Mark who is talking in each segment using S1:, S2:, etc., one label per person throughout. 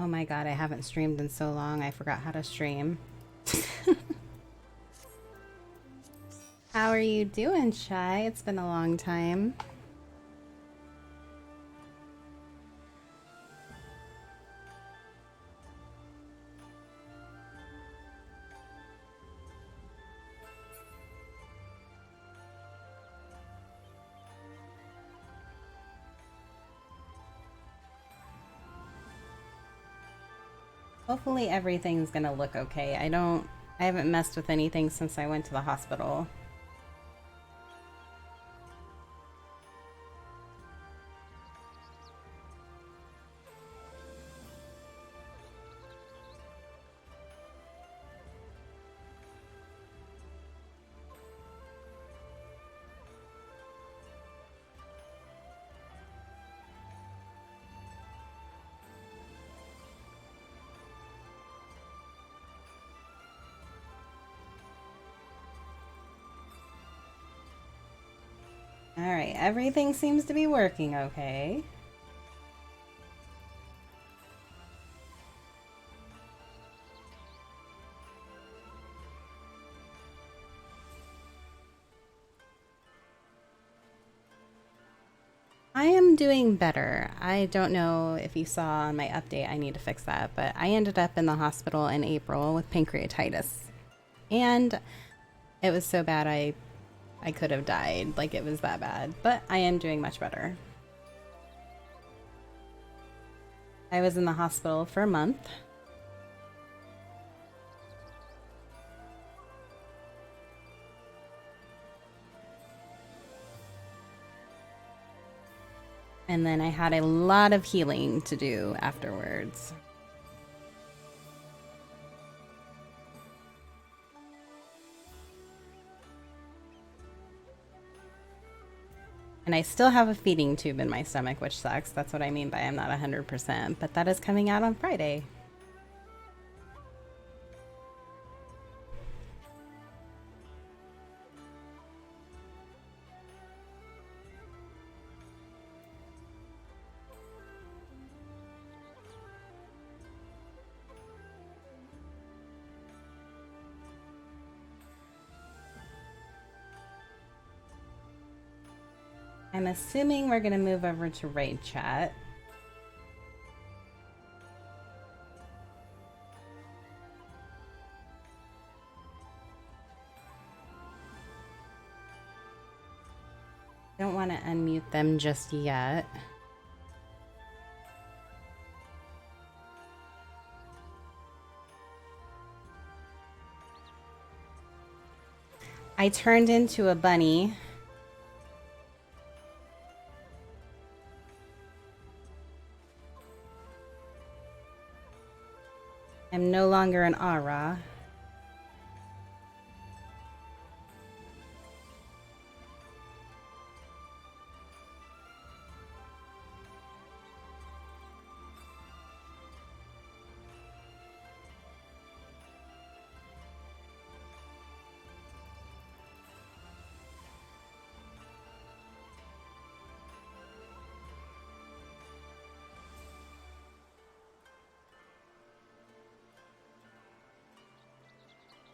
S1: Oh my god, I haven't streamed in so long. I forgot how to stream. How are you doing, Shy? It's been a long time. Hopefully everything's gonna look okay. I haven't messed with anything since I went to the hospital. Alright, everything seems to be working okay. I am doing better. I don't know if you saw on my update, I need to fix that, but I ended up in the hospital in April with pancreatitis. And it was so bad I could have died. Like, it was that bad. But I am doing much better. I was in the hospital for a month. And then I had a lot of healing to do afterwards. And I still have a feeding tube in my stomach, which sucks. That's what I mean by I'm not 100%. But that is coming out on Friday. I'm assuming we're going to move over to raid chat. Don't want to unmute them just yet. I turned into a bunny. I'm no longer an aura.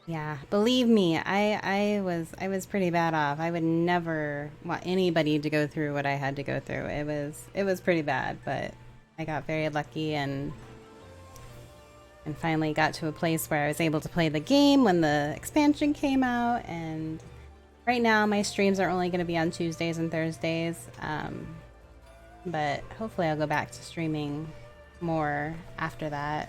S1: Yeah, believe me, I was pretty bad off. I would never want anybody to go through what I had to go through. It was pretty bad, but I got very lucky and finally got to a place where I was able to play the game when the expansion came out. And right now my streams are only going to be on Tuesdays and Thursdays, but hopefully I'll go back to streaming more after that.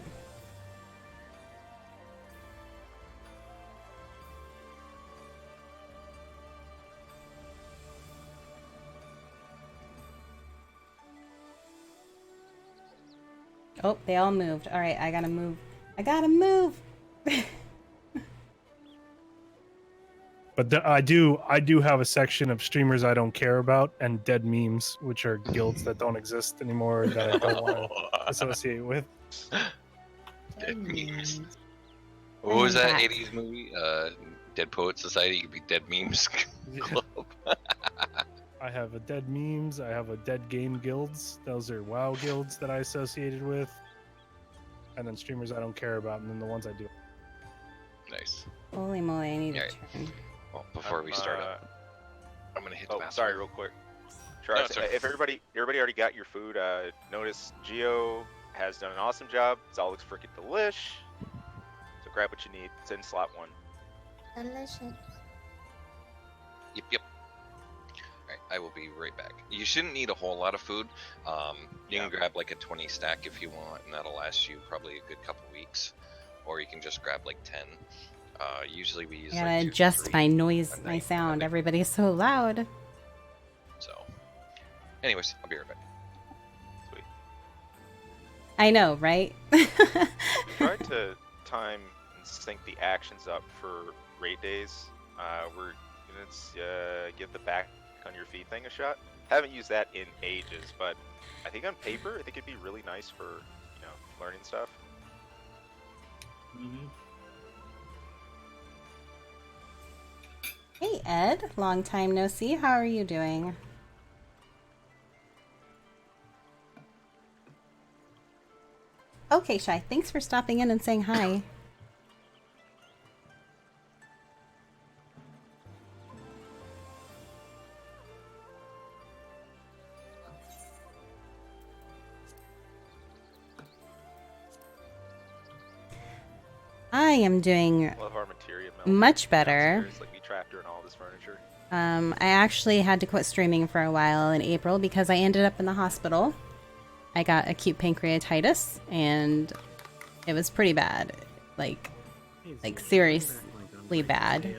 S1: Oh, they all moved. All right, I gotta move. I gotta move.
S2: But I do have a section of streamers I don't care about and dead memes, which are guilds that don't exist anymore that I don't want to associate with.
S3: Dead memes.
S1: I
S3: What
S1: am
S3: was that
S1: back.
S3: 80s movie? Dead Poet Society could be Dead Memes Club.
S2: I have a dead memes. I have a dead game guilds. Those are WoW guilds that I associated with. and then streamers I don't care about, and then the ones I do.
S3: Nice.
S1: Holy moly, I need
S3: Yeah.
S1: to turn.
S3: Well, before we start up, I'm gonna hit the
S4: Oh,
S3: bathroom.
S4: sorry, real quick.
S3: No,
S4: Sure.
S3: it's okay.
S4: If everybody already got your food, notice Geo has done an awesome job. It all looks freaking delish. So grab what you need. It's in slot 1.
S1: Delicious.
S3: Yep. Alright, I will be right back. You shouldn't need a whole lot of food. You can grab like a 20 stack if you want, and that'll last you probably a good couple weeks. Or you can just grab like 10. Usually we use
S1: I gotta
S3: like 2 to
S1: adjust
S3: 3
S1: my
S3: a
S1: noise,
S3: night,
S1: my
S3: I
S1: sound.
S3: think.
S1: Everybody's so loud.
S3: So, anyways, I'll be right back.
S4: Sweet.
S1: I know, right?
S4: Tried to time and sync the actions up for raid days. We're gonna give the back on your feet thing a shot. Haven't used that in ages, but I think on paper, I think it'd be really nice for learning stuff.
S1: Hey Ed, long time no see. How are you doing? Okay, Shy. Thanks for stopping in and saying hi. I am doing
S4: Love our materia melt
S1: much better.
S4: downstairs, like we trapped her in all this furniture.
S1: I actually had to quit streaming for a while in April because I ended up in the hospital. I got acute pancreatitis and it was pretty bad. Like seriously bad.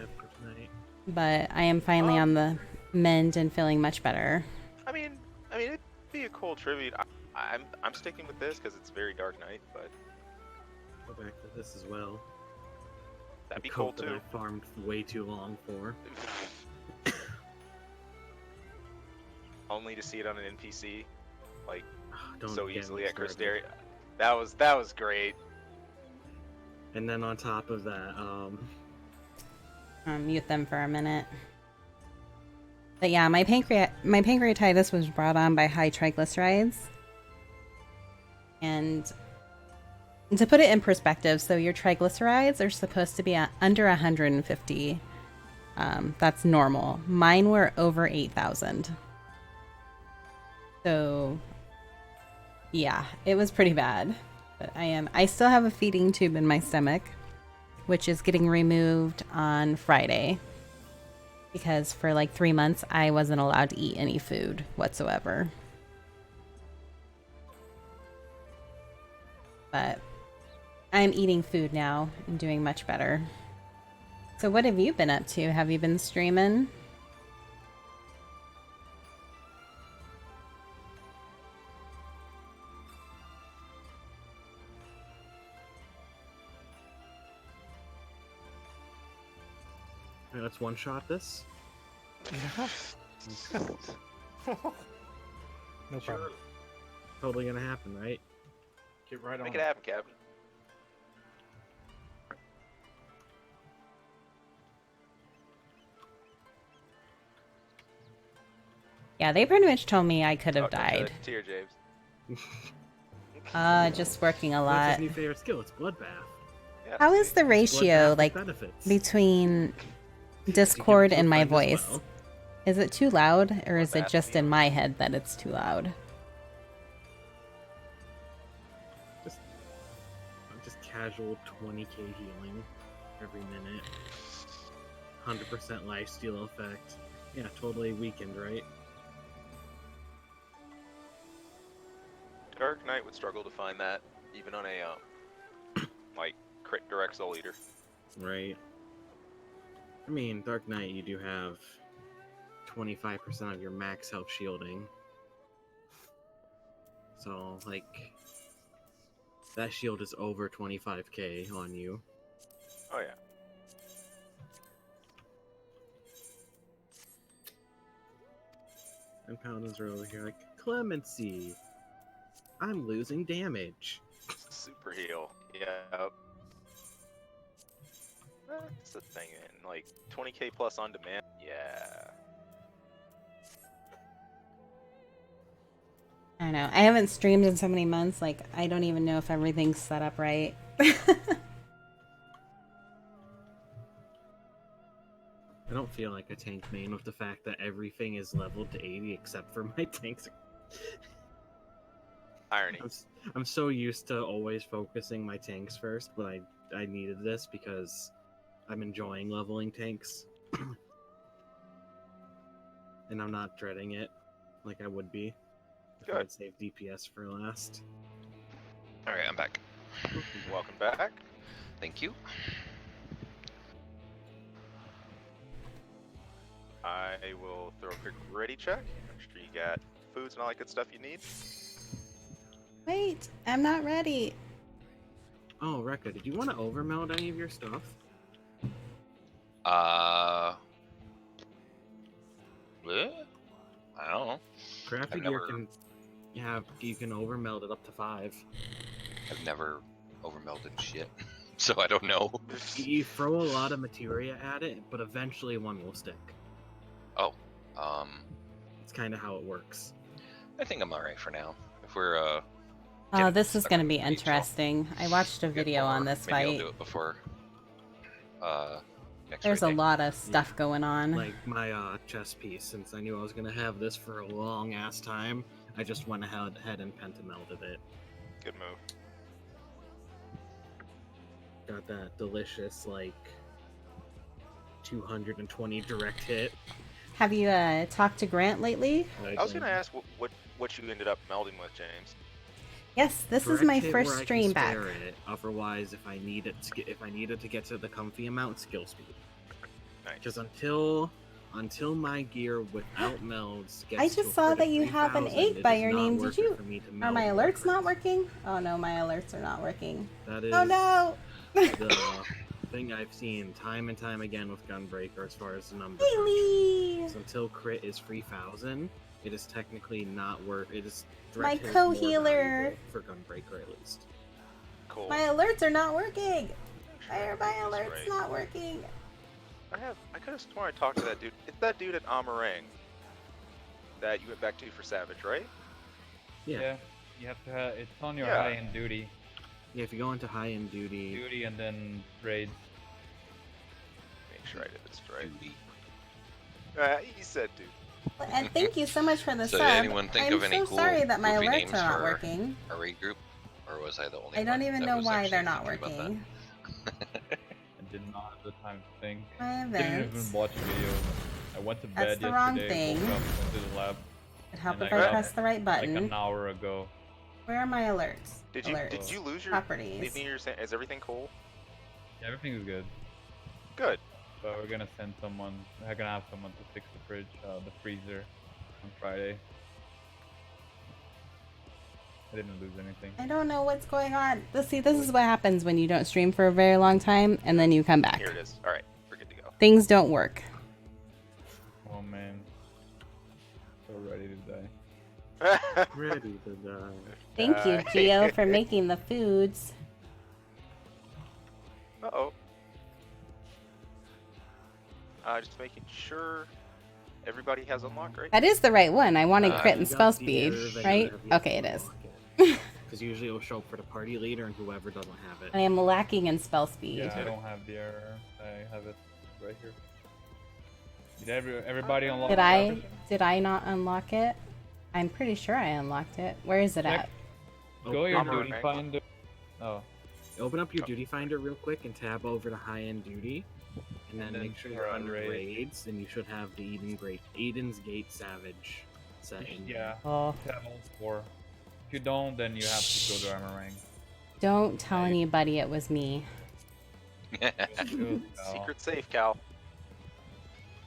S1: But I am finally on the mend and feeling much better.
S4: I mean, it'd be a cool tribute. I'm sticking with this because it's very Dark Knight, but
S5: Go back to this as well.
S4: that'd be
S5: A
S4: cool
S5: coat that
S4: too.
S5: I farmed way too long for.
S4: Only to see it on an NPC, like
S5: Don't
S4: so
S5: get me
S4: easily at
S5: started.
S4: Cristeria. That was great.
S5: And then on top of that,
S1: Mute them for a minute. But yeah, my pancreatitis was brought on by high triglycerides. And to put it in perspective, so your triglycerides are supposed to be under 150. That's normal. Mine were over 8,000. So yeah, it was pretty bad. But I still have a feeding tube in my stomach, which is getting removed on Friday. Because for like 3 months, I wasn't allowed to eat any food whatsoever. But I'm eating food now and doing much better. So what have you been up to? Have you been streaming?
S5: let's one shot this.
S2: No problem.
S5: Totally gonna happen, right?
S2: Get right on.
S4: Make it happen, Captain.
S1: Yeah, they pretty much told me I could have
S4: Welcome
S1: died.
S4: to Tier James.
S1: Just working a
S5: What's
S1: lot.
S5: his new favorite skill? It's bloodbath.
S4: Yeah,
S1: How is the ratio,
S5: Bloodbath with
S1: like,
S5: benefits.
S1: between
S5: You
S1: Discord
S5: can
S1: and my
S5: find as
S1: voice?
S5: well.
S1: Is it too loud, or is it
S4: Bloodbath,
S1: just in my head that it's too loud?
S5: Just casual 20k healing every minute. 100% lifesteal effect. Yeah, totally weakened, right?
S4: Dark Knight would struggle to find that, even on a like crit direct soul eater.
S5: Right. I mean, Dark Knight, you do have 25% of your max health shielding. So, like, that shield is over 25k on you.
S4: Oh yeah.
S5: And Paladins are over here like, Clemency! I'm losing damage.
S4: Super heal. Yep. That's the thing, man. Like 20k plus on demand. Yeah.
S1: I know. I haven't streamed in so many months. Like, I don't even know if everything's set up right.
S5: I don't feel like a tank main with the fact that everything is leveled to 80 except for my tanks.
S4: Irony.
S5: I'm so used to always focusing my tanks first, but I needed this because I'm enjoying leveling tanks. And I'm not dreading it like I would be if
S4: Good.
S5: I'd save DPS for last.
S3: All right, I'm back.
S4: Welcome back.
S3: Thank you.
S4: I will throw a quick ready check. Make sure you got foods and all that good stuff you need.
S1: Wait, I'm not ready.
S5: Oh, Rekka, did you want to overmeld any of your stuff?
S3: What? I don't know.
S5: Crafty
S3: I've
S5: gear
S3: never-
S5: you can overmeld it up to 5.
S3: I've never overmelded shit, so I don't know.
S5: You throw a lot of materia at it, but eventually one will stick.
S3: Oh,
S5: It's kind of how it works.
S3: I think I'm alright for now. If we're
S1: Oh,
S3: getting
S1: this is
S3: stuck
S1: going to
S3: on
S1: be
S3: the beach, I'll
S1: interesting. I watched a
S3: get
S1: video
S3: more.
S1: on this
S3: Maybe I'll
S1: fight.
S3: do it before next
S1: There's a
S3: raid day.
S1: lot of stuff going on.
S5: Like my chest piece, since I knew I was gonna have this for a long ass time, I just went ahead and pentamelded it.
S4: Good move.
S5: Got that delicious like 220 direct hit.
S1: Have you talked to Grant lately?
S4: I was gonna ask what you ended up melding with, James.
S1: Yes, this is
S5: Direct
S1: my
S5: hit
S1: first
S5: where I can
S1: stream back.
S5: spare it. Otherwise, if I needed to get to the comfy amount, skill speed.
S4: Nice.
S5: Because until my gear without melds gets
S1: I
S5: to
S1: just
S5: a
S1: saw
S5: crit
S1: that
S5: of
S1: you have an
S5: 3,000,
S1: 8
S5: it
S1: by
S5: is
S1: your
S5: not
S1: name. Did
S5: worth it
S1: you?
S5: for me to
S1: Are
S5: meld
S1: my
S5: more
S1: alerts not
S5: crits.
S1: working? Oh no, my alerts are not working.
S5: That is
S1: Oh no!
S5: the thing I've seen time and time again with Gunbreaker as far as the number.
S1: Haley!
S5: So until crit is 3,000, it is technically not worth. It is
S1: My
S5: direct hit is more
S1: co-healer.
S5: valuable for Gunbreaker at least.
S4: Cool.
S1: My alerts are not working! Why are my
S4: That's
S1: alerts
S4: right.
S1: not working?
S4: I could have sworn I talked to that dude. It's that dude at Amarang that you went back to for Savage, right?
S5: Yeah.
S6: You have to have it's on your
S4: Yeah.
S6: high-end duty,
S5: Yeah, if you go into high end duty,
S6: and then raids.
S4: Make sure I did this right.
S3: Duty.
S4: He said, dude.
S1: And thank you so much for the
S3: So
S1: sub.
S3: did anyone think
S1: I'm
S3: of any
S1: so
S3: cool
S1: sorry that my
S3: goofy
S1: alerts
S3: names
S1: are not
S3: for
S1: working.
S3: our raid group? Or was I the only
S1: I don't
S3: one
S1: even
S3: that
S1: know
S3: was
S1: why
S3: actually
S1: they're not
S3: thinking about that?
S1: working.
S6: I did not have the time to think.
S1: My
S6: Didn't even
S1: events.
S6: watch videos. I went to
S1: That's
S6: bed
S1: the wrong
S6: yesterday,
S1: thing.
S6: woke up, went to the lab
S1: It'd help
S6: And
S1: if
S6: I
S1: I
S6: got
S1: press the right
S6: like
S1: button.
S6: an hour ago.
S1: Where are my alerts?
S4: Did you
S1: Alerts.
S4: lose your
S1: Properties.
S4: anything you're saying? Is everything cool?
S6: Yeah, everything is good.
S4: Good.
S6: But we're gonna send someone. We're gonna have someone to fix the fridge, the freezer, on Friday. I didn't lose anything.
S1: I don't know what's going on. See, this is what happens when you don't stream for a very long time and then you come back.
S4: Here it is. All right, we're good to go.
S1: Things don't work.
S6: Oh man, so ready to die.
S5: ready to die.
S1: Thank you, Gio, for making the foods.
S4: Uh-oh. Just making sure everybody has unlocked, right?
S1: That is the right one. I wanted crit
S5: You
S1: and
S5: got
S1: spell
S5: the
S1: speed,
S5: error, then
S1: right?
S5: you have the
S1: Okay, it is.
S5: Because usually it will show up for the party leader and whoever doesn't have it.
S1: I am lacking in spell speed.
S6: Yeah, I don't have the error. I have it right here. Did everybody unlock everything?
S1: Did I not unlock it? I'm pretty sure I unlocked it. Where is it
S6: Check.
S1: at?
S6: Go your
S4: Armor
S6: duty
S4: rank.
S6: finder. Oh,
S5: Open up your duty finder real quick and tab over to high end duty. And then
S6: And then
S5: make sure
S6: you're
S5: you're
S6: on
S5: on
S6: raid.
S5: raids, and you should have the Eden's Gate Savage set in.
S6: yeah.
S1: Oh,
S6: Tab all 4. If you don't, then you have to go to armor rank.
S1: don't tell anybody it was me.
S6: Good,
S4: Secret safe, Cal.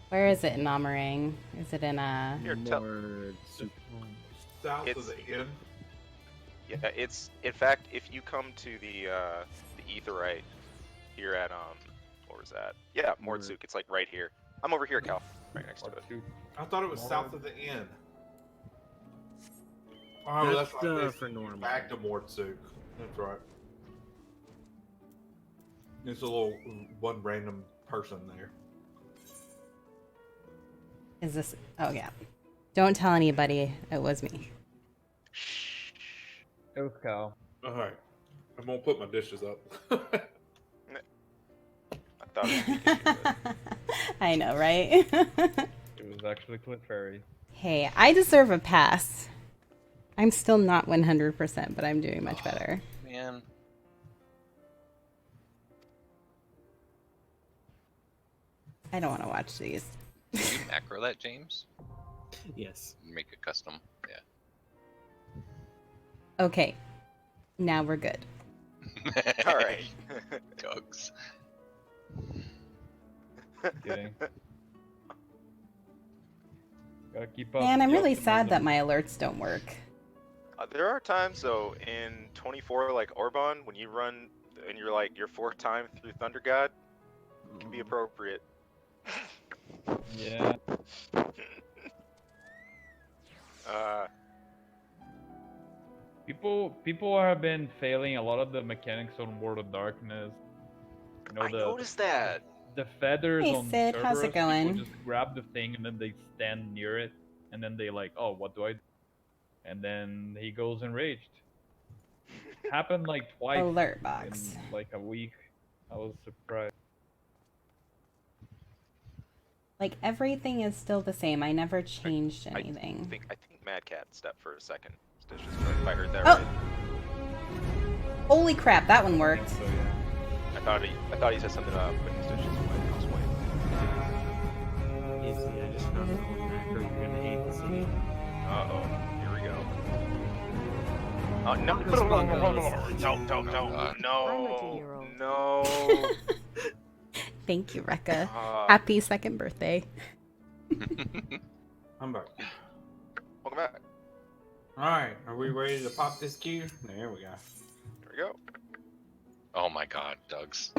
S1: Where is it in Amarang? Is it in
S4: Here, tell.
S5: More
S7: South
S4: It's-
S7: of the inn.
S4: Yeah, it's in fact if you come to the Aetherite here at what was that? Yeah, Mordzuk. It's like right here. I'm over here, Cal. Right next to it.
S6: Shoot.
S7: I thought it was
S6: North.
S7: south of the inn. Oh,
S5: That's,
S7: that's right. It's
S5: for normal.
S7: Back to Mordzuk. That's right. There's a little one random person there.
S1: Is this? Oh yeah. Don't tell anybody it was me.
S6: It was Cal.
S7: All right. I'm gonna put my dishes up.
S4: I thought it was Pikachu, but
S1: I know, right?
S6: It was actually Cliff Fairy.
S1: Hey, I deserve a pass. I'm still not 100%, but I'm doing much better.
S3: Man.
S1: I don't want to watch these.
S3: Did you macro that, James?
S5: Yes.
S3: Make a custom. Yeah.
S1: Okay, now we're good.
S4: all right.
S3: Dogs.
S6: Kidding. Gotta keep up.
S1: Man, I'm
S6: the
S1: really sad that
S6: optimism.
S1: my alerts don't work.
S4: There are times though in 24 like Orban when you run and you're like your fourth time through Thunder God, it can be appropriate.
S6: Yeah. People have been failing a lot of the mechanics on World of Darkness. You know,
S4: I noticed that.
S6: the feathers
S1: Hey,
S6: on
S1: Sid, how's
S6: Cerberus,
S1: it going?
S6: people just grab the thing and then they stand near it, and then they like, oh, what do I do? And then he goes enraged. Happened like twice
S1: Alert box.
S6: in like a week. I was surprised.
S1: Like, everything is still the same. I never changed anything.
S4: I think Mad Cat stepped for a second. Stitches, if I heard that
S1: Oh!
S4: right.
S1: Holy crap, that one worked.
S6: So yeah.
S4: I thought he said something about putting Stitches away.
S5: Yeah, see, I just found out one macro you're gonna hate to see.
S4: Uh-oh. Here we go. Oh, no,
S5: Marcus
S4: no,
S5: Fingers.
S4: no.
S1: Thank you, Rekka.
S4: Uh,
S1: Happy second birthday.
S7: I'm back.
S4: Welcome back.
S7: All right. Are we ready to pop this queue? There we go.
S4: Here we go.
S3: Oh my god, Doug's.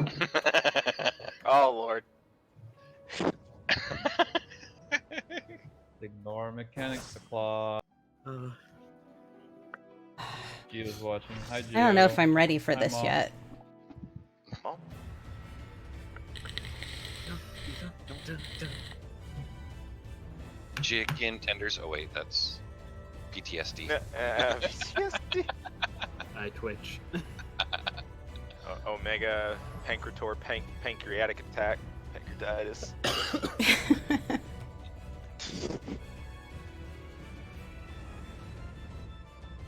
S4: Oh, Lord.
S6: Ignore mechanics, the claw.
S5: Uh,
S6: Gio's watching. Hi, Gio.
S1: I don't know if I'm ready for
S6: Hi,
S1: this
S6: Mom.
S1: yet.
S4: Oh,
S3: Chicken tenders. Oh wait, that's PTSD.
S4: PTSD.
S5: I twitch.
S4: Omega Pancreator Pancreatic Attack. Pancreatitis.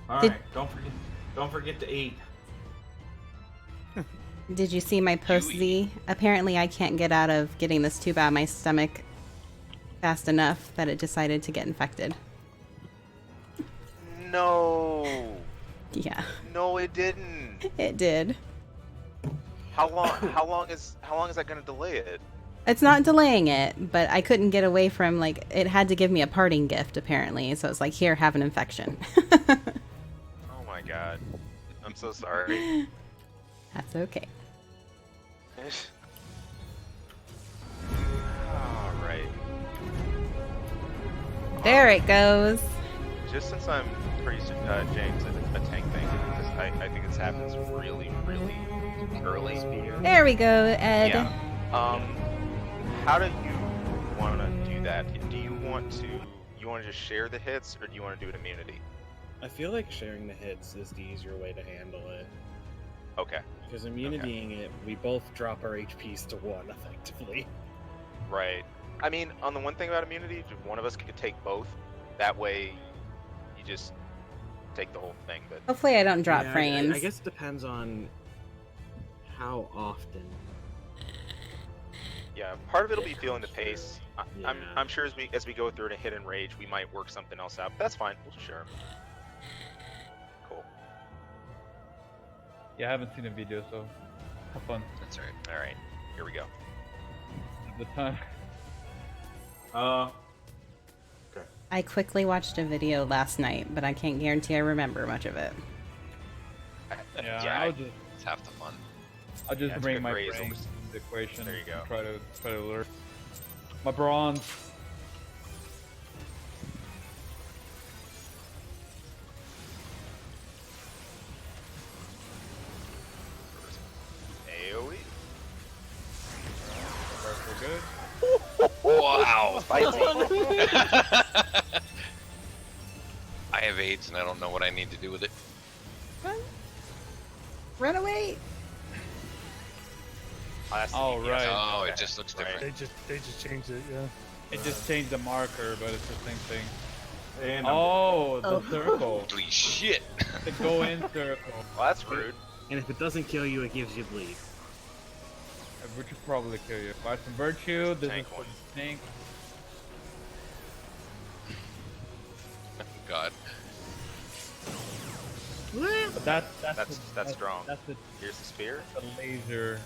S7: All
S1: Did-
S7: right. Don't forget to eat.
S1: Did you see my post, Z? Apparently I can't get out of getting this tube out of my stomach fast enough that it decided to get infected.
S4: No.
S1: Yeah,
S4: No, it didn't.
S1: it did.
S4: How long is that gonna delay it?
S1: It's not delaying it, but I couldn't get away from, like, it had to give me a parting gift, apparently. So it's like, here, have an infection.
S4: Oh my god. I'm so sorry.
S1: That's okay.
S4: Alright.
S1: There it goes.
S4: Just since I'm pretty James, a tank thing, because I think this happens really, really early.
S1: There we go, Ed.
S4: Yeah. How do you want to do that? Do you want to just share the hits, or do you want to do an immunity?
S5: I feel like sharing the hits is the easier way to handle it.
S4: Okay.
S5: Because immunitying it, we both drop our HPs to 1 effectively.
S4: Right. I mean, on the one thing about immunity, if one of us could take both. That way, you just take the whole thing. But
S1: Hopefully I don't drop
S5: Yeah,
S1: frames.
S5: I guess it depends on how often.
S4: yeah, part of it'll be feeling the pace.
S5: Yeah.
S4: I'm sure as we go through it and hit and rage, we might work something else out. But that's fine. We'll share 'em. Cool.
S6: Yeah, I haven't seen a video, so have fun.
S3: That's right.
S4: All right. Here we go.
S6: At the time.
S1: I quickly watched a video last night, but I can't guarantee I remember much of it.
S6: Yeah,
S3: It's half the fun.
S6: I'll just
S4: That's
S6: bring
S4: good
S6: my
S4: phrase.
S6: brain to the equation.
S4: There you go.
S6: Try to alert. My bronze.
S4: AoE.
S6: We're good.
S3: Wow.
S4: Spicy.
S3: I have AIDS and I don't know what I need to do with it.
S1: Run away!
S4: Oh, that's the
S6: Oh,
S4: DPS.
S6: right.
S3: Oh,
S4: Okay.
S3: it just looks
S4: Right.
S3: different.
S2: They just changed it. Yeah.
S6: It just changed the marker, but it's the same thing.
S7: And
S6: Oh, the circle.
S3: Holy shit!
S6: The go in circle.
S4: Well, that's rude.
S5: And if it doesn't kill you, it gives you bleed.
S6: Which would probably kill you. Buy some virtue. This is
S4: Tank
S6: for
S4: one.
S6: the tank.
S3: God.
S6: But that's
S4: strong.
S6: That's the
S4: Here's the spear.
S6: laser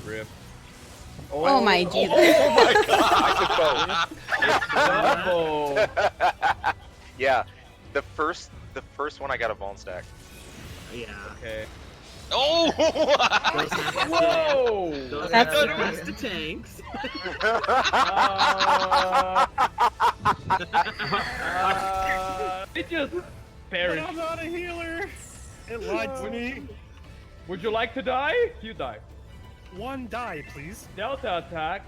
S6: rip.
S1: Oh, my Jesus.
S4: Oh my god! I
S6: Oh,
S4: took both. Yeah, the first one I got a bone stack.
S5: Yeah.
S6: okay.
S3: Oh!
S6: Whoa!
S5: Those
S1: That's
S5: have
S1: the-
S5: access to tanks.
S6: It just perished.
S2: I'm not a healer. It lied to me.
S6: Would you like to die? You die.
S2: One die, please.
S6: Delta attack.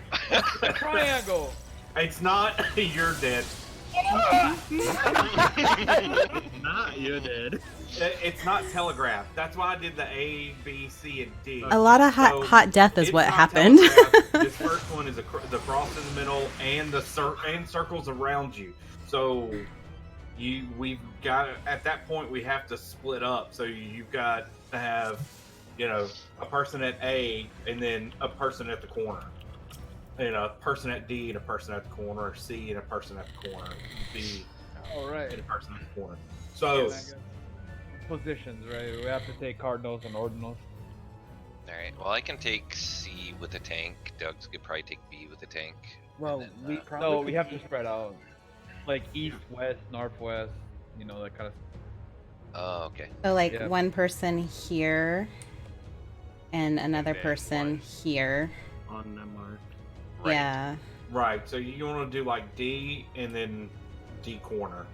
S6: Triangle.
S7: it's not. You're dead.
S5: Not you did.
S7: It's not telegraphed. That's why I did the A, B, C, and D.
S1: A lot of
S7: So,
S1: hot death is
S7: it's
S1: what
S7: not
S1: happened.
S7: telegraphed. This first one is the cross in the middle and the circles around you. So we've got at that point we have to split up. So you've got to have, a person at A and then a person at the corner, and a person at D and a person at the corner, C and a person at the corner, B
S6: All right.
S7: and a person at the corner. So.
S6: Positions, right? We have to take cardinals and ordinals.
S3: Alright, well I can take C with a tank. Doug's could probably take B with a tank.
S5: Well,
S3: And then,
S5: we
S3: uh,
S5: probably
S6: So we have to spread out, like east, west, northwest. That kind of.
S3: Oh, okay.
S1: So, like,
S6: Yeah.
S1: one person here and another
S4: then
S1: person
S4: one.
S1: here.
S5: on that mark.
S4: Right.
S1: Yeah.
S7: Right, so you want to do like D and then D corner.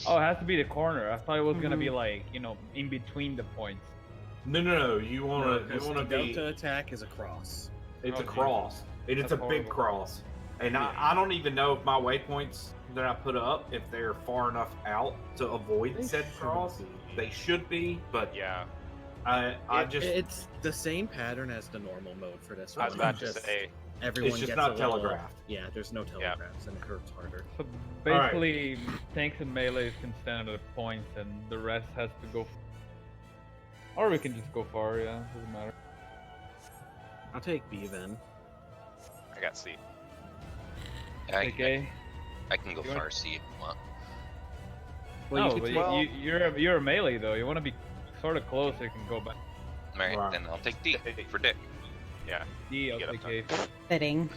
S6: Oh, it has to be the corner. I thought it was gonna
S1: Mhm.
S6: be like in between the points.
S7: No, you want to
S5: Because the
S7: be.
S5: delta attack is a cross.
S7: It's
S6: Oh,
S7: a cross, and it's
S6: That's
S7: a big
S6: horrible.
S7: cross. And I don't even know if my waypoints that I put up, if they're far enough out to avoid said cross. They should be, but
S4: Yeah,
S5: It's the same pattern as the normal mode for this
S4: I was
S5: one.
S4: about to
S5: just
S4: say.
S5: everyone
S7: It's just
S5: gets
S7: not
S5: a little-
S7: telegraphed.
S5: Yeah, there's no telegraphs, and it hurts harder.
S6: So
S7: Alright.
S6: basically, tanks and melees can stand at points, and the rest has to go. Or we can just go far. Yeah, doesn't matter.
S5: I'll take B then.
S4: I got C.
S6: Okay.
S3: I can go
S6: You want-
S3: far C if you want.
S5: Well,
S6: No,
S5: you
S6: but
S5: could
S4: well-
S6: you're a melee though. You want to be sort of close so you can go back.
S3: Alright,
S7: Right.
S3: then I'll take D for Dick.
S4: Yeah.
S6: D, I'll
S4: get
S6: take
S4: up
S6: A.
S1: Fitting.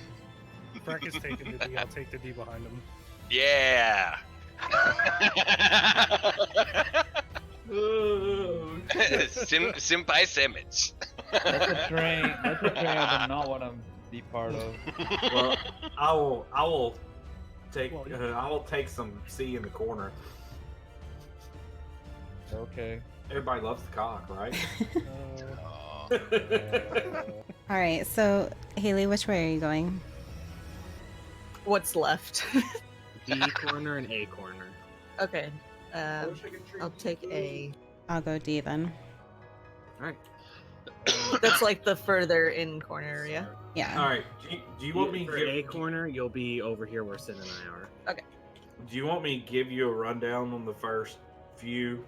S2: Freck is taking the D. I'll take the D behind him.
S3: Yeah! Senpai sandwich.
S6: That's a train. That's a train I do not want to be part of.
S7: well, I will take
S2: Well,
S7: I will take some C in the corner.
S6: Okay.
S7: Everybody loves the cock, right?
S3: Oh,
S1: All right. So, Haley, which way are you going?
S8: What's left?
S5: D corner and A corner.
S8: Okay. I'll take A.
S1: I'll go D then.
S5: All right.
S8: That's like the further in corner, yeah?
S1: Yeah.
S7: All right. Do you want me
S5: For
S7: to
S5: A
S7: give,
S5: corner, you'll be over here where Sin and I are.
S7: Do you want me to give you a rundown on the first few?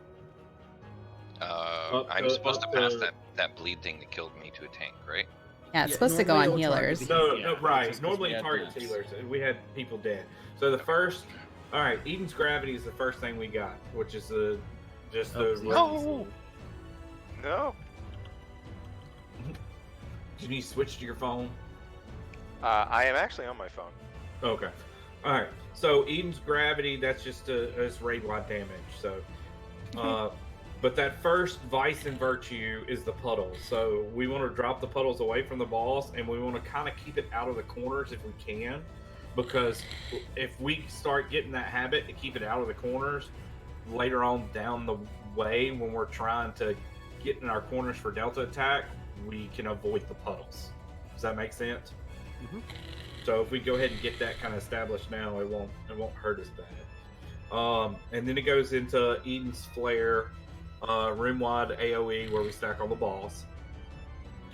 S3: I'm
S7: to-
S3: supposed to
S7: up
S3: pass
S7: to-
S3: that bleed thing that killed me to a tank, right?
S1: Yeah, it's
S5: Yeah,
S1: supposed to go
S5: normally
S1: on
S5: it'll target
S1: healers.
S5: the-
S7: No,
S5: Yeah,
S7: no,
S5: just
S7: right.
S5: 'cause
S7: Normally
S5: we had
S7: target
S5: maps.
S7: healers. We had people dead. So the first, all right, Eden's Gravity is the first thing we got, which is just the.
S5: Oh,
S4: No.
S7: Did you switch to your phone?
S4: I am actually on my phone.
S7: Okay. All right. So Eden's Gravity, that's just it's raid wide damage. So, but that first Vice and Virtue is the puddles. So we want to drop the puddles away from the boss, and we want to kind of keep it out of the corners if we can, because if we start getting that habit to keep it out of the corners, later on down the way when we're trying to get in our corners for Delta attack, we can avoid the puddles. Does that make sense?
S5: Mhm.
S7: So if we go ahead and get that kind of established now, it won't hurt us bad. And then it goes into Eden's Flare, rim-wide AoE where we stack all the balls.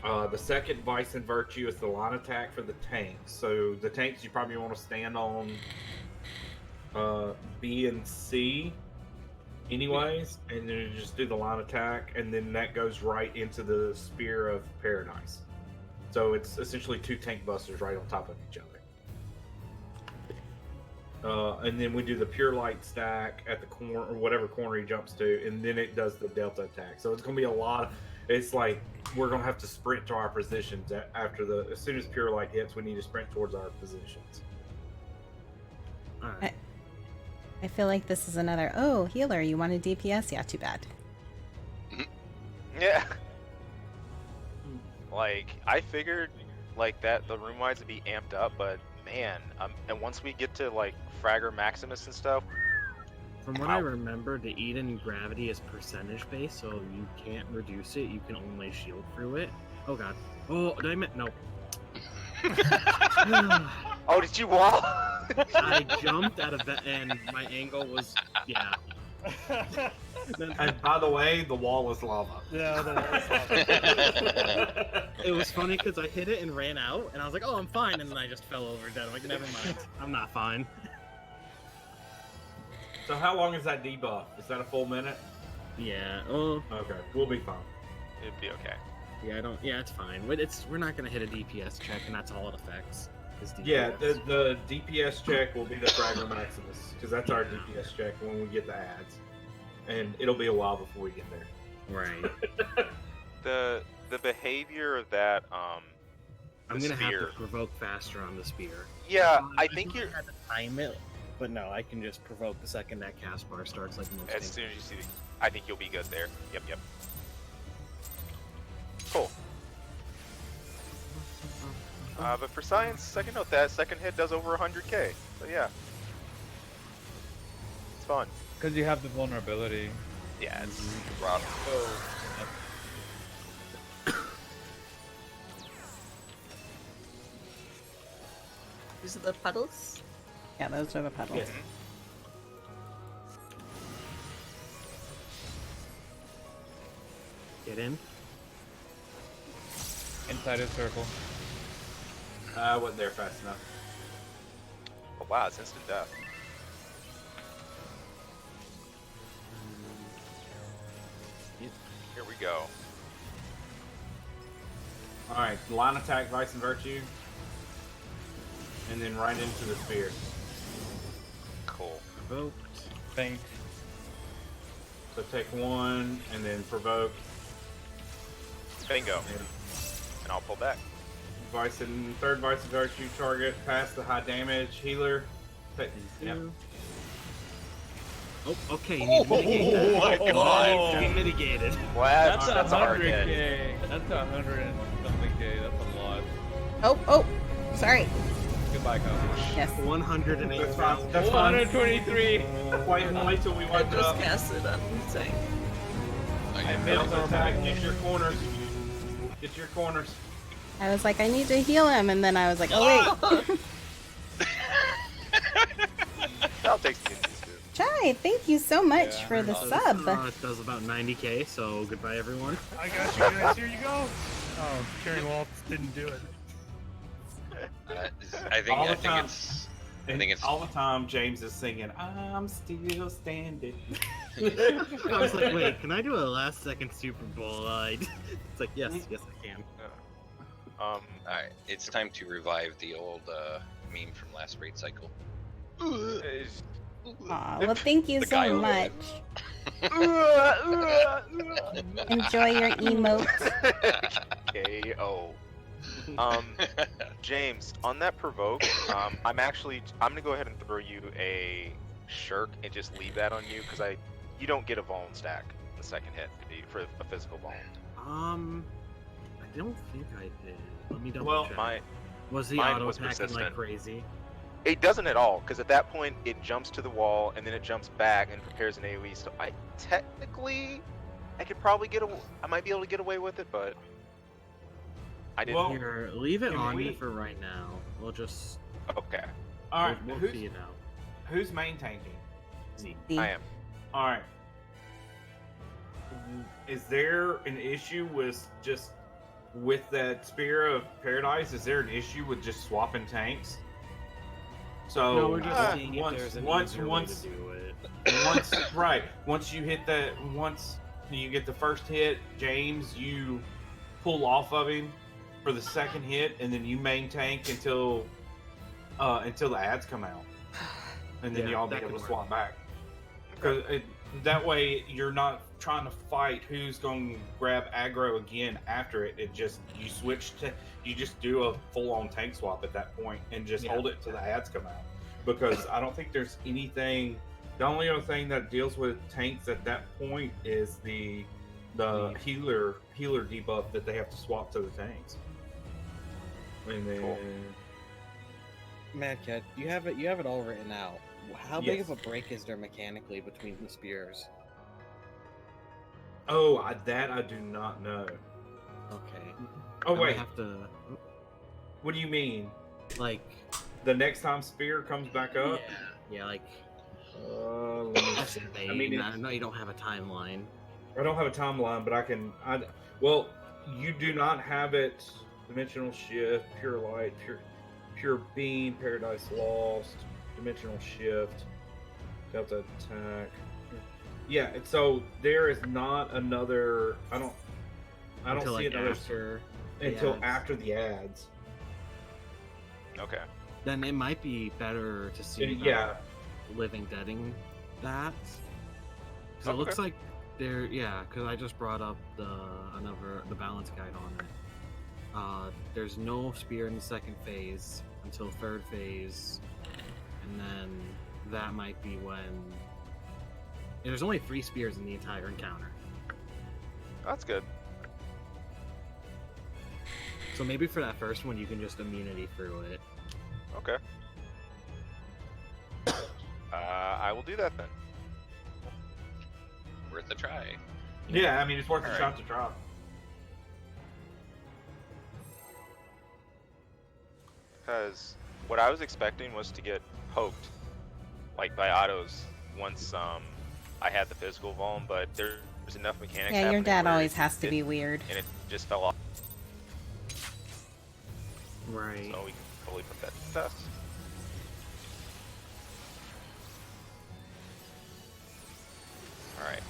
S7: The second Vice and Virtue is the line attack for the tanks. So the tanks you probably want to stand on B and C anyways, and then you just do the line attack, and then that goes right into the Spear of Paradise. So it's essentially 2 tank busters right on top of each other. And then we do the Pure Light stack at the corner, or whatever corner he jumps to, and then it does the Delta attack. So it's going to be a lot of, it's like we're going to have to sprint to our positions after as soon as Pure Light hits, we need to sprint towards our positions.
S5: All right.
S1: I feel like this is another, oh, healer, you want a DPS? Yeah, too bad.
S4: Yeah. Like, I figured, like, that the room wides would be amped up, but man, and once we get to, like, Fragger Maximus and stuff.
S5: From what I remember, the Eden gravity is percentage based, so you can't reduce it. You can only shield through it. Oh god. Oh, did I meant no.
S4: Oh, did you wall?
S5: I jumped out of that, and my angle was yeah.
S7: And by the way, the wall is lava.
S2: Yeah, the wall is lava.
S5: It was funny because I hit it and ran out, and I was like, "Oh, I'm fine," and then I just fell over dead. I'm like, never mind, I'm not fine.
S7: So how long is that debuff? Is that a full minute?
S5: Yeah. Oh.
S7: Okay, we'll be fine.
S4: It'd be okay.
S5: Yeah. I don't. Yeah, it's fine. But we're not gonna hit a DPS check, and that's all it affects. Is DPS.
S7: Yeah, the DPS check will be the Fragger Maximus, because that's our DPS check when we get the ads. And it'll be a while before we get there.
S5: Right.
S4: The behavior of that
S5: I'm
S4: the
S5: gonna
S4: spear.
S5: have to provoke faster on the spear.
S4: Yeah, I
S5: feel
S4: think
S5: like
S4: you're
S5: I had to time it, but no, I can just provoke the second that cast bar starts like most
S4: as
S5: things.
S4: soon as you see I think you'll be good there. Yep. Cool. But for science, second note, that second hit does over 100k. So yeah. It's fun.
S6: Because you have the vulnerability.
S4: Yeah, it's
S3: Rob.
S6: So,
S8: These are the puddles.
S1: Yeah, those are the puddles.
S7: Yes.
S5: Get in.
S6: inside a circle.
S7: I wasn't there fast enough.
S4: Oh wow, it's instant death. Here we go.
S7: Alright, line attack, Vice and Virtue. And then right into the spear.
S4: Cool.
S5: Provoked.
S6: Think.
S7: So take 1, and then provoke.
S4: Bingo.
S7: And
S4: And I'll pull back.
S7: Vice and third Vice and Virtue target, pass the high damage, healer. Take, yep.
S5: Oh, okay. You need to mitigate that.
S3: Oh my god!
S5: You mitigated.
S4: Well,
S6: That's
S4: a hard hit.
S6: 100k. That's 100 and something k. That's a lot.
S1: Oh, sorry.
S6: Goodbye, coach.
S1: Yes.
S5: 108.
S7: That's fine. That's fine.
S6: 123.
S7: Wait till we
S8: I
S7: wipe it
S8: just
S7: up.
S8: cast it on thing.
S7: And Delta attack, get your corners. Get your corners.
S1: I was like, I need to heal him, and then I was like, oh wait.
S4: I'll take the Indies too.
S1: Chai, thank you so much
S3: Yeah,
S1: for the
S3: awesome.
S1: sub.
S5: It does about 90k, so goodbye, everyone.
S2: I got you guys. Here you go. Oh, carrying waltz didn't do it.
S3: I think
S7: All the
S3: I think
S7: time.
S3: it's
S7: And
S3: think it's-
S7: all the time James is singing, I'm still standing.
S5: I was like, wait, can I do a last second Super Bowl? It's like, yes, I can.
S3: alright. It's time to revive the old meme from last raid cycle.
S4: Is-
S1: Aw, well, thank you
S3: The
S1: so
S3: guy over
S1: much. Enjoy your emote.
S4: KO. James, on that provoke, I'm gonna go ahead and throw you a shirk and just leave that on you because you don't get a vuln stack the second hit for a physical vuln.
S5: I don't think I did. Let me double
S7: Well,
S5: check. Was the
S4: mine
S5: auto
S4: was
S5: attacking like
S4: persistent.
S5: crazy?
S4: It doesn't at all because at that point it jumps to the wall and then it jumps back and prepares an AoE. So I could probably I might be able to get away with it, but I didn't.
S7: Well,
S5: Here, leave it
S7: can
S5: on me
S7: we-
S5: for right now. We'll just
S4: Okay.
S7: Alright,
S5: we'll
S7: who's,
S5: see it out.
S7: who's main tanking?
S5: Z.
S1: D.
S4: I am.
S7: All right. Is there an issue with that Spear of Paradise? Is there an issue with just swapping tanks? So
S5: No, we're just seeing if
S7: once
S5: there's an
S7: once
S5: easier
S7: once
S5: way to do it.
S7: once you hit that, once you get the first hit, James, you pull off of him for the second hit, and then you main tank until the ads come out, and then
S5: Yeah,
S7: y'all be
S5: that
S7: able
S5: could
S7: to swap
S5: work.
S7: back. Because that way you're not trying to fight who's going to grab aggro again after it. It just you just do a full on tank swap at that point and just
S5: Yeah.
S7: hold it till the ads come out. Because I don't think there's anything. The only other thing that deals with tanks at that point is the healer debuff that they have to swap to the tanks. And then
S4: Cool.
S9: Mad Cat, you have it all written out. How big
S7: Yes.
S9: of a break is there mechanically between the spears?
S7: that I do not know.
S9: Okay.
S7: Oh
S5: I might
S7: wait,
S5: have to
S7: what do you mean?
S5: like
S7: The next time Spear comes back up?
S5: yeah, like
S7: Let me see.
S5: estimate.
S7: I mean,
S5: I know you don't have a timeline.
S7: I don't have a timeline, but well, you do not have it. Dimensional shift, pure light, pure beam, paradise lost, dimensional shift, delta attack. Yeah, so there is not another. I don't
S5: Until,
S7: see
S5: like,
S7: another
S5: after the
S7: until
S5: ads.
S7: after the ads.
S4: Okay.
S5: Then it might be better to see
S7: Yeah.
S5: living deading that. Because
S4: Okay.
S5: it looks like because I just brought up the balance guide on it. There's no spear in the second phase until third phase, and then that might be when there's only 3 spears in the entire encounter.
S4: That's good.
S5: So maybe for that first one you can just immunity through it.
S4: Okay. I will do that then.
S3: Worth a try.
S7: Yeah, I mean it's worth a
S3: Alright.
S7: shot to drop.
S4: Because what I was expecting was to get poked, like by autos, once I had the physical vuln, but there's enough mechanics.
S1: Yeah, your
S4: happening
S1: dad
S4: where
S1: always has to
S4: it-
S1: be weird.
S4: and it just fell off.
S5: Right.
S4: So we can totally put that to test. All right.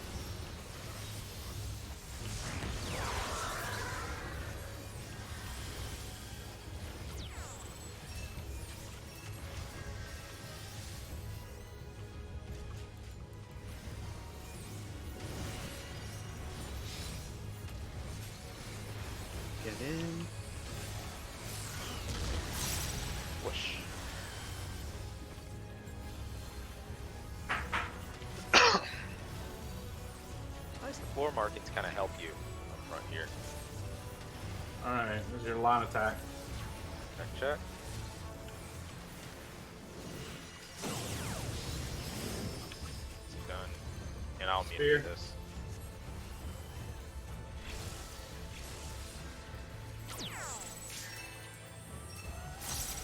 S5: Get in.
S4: Whoosh. Nice, the floor markings kind of help you up front here.
S7: Alright, there's your line attack.
S4: Check. It's done. And I'll
S7: Spear.
S4: mute this.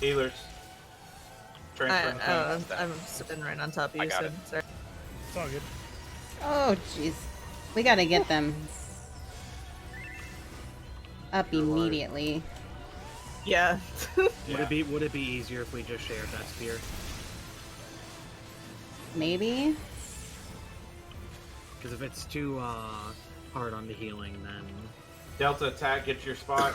S7: Healers. Transfer.
S8: I'm sitting right on top of
S4: I
S8: you,
S4: got
S8: so
S4: it.
S8: sorry.
S2: It's all good.
S1: Oh, jeez. We gotta get them up
S7: You're right.
S1: immediately.
S8: Yeah.
S5: Would it be easier if we just shared that spear?
S1: Maybe?
S5: Because if it's too hard on the healing, then
S7: Delta attack, get your spot.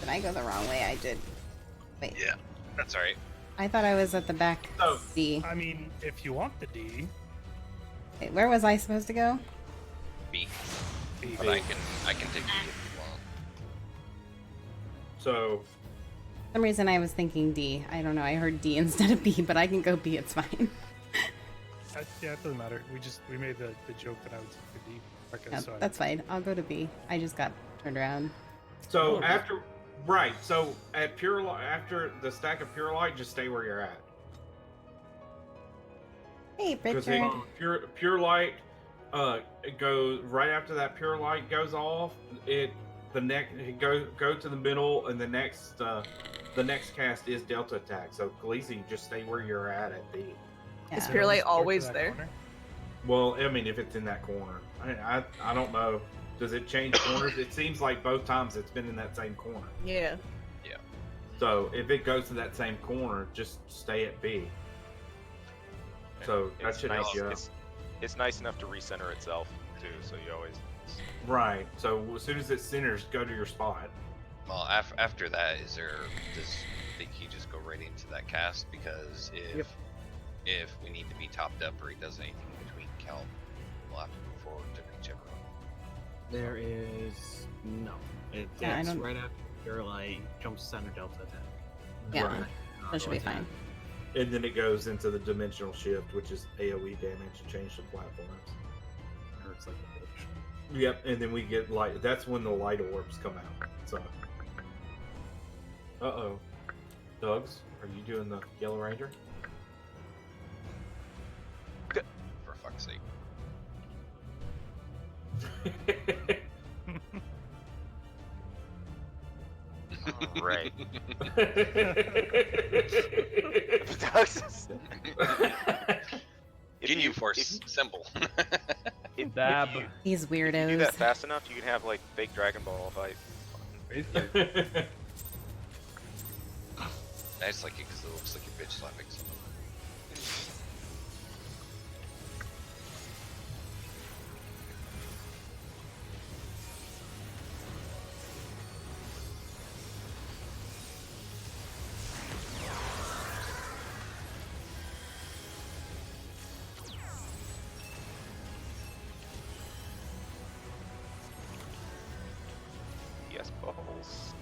S1: Did I go the wrong way? I did. Wait.
S3: Yeah, that's alright.
S1: I thought I was at the back
S7: Oh.
S1: D.
S2: I mean, if you want the D,
S1: Wait, where was I supposed to go?
S3: B.
S2: B.
S3: But I can take B if you want.
S7: So
S1: For some reason I was thinking D. I don't know. I heard D instead of B, but I can go B. It's fine.
S2: Yeah, it doesn't matter. We made the joke that I would take the D. Okay,
S1: No,
S2: so
S1: that's fine. I'll go to B. I just got turned around.
S7: So after so at pure light, after the stack of pure light, just stay where you're at.
S1: Hey,
S7: Because
S1: Richard.
S7: pure light, it goes right after that pure light goes off. It the next go to the middle, and the next cast is Delta Attack. So Khaleesi, just stay where you're at B.
S8: Is
S1: Yeah.
S8: Pure Light
S2: Just port to
S8: always
S2: that
S8: there?
S2: corner.
S7: Well, I mean, if it's in that corner, I don't know. Does it change corners? It seems like both times it's been in that same corner.
S8: Yeah.
S7: So if it goes to that same corner, just stay at B. So that
S4: It's
S7: should
S4: nice.
S7: help you out.
S4: It's nice enough to recenter itself too, so you always.
S7: Right. So as soon as it centers, go to your spot.
S3: Well, after that, does think he just go right into that cast? Because if we need to be topped up or he does anything between count, we'll have to move forward to reach everyone.
S5: There is no.
S1: Yeah, I
S5: It's
S1: don't-
S5: right after Pure Light jumps center Delta Attack.
S1: Yeah.
S7: Right.
S1: That should be fine.
S7: And then it goes into the dimensional shift, which is AoE damage to change the platforms.
S5: Hurts like a bitch.
S7: Yep, and then we get light. That's when the light orbs come out. So. Uh-oh. Dogs, are you doing the Yellow Ranger?
S3: For fuck's sake.
S4: Right.
S3: Can you force symbol?
S6: Dab.
S1: These
S4: If you do
S1: weirdos.
S4: that fast enough, you can have like fake Dragon Ball fight.
S6: Basically.
S3: I just like it because it looks like you're bitch slapping someone.
S4: Yes, balls.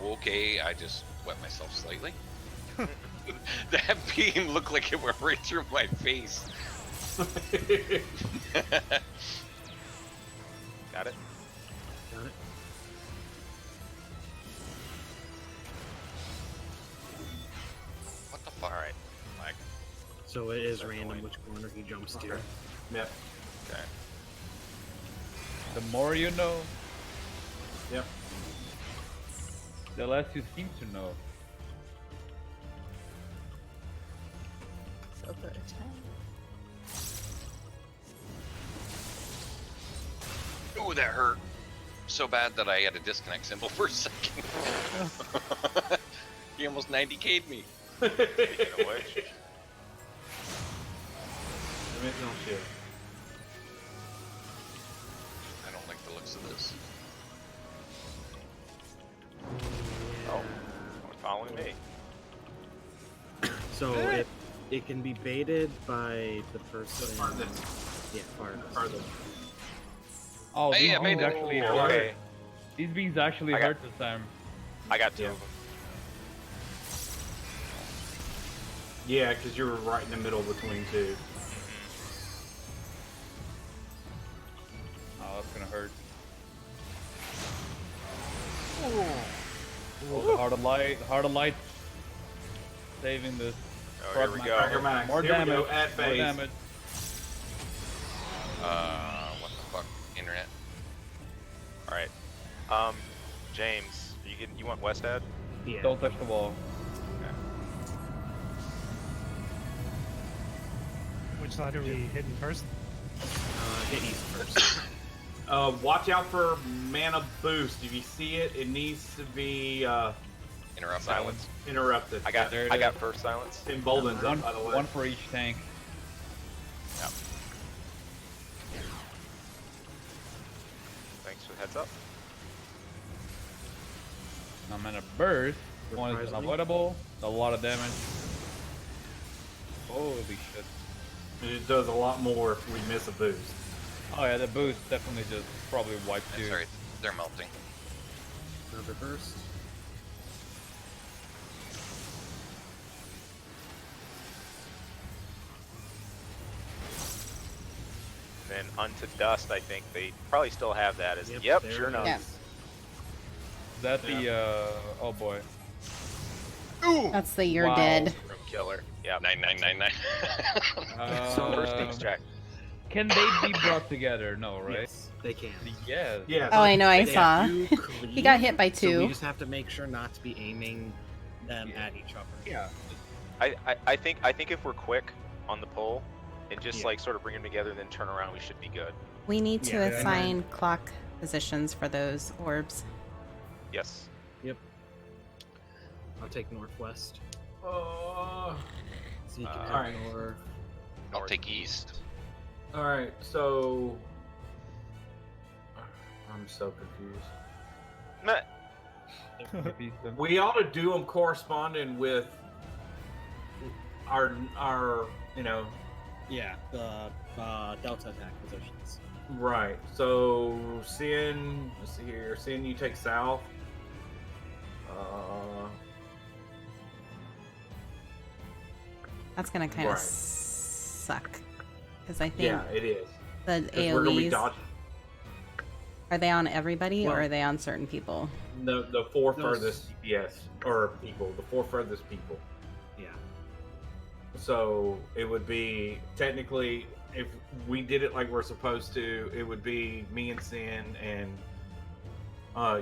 S3: Okay, I just wet myself slightly. That beam looked like it went right through my face.
S4: Got it.
S5: Got it?
S3: What the fuck?
S4: Alright.
S3: Like,
S5: So it is
S4: That's
S5: random
S4: annoying.
S5: which corner he jumps to.
S7: Okay. Yep.
S4: Okay.
S6: The more you know,
S7: Yep.
S6: the less you seem to know.
S8: So for attack.
S3: oh, that hurt so bad that I had a disconnect symbol for a second. He almost 90k'd me.
S4: Speaking of which,
S7: Dimensional shift.
S3: I don't like the looks of this.
S4: oh, following me.
S5: So it can be baited by the person.
S7: farthest.
S5: Yeah, farthest.
S7: Farthest.
S6: Oh,
S3: Hey,
S6: these
S3: I made
S6: beans
S3: it.
S6: actually
S4: Oh,
S6: hurt.
S4: okay.
S6: These beans actually
S4: I got-
S6: hurt this time.
S4: I got two
S7: Yeah.
S4: of them.
S7: Yeah, because you were right in the middle between two.
S6: Oh, that's gonna hurt.
S4: Oh,
S6: The heart of light, saving this.
S4: Oh, here we
S6: Frog
S7: Tiger
S4: go.
S7: Max.
S6: More
S7: Here we
S6: damage.
S7: go, at
S6: More
S7: base.
S6: damage.
S3: What the fuck? Internet.
S4: Alright. James, you want West Ad?
S5: Yeah.
S6: Don't touch the wall.
S2: Which side are we hitting first?
S5: Hit east first.
S7: Watch out for mana boost. If you see it, it needs to be
S3: Interrupt.
S4: Silence.
S7: interrupted.
S4: I got
S6: There it
S4: I
S6: is.
S4: got first silence.
S7: Emboldened
S6: One,
S7: up, by the way.
S6: one for each tank.
S4: Yep. Thanks for the heads up.
S6: I'm gonna burst. One is
S5: Surprisingly.
S6: unavoidable. A lot of damage. Holy shit.
S7: It does a lot more if we miss a boost.
S6: Oh yeah, the boost definitely just probably wiped
S3: I'm
S6: you.
S3: sorry, they're melting.
S5: Another burst.
S4: Then unto dust, I think they probably still have that as.
S5: Yep,
S4: Yep,
S5: there
S4: sure
S5: it
S4: enough.
S1: Yeah.
S5: is.
S6: Is that the oh boy.
S3: Ooh!
S1: That's the you're
S6: Wow.
S1: dead.
S4: Room killer. Yeah.
S3: 9999.
S4: First things check.
S6: Can they be brought together? No, right?
S5: Yes, they can.
S6: Yes.
S7: Yes.
S1: Oh, I know, I
S5: They
S1: saw.
S5: do
S1: He got
S5: cleave,
S1: hit by
S5: So
S1: two.
S5: we just have to make sure not to be aiming them
S6: Yeah.
S5: at each other.
S6: Yeah.
S4: I think if we're quick on the pull and just
S5: Yeah.
S4: like sort of bring them together and then turn around, we should be good.
S1: We need to
S5: Yeah.
S1: assign clock positions for those orbs.
S4: Yes.
S5: I'll take northwest.
S7: Uh,
S5: So you can have
S7: alright.
S5: north.
S3: I'll take east.
S7: all right. So I'm so confused.
S4: Meh.
S7: We ought to do them corresponding with our
S5: Yeah, the delta attack positions.
S7: right. So seeing, let's see here, seeing you take south.
S1: That's gonna kind of
S7: Right.
S1: suck. Because I think
S7: Yeah, it is.
S1: the
S7: 'Cause we're gonna be
S1: AoEs,
S7: dodging
S1: are they on everybody or
S5: Well-
S1: are they on certain people?
S7: the four
S5: Those-
S7: furthest yes or people, the four furthest people.
S5: Yeah.
S7: So it would be technically, if we did it like we're supposed to, it would be me and Sin and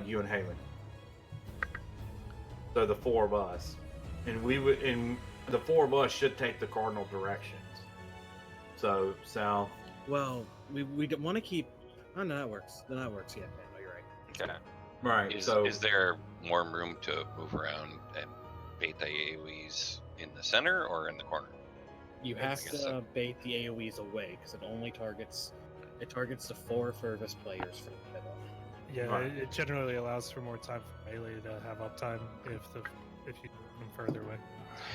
S7: you and Haley. So the four of us, and the four of us should take the cardinal directions. So south.
S5: Well, we don't want to keep. Oh no, that works. No, that works. Yeah, no, you're right.
S4: Okay.
S7: Right.
S3: Is there more room to move around and bait the AoEs in the center or in the corner?
S5: You
S3: I
S5: have
S3: guess
S5: to
S3: so.
S5: bait the AoEs away because it only targets the four furthest players from the middle.
S2: Yeah,
S7: Right.
S2: it generally allows for more time for melee to have uptime if you move further away.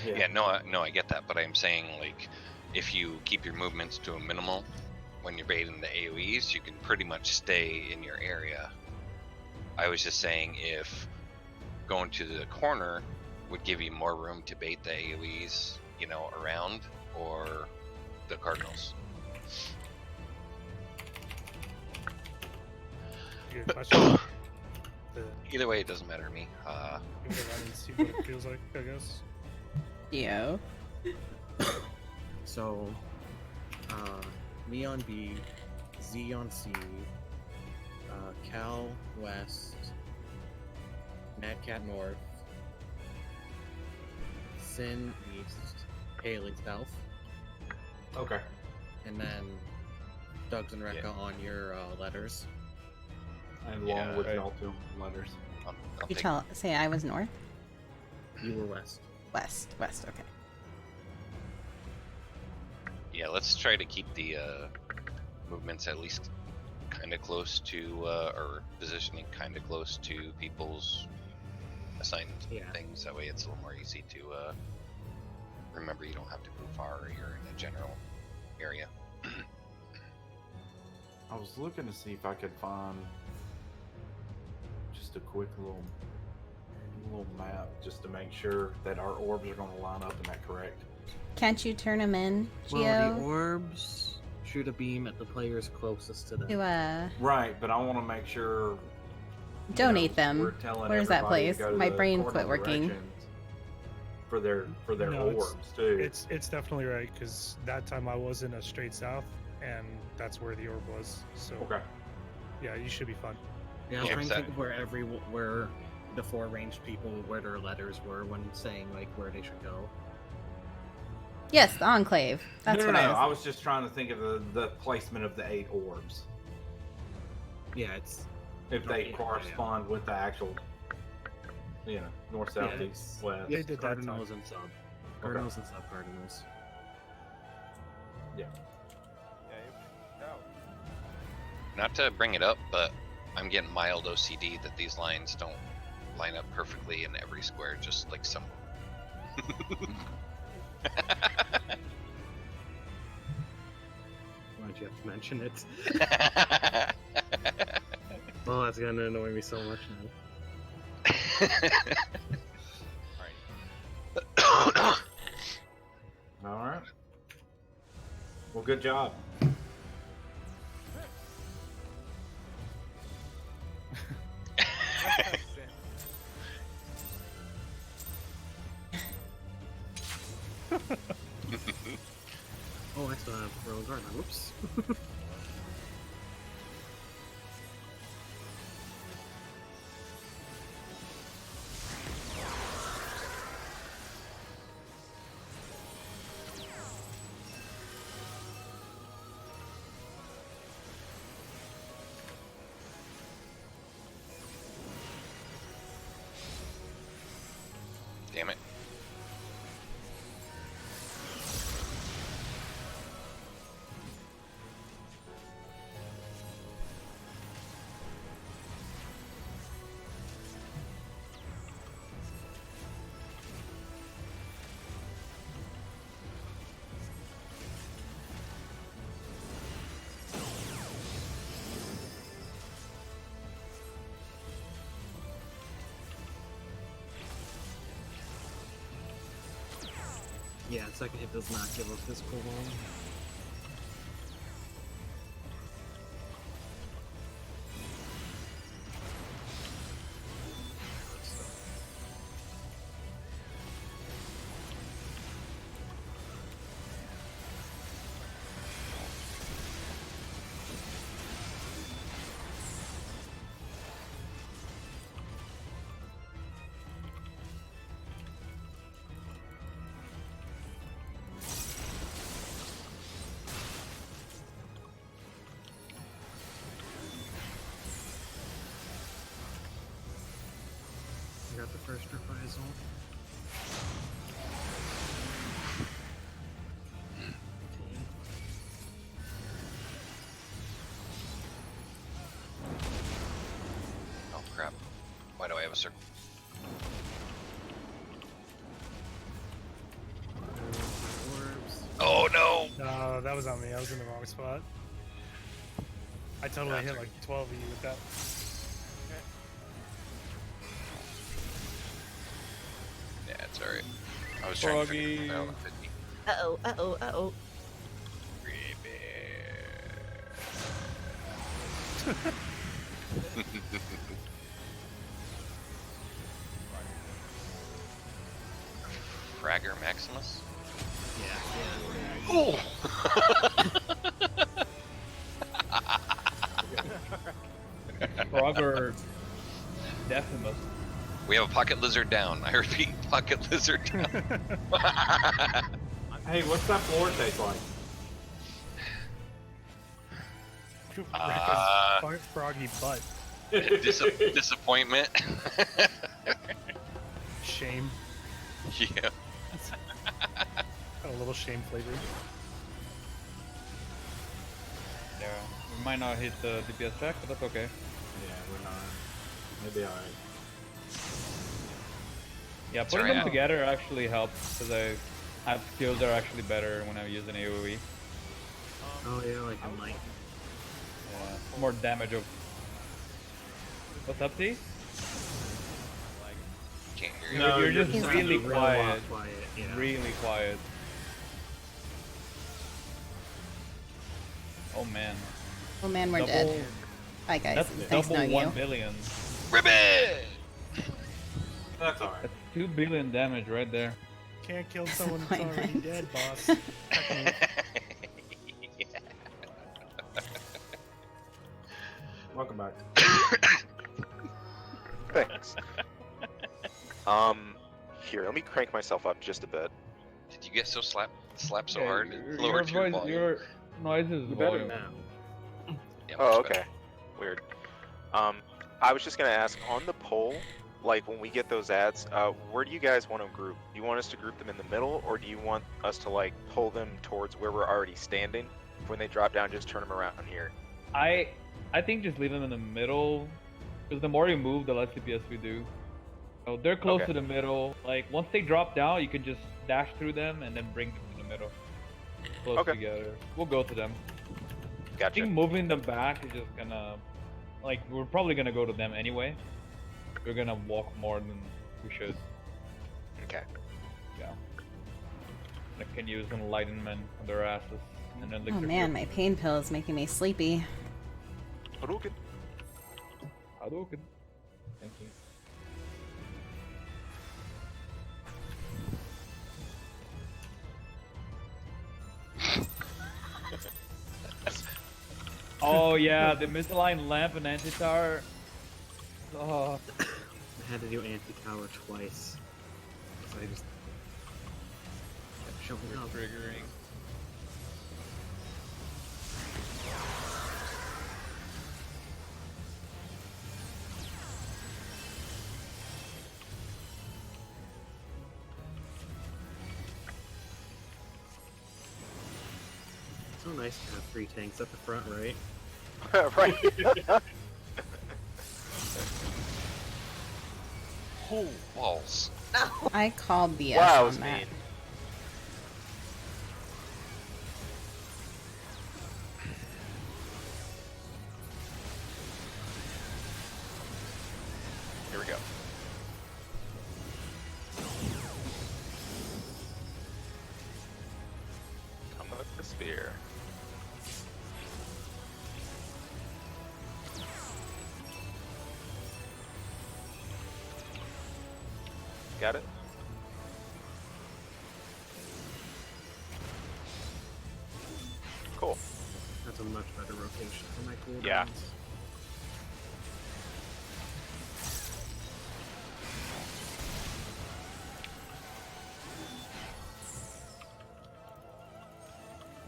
S3: Yeah, no, I get that, but I'm saying like, if you keep your movements to a minimal when you're baiting the AoEs, you can pretty much stay in your area. I was just saying if going to the corner would give you more room to bait the AoEs, around, or the Cardinals.
S2: Good question.
S3: Either way, it doesn't matter to me.
S2: Give it a run and see what it feels like, I guess.
S1: Yeah.
S5: So, me on B, Z on C, Cal West, Mad Cat North, Sin East, Haley South,
S7: Okay.
S5: and then Doug's and Rekka on your letters.
S7: And
S3: Yeah,
S7: along with
S6: right.
S7: y'all two letters.
S3: I'll
S1: You
S3: take-
S1: say I was north?
S5: You were west.
S1: West, okay.
S3: Yeah, let's try to keep the movements at least kind of close to, or positioning kind of close to people's assigned
S5: Yeah.
S3: things. That way it's a little more easy to remember you don't have to move far or you're in a general area.
S7: I was looking to see if I could find just a quick little map just to make sure that our orbs are going to line up in that correct.
S1: Can't you turn them in,
S5: Well,
S1: Geo?
S5: the orbs shoot a beam at the players closest to them.
S1: to
S7: Right, but I want to make sure.
S1: donate them.
S7: We're telling
S1: Where's that
S7: everybody to
S1: place?
S7: go to
S1: My
S7: the
S1: brain
S7: cardinal
S1: quit working.
S7: directions for their
S2: No,
S7: orbs too.
S2: It's definitely right because that time I was in a straight south, and that's where the orb was. So
S7: Okay.
S2: yeah, you should be fine.
S5: Yeah, I was
S3: Yeah,
S5: trying to
S3: that-
S5: think of where the four ranged people, where their letters were when saying like where they should go.
S1: Yes, the Enclave. That's
S7: no,
S1: what
S7: no,
S1: I
S7: no.
S1: was.
S7: I was just trying to think of the placement of the 8 orbs.
S5: Yeah, it's
S7: If they
S5: Yeah,
S7: correspond with the actual, north, south,
S5: Yeah,
S7: east, west.
S2: They did that
S5: cardinals and sub, cardinals and sub cardinals.
S4: Yeah, no.
S3: Not to bring it up, but I'm getting mild OCD that these lines don't line up perfectly in every square, just like some.
S5: Why'd you have to mention it? Oh, that's gonna annoy me so much now.
S7: All right. Well, good job.
S5: Oh, I still have Royal Guard. Whoops.
S3: Damn it.
S5: Yeah, second hit does not give up physical wall. I got the first reprisal.
S3: Oh crap. Why do I have a circle?
S5: Orbs.
S3: Oh no!
S2: No, that was on me. I was in the wrong spot. I totally hit like 12 of you with that.
S3: Yeah, it's alright. I was trying to figure it out.
S8: Uh-oh, uh-oh, uh-oh.
S3: Fragger Maximus?
S5: Yeah,
S3: Oh!
S6: Frogger Decimus.
S3: We have a pocket lizard down. I repeat, pocket lizard down.
S7: Hey, what's that floor taste like?
S2: Froggy butt.
S3: Disappointment.
S2: Shame.
S3: Yeah.
S2: Got a little shame flavor.
S6: Yeah, we might not hit the DPS check, but that's okay.
S7: Yeah, we're not. Maybe alright.
S6: Yeah, putting
S3: alright.
S6: them together actually helps because I have skills that are actually better when I use an AoE.
S5: Oh yeah, like a knight.
S6: Yeah, more damage of. What's up, T?
S3: Can't hear you.
S7: No,
S6: you're
S7: you're
S6: just
S7: just
S6: really
S5: real
S6: quiet.
S5: yeah.
S6: Really quiet. Oh man.
S1: Oh man, we're dead. Bye guys.
S6: That's
S1: Nice
S6: double
S1: knowing
S6: 1
S1: you.
S6: billion.
S3: Ribbit!
S7: That's alright.
S6: That's 2 billion damage right there.
S2: Can't kill someone that's
S1: Fine.
S2: already dead, boss.
S7: Welcome back.
S4: Thanks. Here, let me crank myself up just a bit.
S3: Did you get so slapped so
S6: Yeah,
S3: hard
S6: your
S3: it lowered your
S6: voice,
S3: volume?
S6: your noise is
S5: You better
S6: volume.
S5: now.
S3: Yeah,
S4: Oh,
S3: much better.
S4: okay. Weird. I was just gonna ask, on the poll, like when we get those ads, where do you guys want to group? Do you want us to group them in the middle, or do you want us to like pull them towards where we're already standing? When they drop down, just turn them around here.
S6: I think just leave them in the middle, because the more you move, the less DPS we do. So they're close
S4: Okay.
S6: to the middle. Like once they drop down, you can just dash through them and then bring them to the middle, close
S4: Okay.
S6: together. We'll go to them. I
S4: Gotcha.
S6: think moving them back is just gonna, like, we're probably gonna go to them anyway. we're gonna walk more than we should.
S4: Okay.
S6: Yeah. I can use enlightenment on their asses and then
S1: Oh man, my pain pill is making me sleepy.
S4: Hadouken.
S6: Hadouken. Thank you. Oh yeah, the misaligned lamp and anti-tower. Oh.
S5: I had to do anti-tower twice. So I just kept showing up.
S6: Triggering.
S5: So nice to have 3 tanks at the front, right?
S4: Right.
S3: Oh, balls.
S1: I called BS
S4: Wow, that
S1: on
S4: was
S1: that.
S4: mean. Here we go. Come with the spear. Got it? Cool.
S5: That's a much better rotation for my cooldowns.
S4: Yeah.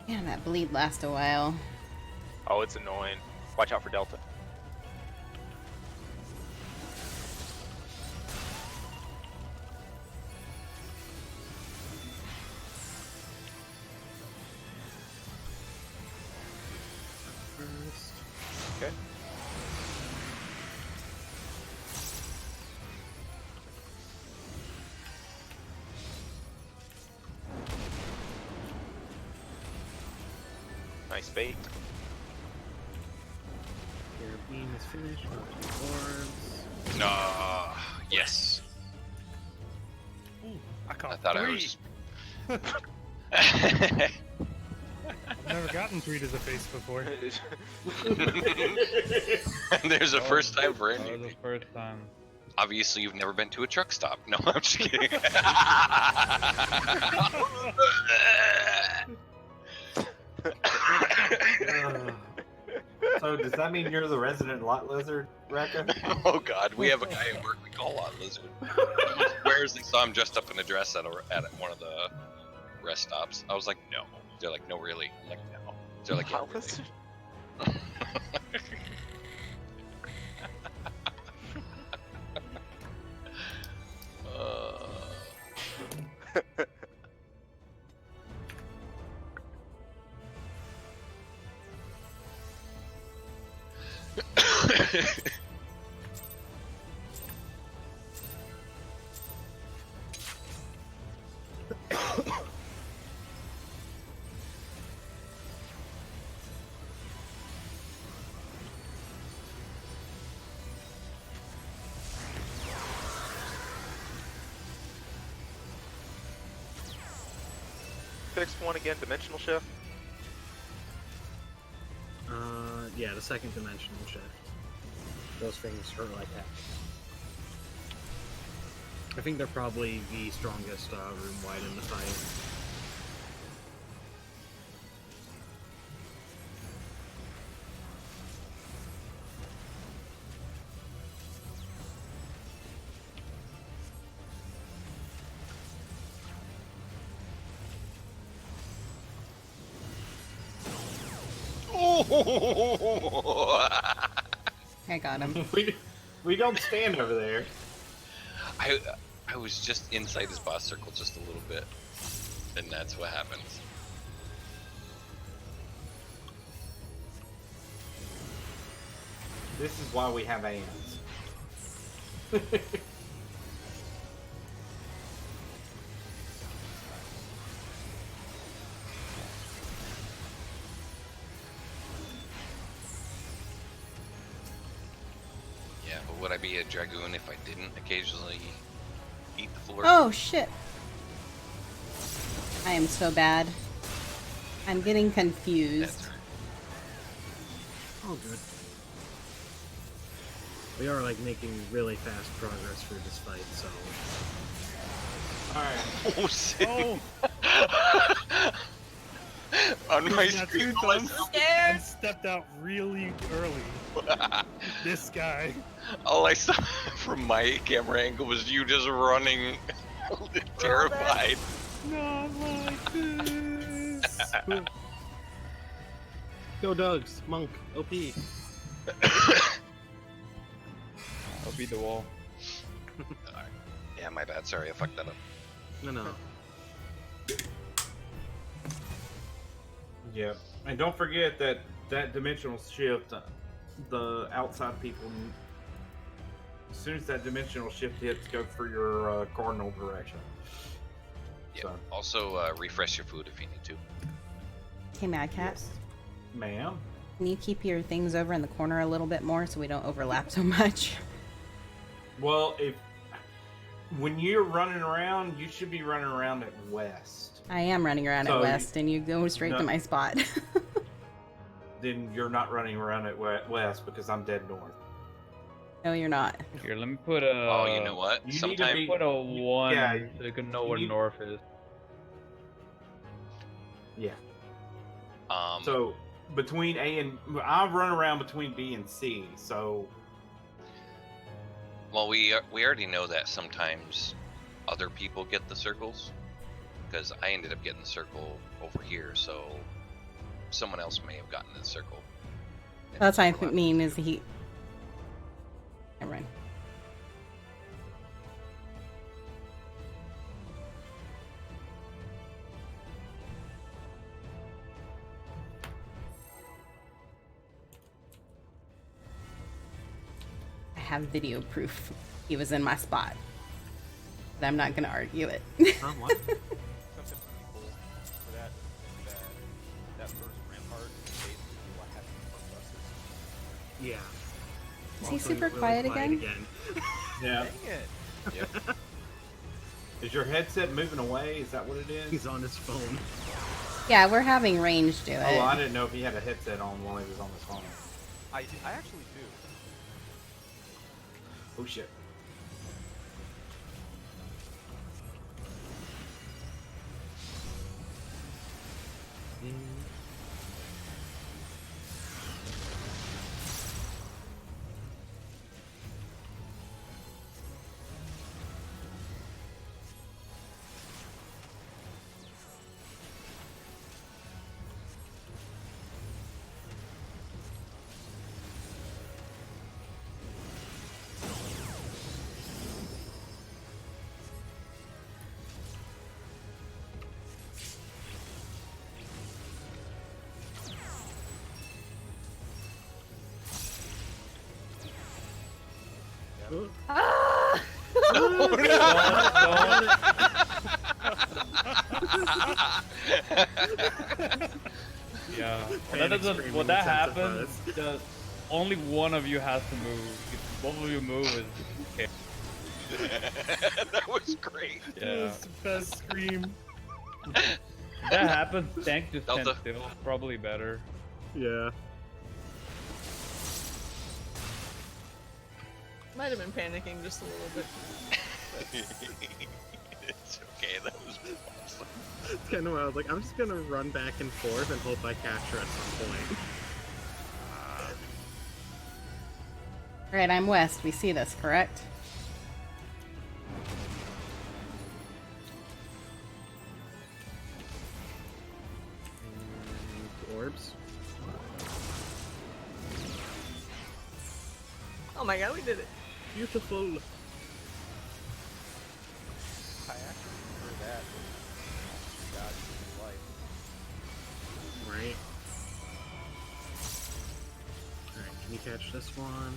S1: Man, that bleed lasts a while.
S4: Oh, it's annoying. Watch out for Delta.
S5: First.
S4: Okay. Nice bait.
S5: Your beam is finished. Orbs.
S3: Yes.
S2: I caught
S3: I thought
S2: 3.
S3: I was.
S2: I've never gotten 3 to the face before.
S3: There's a first time for
S6: That was
S3: anything.
S6: the first time.
S3: Obviously, you've never been to a truck stop. No, I'm just kidding.
S10: So does that mean you're the resident lot lizard, Rekka?
S3: Oh God, we have a guy at work we call Lot Lizard. He swears they saw him dressed up in a dress at one of the rest stops. I was like, no. They're like, no, really. I'm like, no. They're like, yeah,
S4: Lot
S3: really.
S4: lizard? Fixed one again, dimensional shift.
S5: Yeah, the second dimensional shift. Those things hurt like heck. I think they're probably the strongest room wide in the fight.
S1: I got him.
S10: We don't stand over there.
S3: I was just inside his boss circle just a little bit, and that's what happens.
S10: This is why we have ants.
S3: Yeah, but would I be a dragoon if I didn't occasionally eat the floor?
S1: Oh shit! I am so bad. I'm getting confused.
S3: That's
S5: Oh, good. We are like making really fast progress through this fight, so.
S10: Alright.
S3: Oh shit!
S2: Oh,
S3: On my
S2: he's got two
S3: screen,
S2: thumbs
S8: Scared.
S2: and stepped out really early. This guy.
S3: all I saw from my camera angle was you just running, terrified.
S2: Not like this.
S5: Go, Dogs! Monk! OP!
S6: I'll beat the wall.
S3: Yeah, my bad. Sorry, I fucked that up.
S5: No.
S7: Yep. And don't forget that dimensional shift, the outside people, as soon as that dimensional shift hits, go for your cardinal direction.
S3: Yeah.
S7: So.
S3: Also, refresh your food if you need to.
S1: Hey, Mad Cat.
S7: Ma'am?
S1: Can you keep your things over in the corner a little bit more so we don't overlap so much?
S7: Well, when you're running around, you should be running around at west.
S1: I am running around
S7: So
S1: at west, and you go straight to
S7: No.
S1: my spot.
S7: Then you're not running around at west because I'm dead north.
S1: No, you're not.
S6: Here, let me put a.
S3: Oh, you know what?
S7: You need to
S3: Sometimes
S7: be-
S6: Put a 1
S7: yeah,
S6: so you can know
S7: you
S6: where
S7: need-
S6: north is.
S7: Yeah.
S3: um,
S7: So between A and I run around between B and C. So
S3: well, we already know that sometimes other people get the circles, because I ended up getting the circle over here, so someone else may have gotten the circle.
S1: That's what I
S3: Overlap.
S1: mean is he... Never mind. I have video proof he was in my spot. But I'm not gonna argue it.
S5: What?
S4: Something pretty cool for that first rampart is basically what happened for buses.
S5: Yeah.
S1: Is he
S5: Also,
S1: super
S5: really
S1: quiet again?
S7: yeah.
S4: Dang it!
S3: Yep.
S7: Is your headset moving away? Is that what it is?
S5: He's on his phone.
S1: Yeah, we're having range do it.
S7: Oh, I didn't know if he had a headset on while he was on his phone.
S4: I actually do.
S7: Oh shit.
S6: Yeah. When that
S5: Panic
S6: doesn't.
S5: screaming
S6: When that
S5: intensifies.
S6: happens, only one of you has to move. If both of you move, is okay.
S3: That was great.
S6: Yeah.
S2: That's the best scream.
S6: If that happens, tank just
S3: Delta.
S6: stands still. Probably better.
S5: Yeah.
S8: Might have been panicking just a little bit.
S3: It's okay. That was awesome.
S5: It's kind of where I was like, I'm just gonna run back and forth and hope I catch her at some point.
S1: Alright, I'm west. We see this, correct?
S5: And orbs.
S8: Oh my god, we did it.
S5: Beautiful.
S4: I actually prefer that. God, life.
S5: Right. Alright, can you catch this one?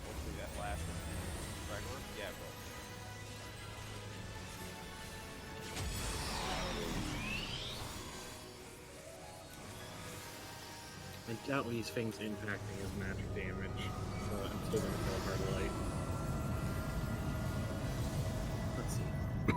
S4: Hopefully that last one. Right, or yeah, bro.
S5: I doubt these things impacting his magic damage, but I'm still gonna throw Hard Light. Let's see.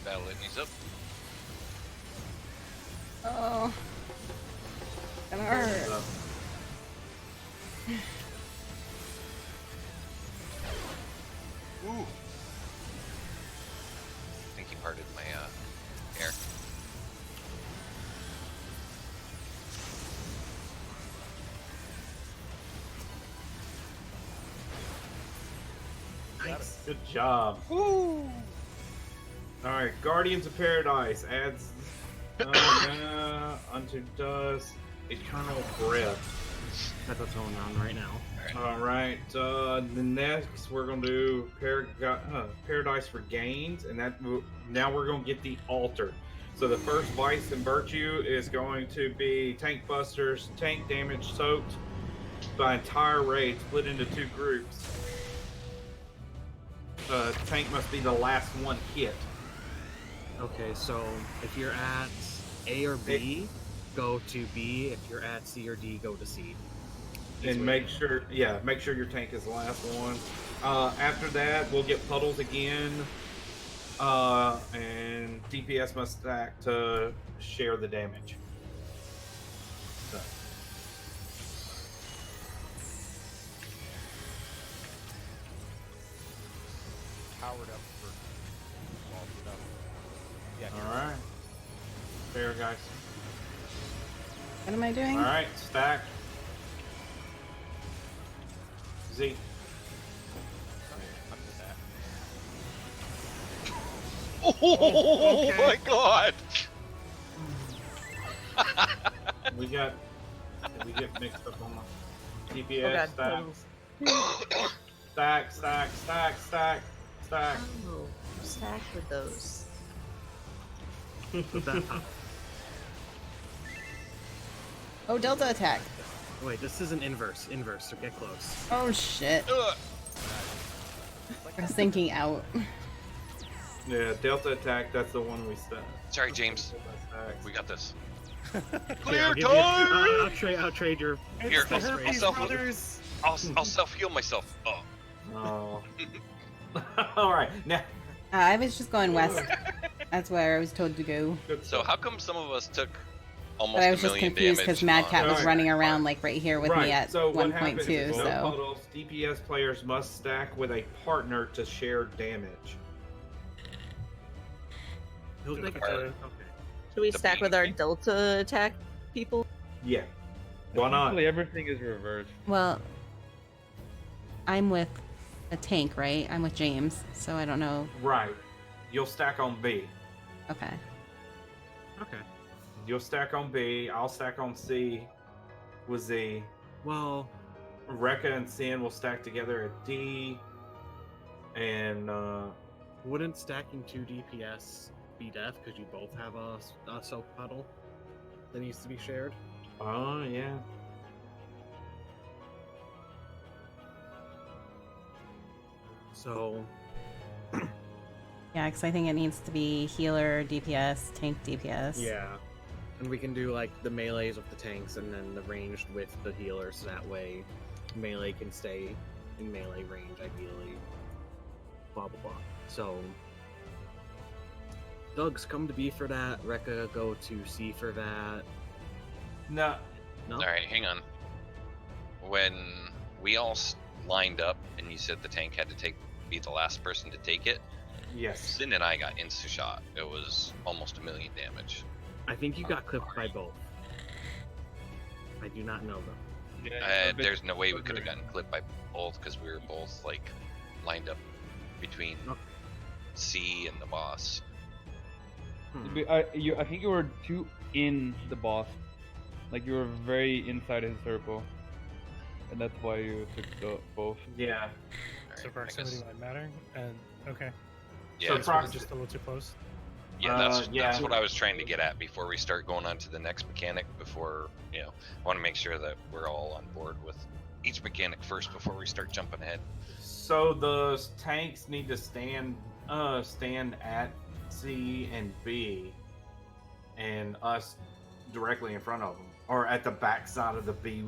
S3: Battle Litany's up.
S1: Oh. Gonna hurt.
S3: Ooh. I think he parted my hair.
S7: Nice. Good job. Woo! Alright, Guardians of Paradise adds unto dust eternal breath.
S5: That's what's going on right now.
S7: Alright, the next we're gonna do Paradise Regains, and now we're gonna get the altar. So the first Vice and Virtue is going to be Tank Busters, tank damage soaked by entire raid, split into 2 groups. Tank must be the last one hit.
S5: Okay, so if you're at A or B, go to B. If you're at C or D, go to C.
S7: And make sure your tank is the last one. After that, we'll get puddles again, and DPS must stack to share the damage. So.
S4: Powered up for vaulted up. Yeah.
S7: All right. Fair, guys.
S1: What am I doing?
S7: All right, stack. Z.
S3: Oh my god!
S7: We get mixed up on the DPS stack.
S8: Oh, stack with those.
S5: Put that up.
S1: Oh, Delta attack.
S5: Wait, this is an inverse, so get close.
S1: Oh shit. I was thinking out.
S7: Yeah, Delta attack. That's the one we stack.
S3: Sorry, James. We got this.
S5: Clear
S3: Clear
S5: time!
S3: time!
S5: I'll trade your...
S3: Here, I'll
S2: brothers.
S3: self-heal myself. Oh.
S7: Oh. All right, now.
S1: I was just going west. That's where I was told to go.
S3: So how come some of us took almost
S1: But I
S3: a
S1: was just
S3: million
S1: confused because
S3: damage?
S1: Mad Cat was
S7: Alright.
S1: running around like right here with me at
S7: So what happens
S1: 1.2.
S7: is no
S1: So
S7: puddles, DPS players must stack with a partner to share damage.
S5: He'll make a
S3: Alright.
S5: okay.
S8: Should we
S3: The
S8: stack with our
S3: beam.
S8: Delta attack people?
S7: Yeah. Why not?
S6: Essentially, everything is reversed.
S1: well, I'm with a tank, right? I'm with James, so I don't know.
S7: Right. You'll stack on B.
S1: Okay.
S5: Okay.
S7: You'll stack on B. I'll stack on C with Z.
S5: Well,
S7: Rekka and Sin will stack together at D. And
S5: wouldn't stacking 2 DPS be death because you both have a soap puddle that needs to be shared?
S7: oh yeah.
S5: So,
S1: Yeah, because I think it needs to be healer, DPS, tank, DPS.
S5: yeah. And we can do like the melees with the tanks and then the ranged with the healers. That way, melee can stay in melee range ideally. Blah blah blah. So, Doug's come to B for that. Rekka go to C for that.
S7: No.
S5: No.
S3: All right, hang on. When we all lined up and you said the tank had to be the last person to take it,
S7: Yes.
S3: Sin and I got insta-shot. It was almost 1 million damage.
S5: I think you got clipped by both. I do not know though.
S6: Yeah,
S3: There's no way we could have gotten clipped by both because we were both like lined up between
S5: Okay.
S3: C and the boss.
S5: Hmm.
S6: I think you were too in the boss. Like you were very inside his circle. And that's why you took both.
S7: Yeah.
S3: All
S2: So
S3: right, I
S2: proximity
S3: guess-
S2: might matter. And okay.
S3: Yeah,
S7: So
S2: So
S7: prox-
S2: we're just a little too close.
S3: Yeah, that's
S10: yeah.
S3: what I was trying to get at before we start going on to the next mechanic. Before I want to make sure that we're all on board with each mechanic first before we start jumping ahead.
S10: So the tanks need to stand at C and B, and us directly in front of them, or at the back side of the B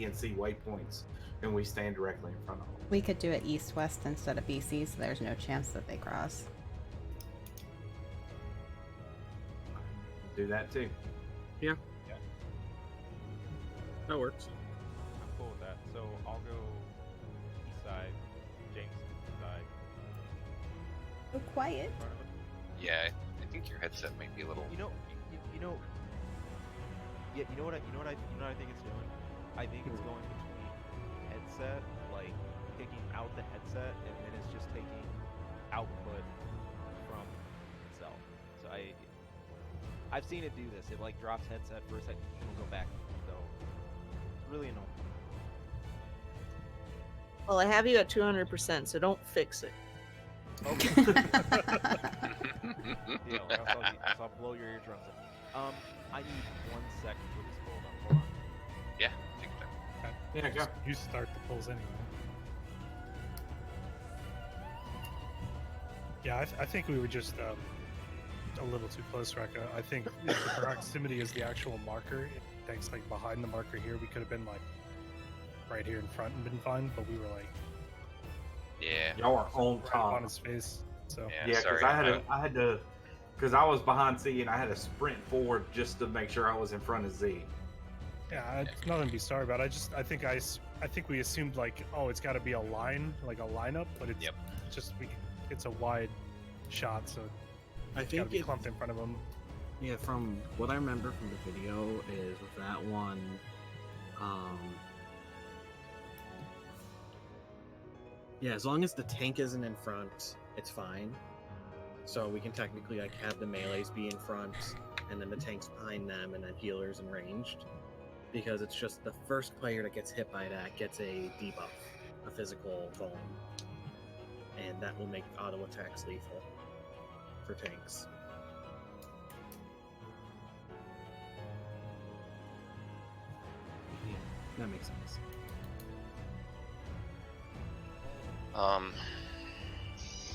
S10: and C waypoints, and we stand directly in front of them.
S1: We could do it east-west instead of BC, so there's no chance that they cross.
S10: Do that too.
S5: That works.
S11: I'm cool with that. So I'll go east side, James side.
S1: So quiet.
S11: in front of us.
S3: Yeah, I think your headset might be a little.
S11: You know, yeah. You know what I think it's doing. I think it's going between headset, like taking out the headset, and then it's just taking output from itself. So I've seen it do this. It like drops headset for a second, it'll go back. So it's really annoying.
S8: Well, I have you at 200%, so don't fix it.
S11: Okay. Yeah, or else I'll blow your eardrums out. I need 1 second for this hold on. Hold on.
S3: Yeah, take your time.
S10: Yeah, go.
S2: You start the pulls anyway. Yeah, I think we were just a little too close, Rekka. I think if the proximity is the actual marker. Thanks, like behind the marker here, we could have been like right here in front and been fine, but we were like
S3: Yeah.
S10: Y'all are on
S2: right
S10: top.
S2: on his face. So
S3: Yeah,
S10: Yeah,
S3: sorry.
S10: because I had to, because I was behind C and I had to sprint forward just to make sure I was in front of Z.
S2: yeah, it's nothing to be sorry about. I think we assumed like, oh, it's got to be a line, like a lineup, but it's
S3: Yep.
S2: just it's a wide shot, so
S5: I
S2: it's got to
S5: think
S2: be
S5: it,
S2: clumped in front of him.
S5: yeah, from what I remember from the video is with that one, yeah, as long as the tank isn't in front, it's fine. So we can technically like have the melees be in front, and then the tanks behind them, and then healers and ranged. Because it's just the first player that gets hit by that gets a debuff, a physical foam, and that will make auto attacks lethal for tanks. Yeah, that makes sense.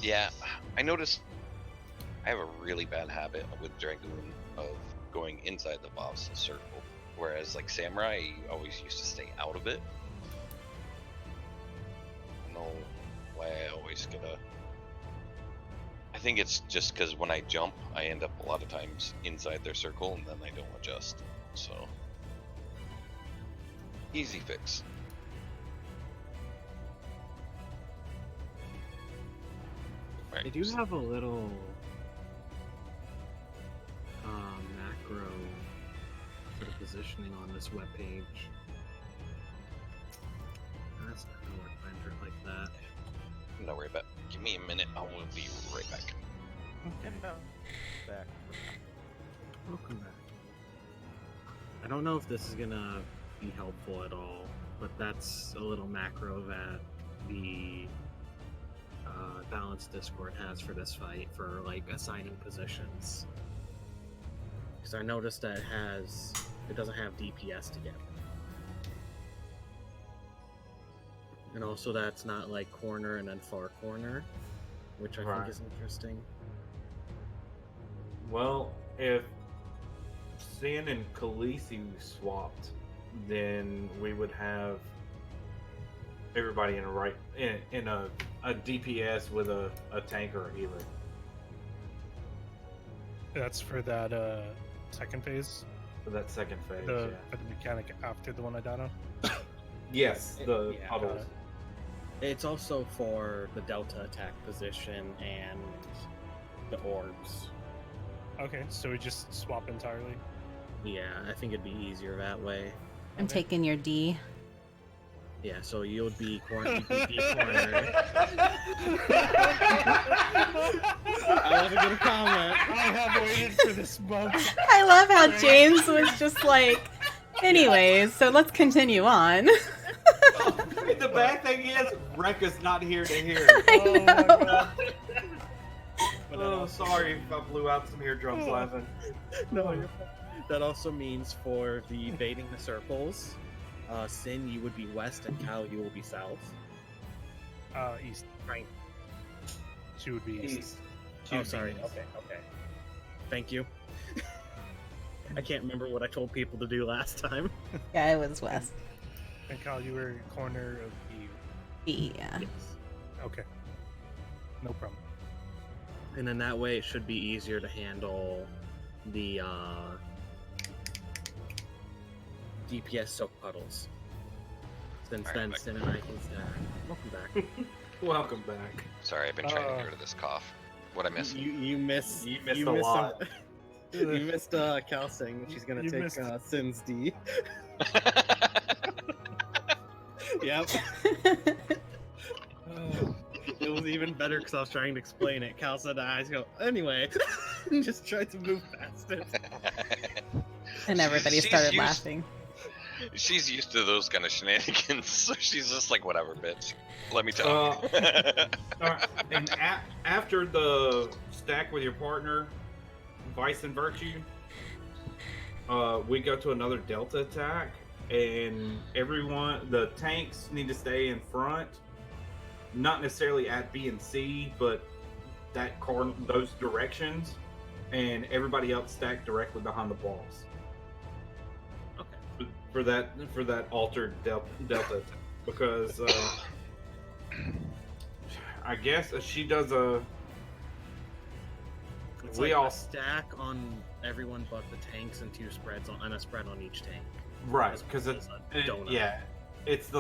S3: Yeah, I noticed I have a really bad habit with Dragoon of going inside the boss circle, whereas like Samurai, you always used to stay out of it. I don't know why I always gotta. I think it's just because when I jump, I end up a lot of times inside their circle and then I don't adjust. So, easy fix. Right.
S5: They do have a little macro sort of positioning on this webpage. That's not gonna work better like that.
S3: Don't worry about it. Give me a minute. I will be right back.
S11: And back.
S5: Welcome back. I don't know if this is gonna be helpful at all, but that's a little macro that the Balanced Discord has for this fight for like assigning positions. Because I noticed that it doesn't have DPS together. And also that's not like corner and then far corner, which I think is interesting.
S10: Well, if Sin and Khaleesi swapped, then we would have everybody in a DPS with a tank or a healer.
S2: That's for that second phase,
S10: For that second phase,
S2: for
S10: yeah.
S2: the mechanic after the one I died on.
S10: Yes, the
S5: Yeah,
S10: puddles.
S5: It's also for the Delta attack position and the orbs.
S2: Okay, so we just swap entirely.
S5: Yeah, I think it'd be easier that way.
S1: I'm taking your D.
S5: Yeah, so you'd be cornered. I wasn't gonna comment.
S2: I have waited for this month.
S1: I love how James was just like, anyways, so let's continue on.
S10: The bad thing is, Rekka's not here to hear.
S1: I
S2: Oh my
S1: know.
S2: god. But
S7: Oh,
S9: also
S7: sorry if I blew out some eardrums
S2: Oh.
S7: laughing.
S9: No, you're fine. That also means for the baiting the circles, Sin, you would be west, and Cal, you will be south.
S2: East.
S9: Right.
S2: She would be east.
S7: East.
S9: Oh, sorry. Okay. Thank you. I can't remember what I told people to do last time.
S1: Yeah, it was west.
S2: And Kyle, you were corner of
S1: Yeah.
S9: Yes.
S2: Okay. No problem.
S9: And then that way it should be easier to handle the DPS soak puddles. Since
S3: Alright,
S9: then,
S3: back.
S9: Sin and I can welcome back.
S7: Welcome back.
S3: Sorry, I've been trying to get rid of this cough. What I miss?
S9: You missed
S7: a lot.
S9: You missed Cal saying that she's gonna
S2: You
S9: take
S2: missed-
S9: Sin's D. Yep. It was even better because I was trying to explain it. Cal said eyes go anyway, and just tried to move past it.
S1: And everybody
S3: She's
S1: started
S3: used-
S1: laughing.
S3: She's used to those kind of shenanigans, so she's just like, whatever, bitch. Let me talk.
S7: Alright, and after the stack with your partner, Vice and Virtue, we go to another Delta attack, and the tanks need to stay in front, not necessarily at B and C, but those directions, and everybody else stacked directly behind the balls.
S9: Okay.
S7: For that altered Delta attack, because I guess she does a.
S9: It's
S7: We
S9: like
S7: all-
S9: a stack on everyone but the tanks and two spreads and a spread on each tank.
S7: Right,
S9: As
S7: because
S9: opposed
S7: it's
S9: to a donut.
S7: yeah, it's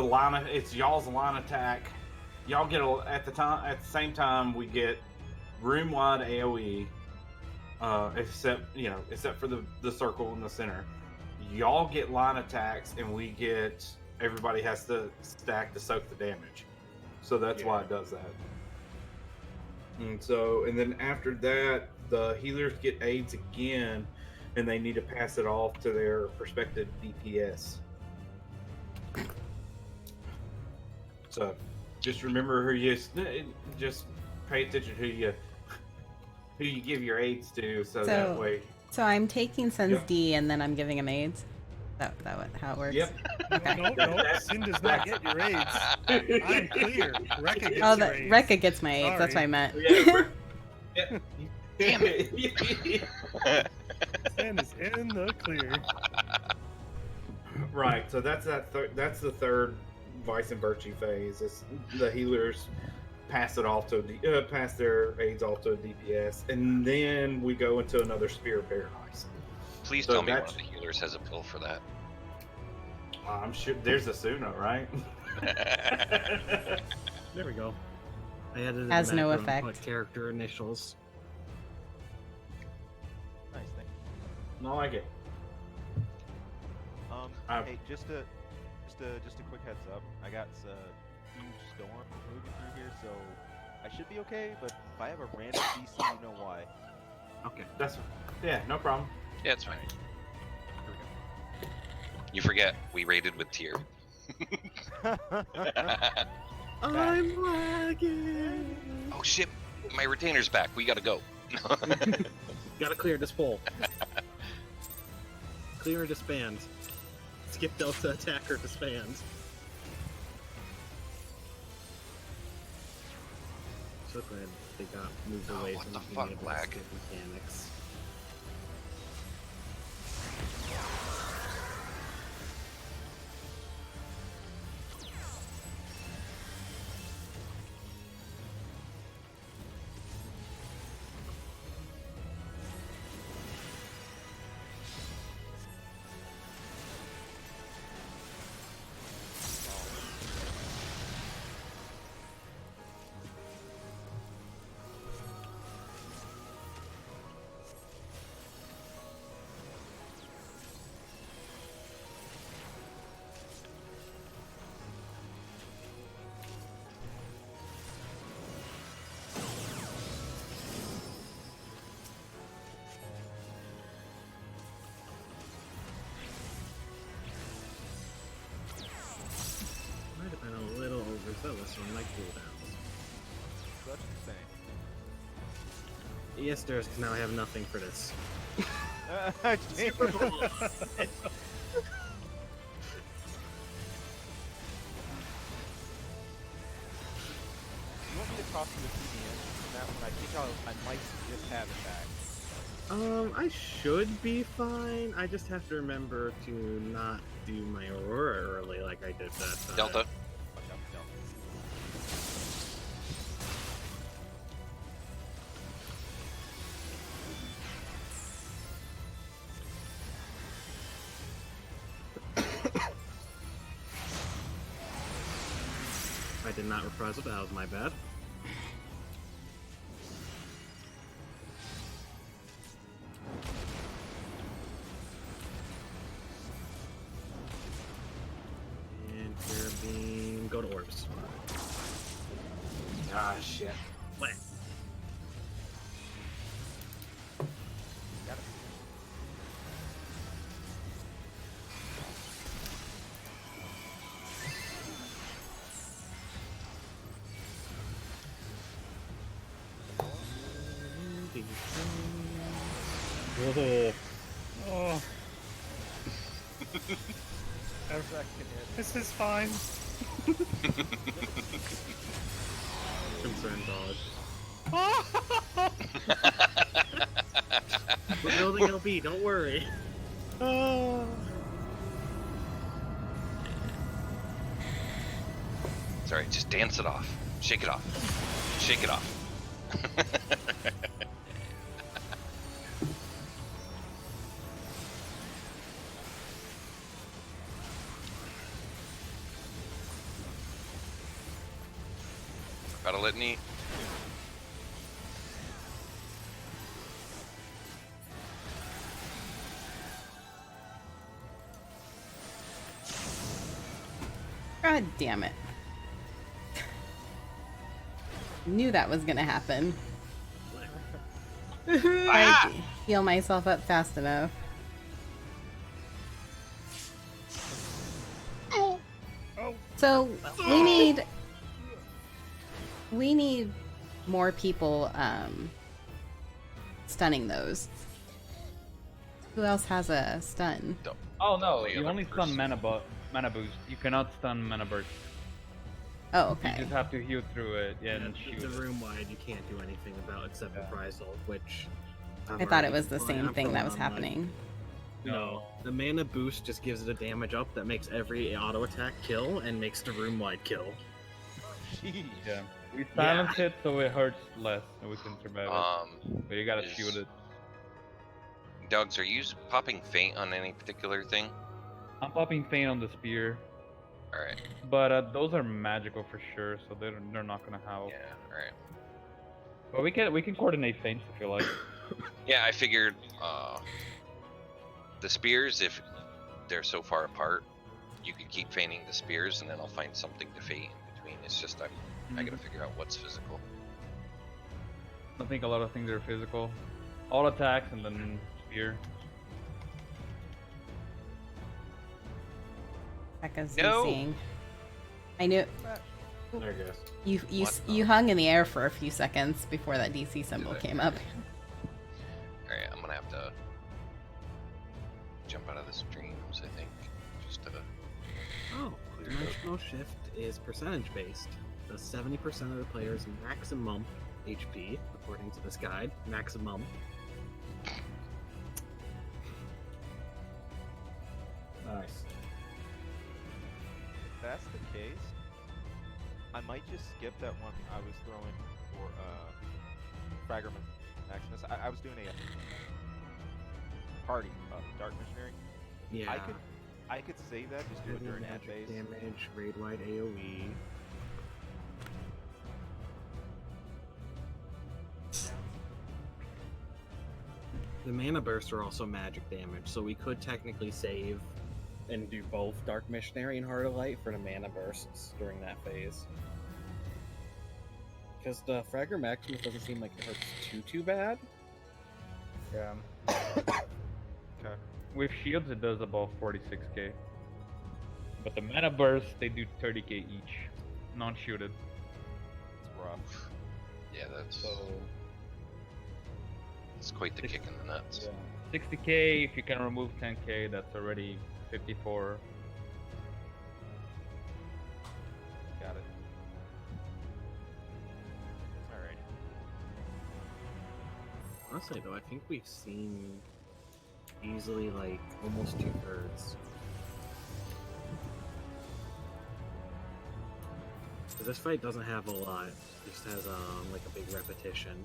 S7: y'all's line attack. Y'all get at the same time we get room wide AOE, except for the circle in the center. Y'all get line attacks, and everybody has to stack to soak the damage. So that's why it does that. And then after that, the healers get aids again, and they need to pass it off to their prospective DPS. So just remember just pay attention who you give your aids to, so that way.
S1: So I'm taking Sen's
S7: Yep.
S1: D and then I'm giving him AIDS. How it works?
S7: Yep.
S1: Okay.
S2: No, Sin does not get your aids. I'm clear. Rekka gets
S1: Oh,
S2: your aids.
S1: Rekka gets my AIDS. That's what I meant.
S7: Yeah.
S3: Damn
S7: it.
S2: Sin is in the clear.
S7: Right, so that's that's the third Vice and Virtue phase. It's the healers pass their aids off to a DPS, and then we go into another Spear of Paradise.
S3: Please
S7: So
S3: tell me one
S7: that's-
S3: of the healers has a pill for that.
S7: I'm sure there's a Suno, right?
S9: There we go. I added it
S1: Has
S9: in
S1: no
S9: background,
S1: effect.
S9: put character initials.
S11: Nice thing.
S7: I like it.
S11: Hey, just a quick heads up. I got a huge storm moving through here, so I should be okay. But if I have a random DC, you know why.
S9: Okay.
S7: No problem.
S3: Yeah, it's fine. You forget, we raided with tier.
S9: I'm lagging.
S3: Oh shit, my retainer's back. We gotta go.
S9: Gotta clear this pole. Clear or disband. Skip Delta attack or disband. So glad they got moved away
S3: what
S9: from
S3: the
S9: being
S3: fuck,
S9: able to
S3: lag?
S9: skip mechanics. Might have been a little overzealous on my cooldowns.
S11: Such a thing.
S5: Yes, there's, because now I have nothing for this.
S11: Super cool. You want me to toss you a CDN from that one? I think I might just have it back.
S5: I should be fine. I just have to remember to not do my Aurora early like I did that time.
S3: Delta.
S11: Fuck up, no.
S5: I did not reprise it, that was my bad. And Carabine, go to orbs.
S10: Ah, shit.
S5: What?
S11: Got it.
S2: Oh. Oh.
S11: Second hit.
S2: This is fine.
S5: Concern dodge. We're building LB, don't worry.
S2: Oh.
S3: It's alright, just dance it off. Shake it off. Shake it off. Got a litany.
S1: God damn it. Knew that was gonna happen. I heal myself up fast enough. So we need more people stunning those. Who else has a stun?
S6: Oh no,
S3: The
S6: you
S3: other
S6: only stun mana boost. You cannot stun mana burst.
S1: Oh,
S6: You
S1: okay.
S6: just have to heal through it and
S5: Yeah,
S6: shoot.
S5: the room wide you can't do anything about except reprisal, which
S1: I thought it was the same thing that was
S5: I'm feeling
S1: happening.
S5: No, the mana boost just gives it a damage up that makes every auto attack kill and makes the room wide kill.
S11: Jeez.
S6: Yeah. We silence it so it hurts less and we can survive it. But you gotta
S3: is-
S6: shoot it.
S3: Dogs, are you popping faint on any particular thing?
S6: I'm popping Feint on the spear.
S3: Alright.
S6: But those are magical for sure, so they're not gonna help.
S3: Yeah, alright.
S6: But we can coordinate feints if you like.
S3: Yeah, I figured the spears, if they're so far apart, you could keep feigning the spears and then I'll find something to feint in between. It's just I gotta figure out what's physical.
S6: I think a lot of things are physical. All attacks and then spear.
S1: Becca's
S3: No.
S1: DCing. I knew
S10: There it goes.
S1: you hung in the air for a few seconds before that DC symbol came up.
S3: Alright, I'm gonna have to jump out of the streams, I think. Just to
S5: Oh, dimensional shift is percentage based. Does 70% of the player's maximum HP, according to this guide. Maximum.
S10: Nice.
S11: If that's the case, I might just skip that one I was throwing for Fragment Maximus. I was doing a party Dark Missionary.
S5: Yeah.
S11: I could save that, just do it during that
S5: magic
S11: phase.
S5: damage, raid wide AoE. The mana bursts are also magic damage, so we could technically save and do both Dark Missionary and Heart of Light for the mana bursts during that phase. Because the Fragger Maximus doesn't seem like it hurts too bad.
S6: Yeah.
S11: Okay.
S6: With shields it does above 46k. But the mana burst they do 30k each. Non-shielded.
S11: It's rough.
S3: Yeah, that's
S6: So
S3: It's quite the kick in the nuts.
S6: Yeah. 60k. If you can remove 10k, that's already 54.
S11: Got it. Alright.
S5: Honestly, though, I think we've seen easily like almost 2/3. Because this fight doesn't have a lot. It just has like a big repetition.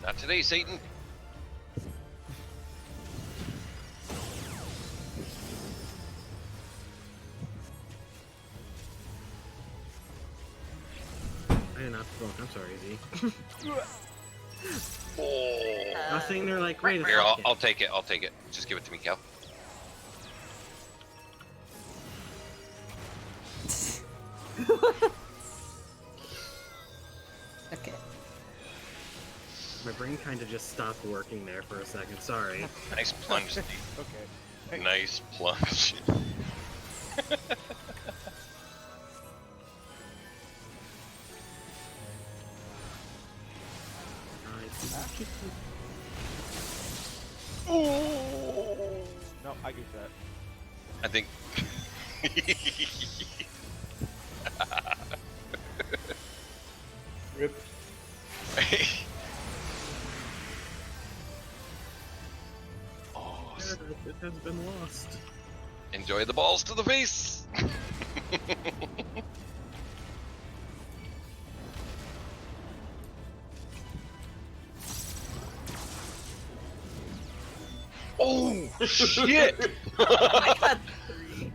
S3: Not today, Satan.
S5: I did not provoke. I'm sorry, Z.
S3: Oh.
S5: Nothing. They're like, wait a
S3: Here,
S5: second.
S3: I'll take it. I'll take it. Just give it to me, Cal.
S1: Okay.
S5: My brain kind of just stopped working there for a second. Sorry.
S3: Nice plunge, Steve.
S11: Okay.
S3: Nice plunge.
S11: No, I get that.
S3: I think.
S10: Rip.
S3: Oh,
S5: It has been lost.
S3: enjoy the balls to the face. Oh shit!
S8: I got 3.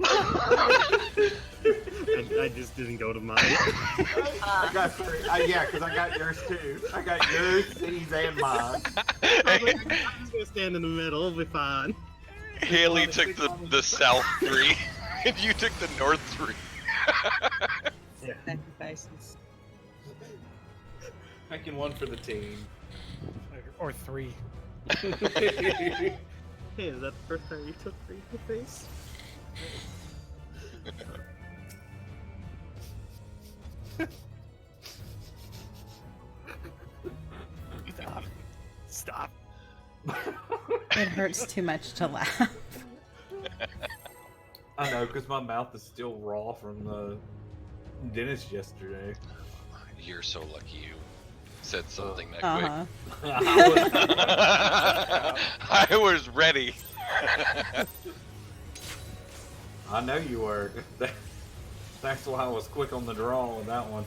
S5: I just didn't go to mine.
S10: I got 3. Yeah, because I got yours too. I got yours, Cindy's, and mine.
S5: I'm just gonna stand in the middle. It'll be fine.
S3: Haley took the south 3, and you took the north 3.
S8: Sacrifices.
S7: Making one for the team.
S2: Or 3.
S5: Hey, is that the first time you took 3 to the face?
S2: Stop. Stop.
S1: It hurts too much to laugh.
S7: I know, because my mouth is still raw from the dentist yesterday.
S3: You're so lucky you said something that
S1: Uh-huh.
S3: quick. I was ready.
S7: I know you were. That's why I was quick on the draw with that one.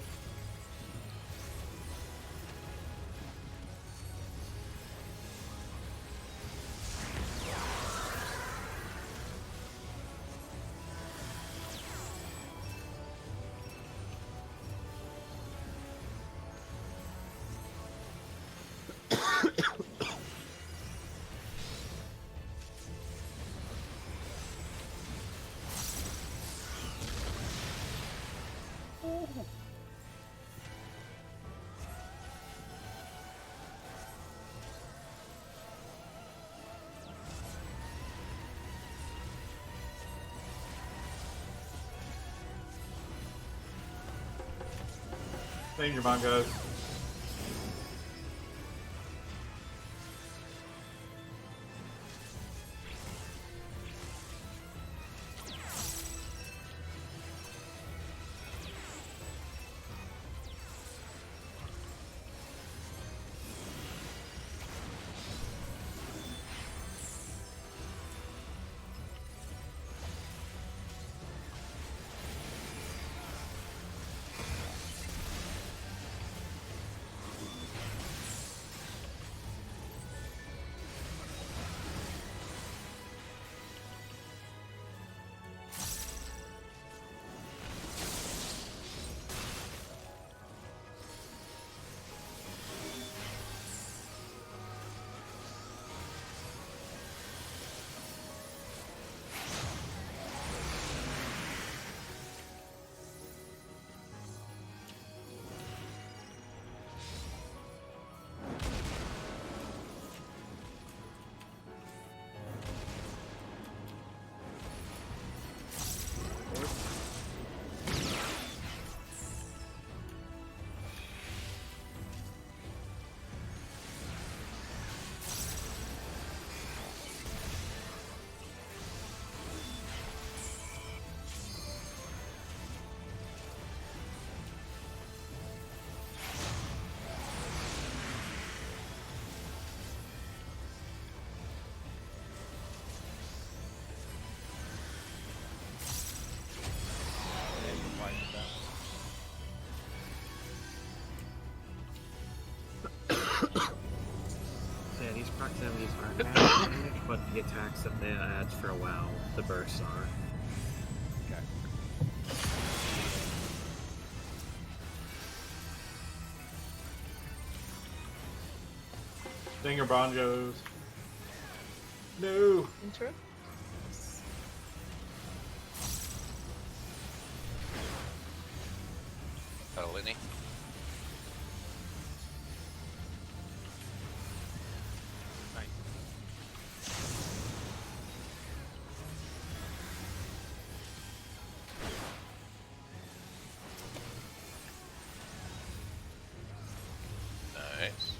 S7: Danger bongos.
S5: but the attacks that they add for a WoW, the bursts are.
S11: Okay.
S10: Stinger Bonjos. No.
S8: Intro?
S3: Lenny.
S11: Nice.
S3: Nice.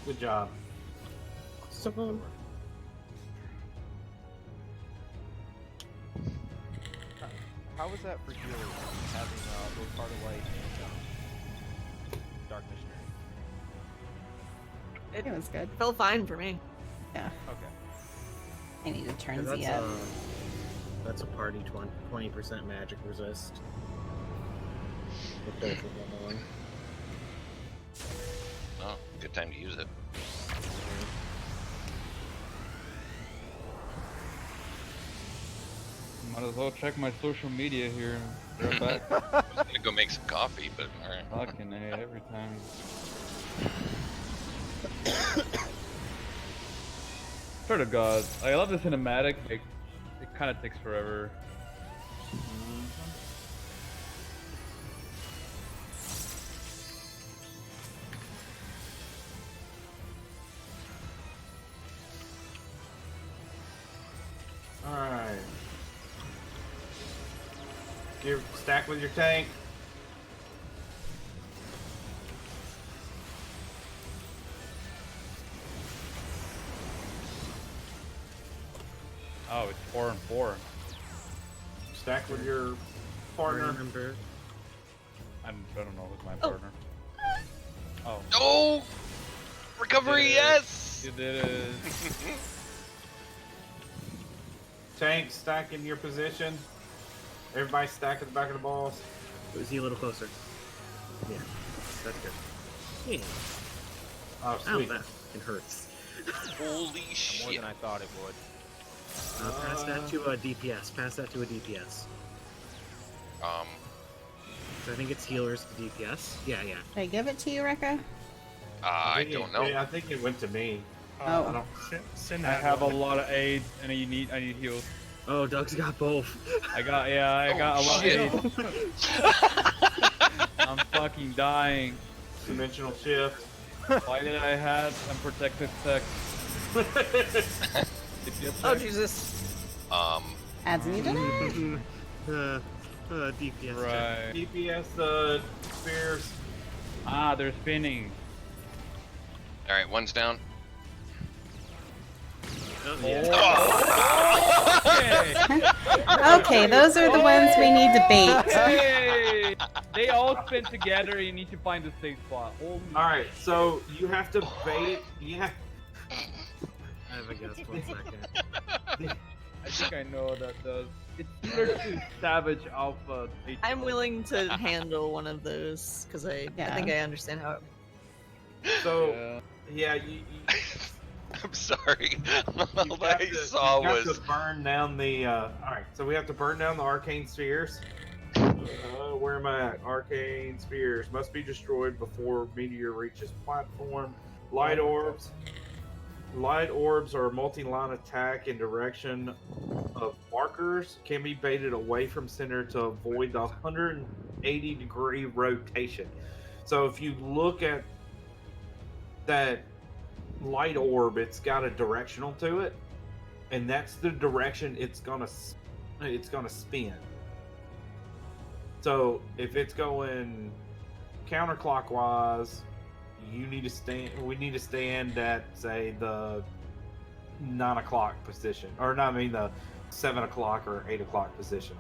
S10: Good job.
S11: How was that for healers having both Heart of Light and Dark Missionary?
S1: It was good.
S8: Felt fine for me.
S1: Yeah.
S11: Okay.
S1: I need to turn
S9: That's
S1: Z up.
S9: that's a party 20% magic resist. With both of them on.
S3: Oh, good time to use it.
S6: Might as well check my social media here. Right back.
S3: I was gonna go make some coffee, but alright.
S6: Fucking A, every time. Swear to God, I love the cinematic. It kind of takes forever.
S10: Alright. You're stack with your tank.
S6: Oh, it's 4 and 4.
S10: Stack with your partner.
S9: Remember?
S6: I don't know who's my
S8: Oh.
S6: partner. Oh.
S3: Oh! Recovery,
S6: Did it.
S3: yes!
S6: You did it.
S10: Tank, stack in your position. Everybody stack at the back of the balls.
S9: Was he a little closer? Yeah, that's good. Yeah.
S10: Oh,
S9: Ow,
S10: sweet.
S9: that fucking hurts.
S3: Holy
S11: More
S3: shit.
S11: than I thought it would.
S9: Pass that to a DPS. Pass that to a DPS. So I think it's healers to DPS. Yeah, yeah.
S1: Did I give it to you, Rekka?
S3: I don't know.
S10: I think it went to me.
S1: Oh.
S10: I don't.
S2: Sin
S6: I
S2: had
S6: have a
S2: one.
S6: lot of aids, and I need heals.
S9: Oh, Doug's got both.
S6: I got a lot
S3: shit.
S6: of aids. I'm fucking dying.
S10: Dimensional shift.
S6: Why did I have unprotected sex?
S8: Oh, Jesus.
S1: Ads needed?
S9: DPS.
S6: Right.
S10: DPS spears.
S6: Ah, they're spinning.
S3: Alright, one's down.
S9: Oh, yeah.
S1: Okay, those are the ones we need to bait.
S6: Hey! They all spin together. You need to find the safe spot. Holy
S10: All right, so you have to bait. Yeah.
S9: I have a guess. 1 second.
S6: I think I know what that does. It's similar to Savage Alpha.
S8: I'm willing to handle one of those because I
S1: Yeah.
S8: think I understand how it.
S10: So
S6: Yeah.
S10: yeah, you
S3: I'm sorry. All
S10: you've
S3: I
S10: got to,
S3: saw
S10: you've got
S3: was.
S10: to burn down the. All right, so we have to burn down the arcane spheres. Where am I at? Arcane spheres must be destroyed before meteor reaches platform. Light orbs. Light orbs are a multi-line attack in direction of markers. Can be baited away from center to avoid the 180-degree rotation. So if you look at that light orb, it's got a directional to it, and that's the direction it's gonna spin. So if it's going counterclockwise, you need to stand. We need to stand at, say, the 9 o'clock position, or not. I mean the 7 o'clock or 8 o'clock position.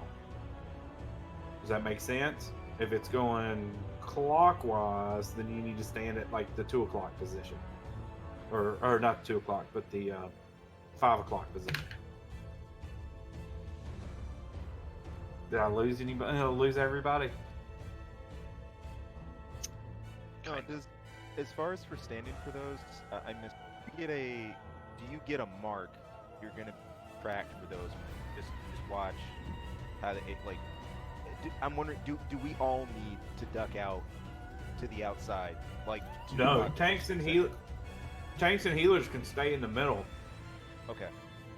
S10: Does that make sense? If it's going clockwise, then you need to stand at like the 2 o'clock position, or not 2 o'clock, but the 5 o'clock position. Did I lose anybody? Lose everybody?
S11: No, as far as for standing for those, I missed. Do you get a mark? You're gonna track for those. Just watch how they like. I'm wondering, do we all need to duck out to the outside? Like
S10: No, tanks and healers can stay in the middle.
S11: Okay.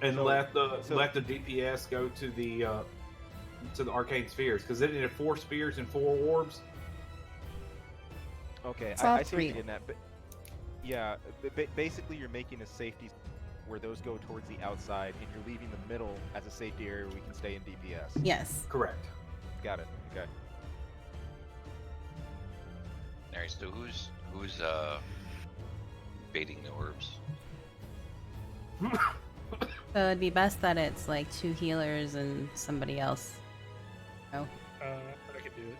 S10: And
S11: So-
S10: let the DPS go to the arcane spheres, because they needed 4 spears and 4 orbs.
S11: Okay,
S1: Saw
S11: I see what
S1: 3.
S11: you're getting at, but yeah, basically you're making a safety where those go towards the outside, and you're leaving the middle as a safety area where we can stay in DPS.
S1: Yes.
S10: Correct.
S11: Got it. Okay.
S3: Alright, so who's baiting the orbs?
S1: So it'd be best that it's like 2 healers and somebody else. Oh.
S2: I could do it.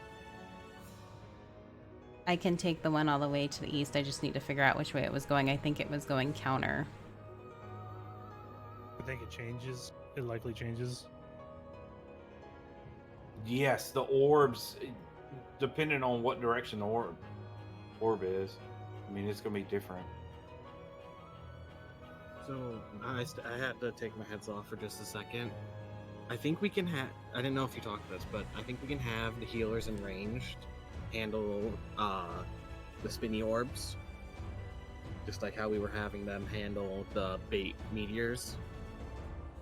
S1: I can take the one all the way to the east. I just need to figure out which way it was going. I think it was going counter.
S2: I think it changes. It likely changes.
S10: Yes, the orbs, depending on what direction the orb is, I mean, it's going to be different.
S5: So I had to take my heads off for just a second. I think we can have. I didn't know if you talked this, but I think we can have the healers in ranged handle the spinny orbs, just like how we were having them handle the bait meteors.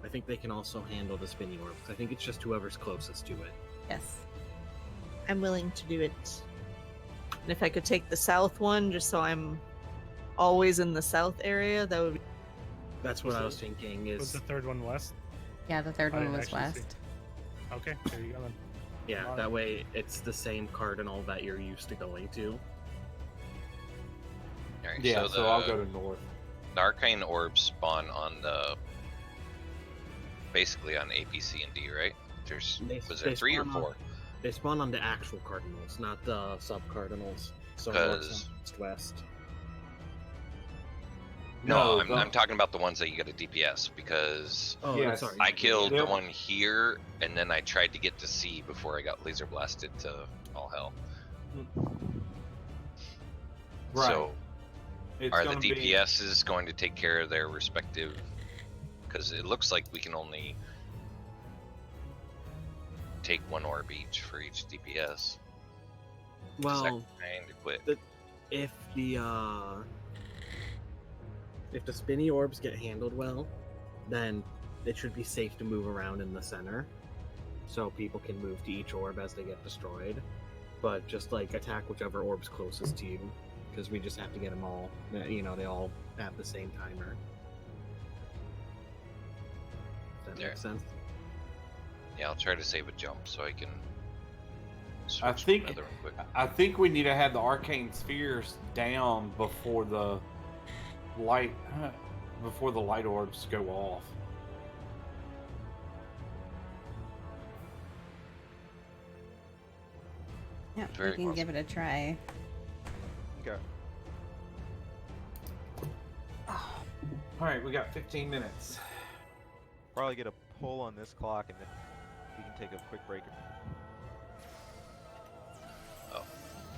S5: I think they can also handle the spinny orbs. I think it's just whoever's closest to it.
S1: Yes.
S8: I'm willing to do it. And if I could take the south one, just so I'm always in the south area, that would be.
S5: That's what I was thinking.
S2: Was
S5: Is
S2: the third one west?
S1: Yeah, the third
S2: I
S1: one
S2: didn't
S1: was
S2: actually see.
S1: west.
S2: Okay, there you go then.
S5: yeah, that way it's the same cardinal that you're used to going to.
S3: Alright,
S10: Yeah,
S3: so
S10: so I'll go to north.
S3: the arcane orbs spawn on the basically on A, B, C, and D, right? There's was there 3 or
S5: spawn
S3: 4?
S5: They spawn on the actual cardinals, not the sub cardinals. So
S3: 'Cause-
S5: north, south, east, west.
S3: No,
S10: No,
S3: I'm talking about the ones that you get a DPS because
S5: Oh,
S10: Yes.
S5: sorry.
S3: I killed the
S10: Yep.
S3: one here and then I tried to get to C before I got laser blasted to all hell.
S10: Right.
S3: So
S10: It's
S3: are the
S10: gonna be-
S3: DPSs going to take care of their respective? Because it looks like we can only take 1 orb each for each DPS.
S5: Well,
S3: Kind of quit.
S5: if the spinny orbs get handled well, then it should be safe to move around in the center, so people can move to each orb as they get destroyed. But just like attack whichever orb's closest to you, because we just have to get them all. You know, they all have the same timer. Does that
S3: Yeah.
S5: make sense?
S3: Yeah, I'll try to save a jump so I can switch
S10: I
S3: to
S10: think
S3: another one quick.
S10: I think we need to have the arcane spheres down before the light orbs go off.
S1: Yeah,
S3: Very
S1: we can give it a try.
S11: Okay.
S10: All right, we got 15 minutes.
S11: Probably get a pull on this clock, and then we can take a quick break.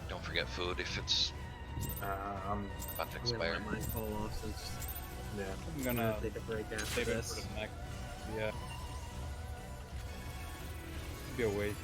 S3: Don't forget food if it's
S10: I'm
S3: about to
S5: I'm gonna
S3: expire.
S5: let mine fall off since
S10: yeah.
S6: I'm gonna
S5: take a break after
S6: save it
S5: this.
S6: for the next. Yeah. Be a waste.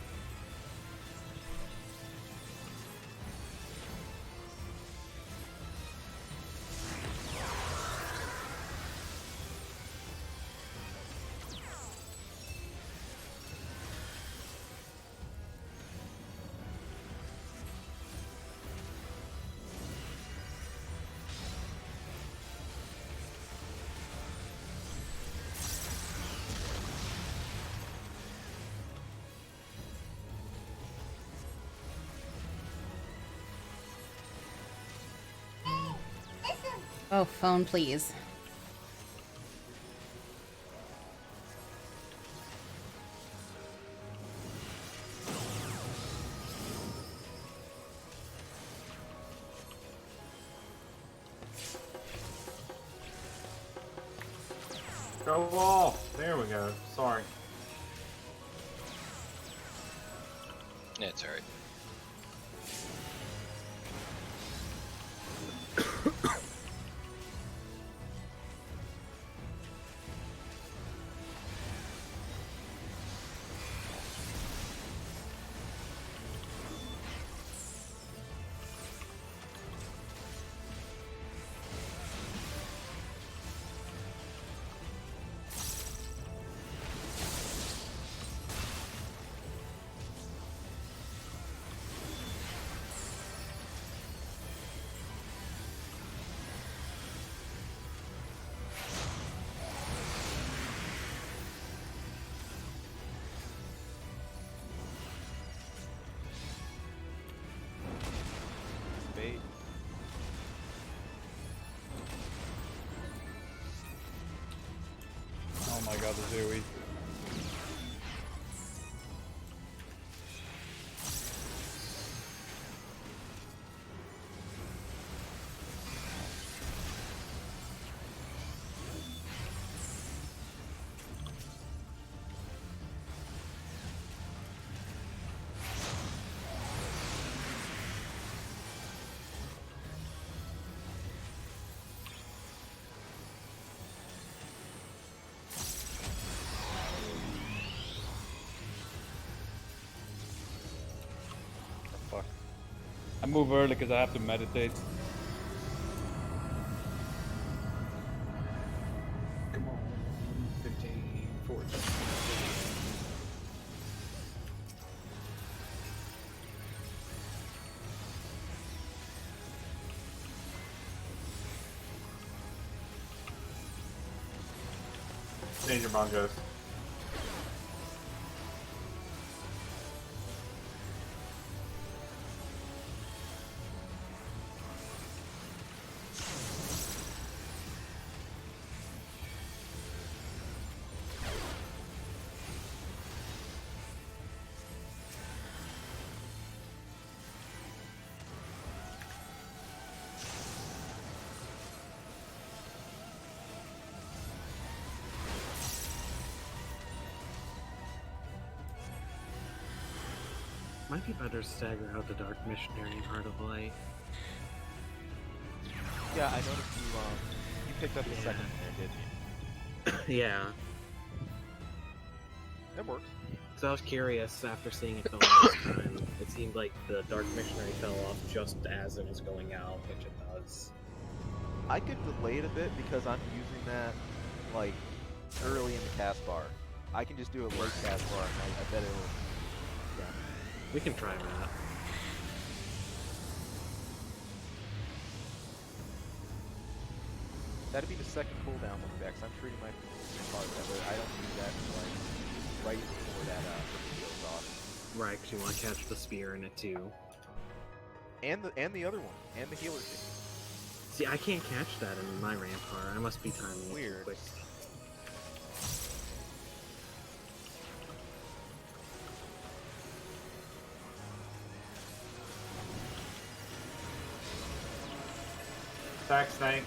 S1: Oh, phone, please.
S10: Go off. There we go. Sorry.
S3: It's alright.
S11: Bait.
S6: Oh my god, the Zooey. Fuck. I move early because I have to meditate.
S5: Come on. 15, 14.
S10: Danger bongos.
S5: Might be better to stagger out the Dark Missionary and Heart of Light.
S11: Yeah, I noticed you picked up the
S5: Yeah.
S11: second there, didn't you?
S5: Yeah.
S11: That works.
S5: So I was curious after seeing it go this time. It seemed like the Dark Missionary fell off just as it was going out, which it does.
S11: I could delay it a bit because I'm using that like early in the cast bar. I can just do a late cast bar, and I bet it'll. Yeah.
S5: We can try that.
S11: That'd be the second cooldown one back. I'm treating my card that way. I don't do that until like right before that goes off.
S5: Right, because you want to catch the spear in it too.
S11: And the other one, and the healer thing.
S5: See, I can't catch that in my rampart. I must be timing it
S11: Weird.
S5: quick.
S10: Stack snake.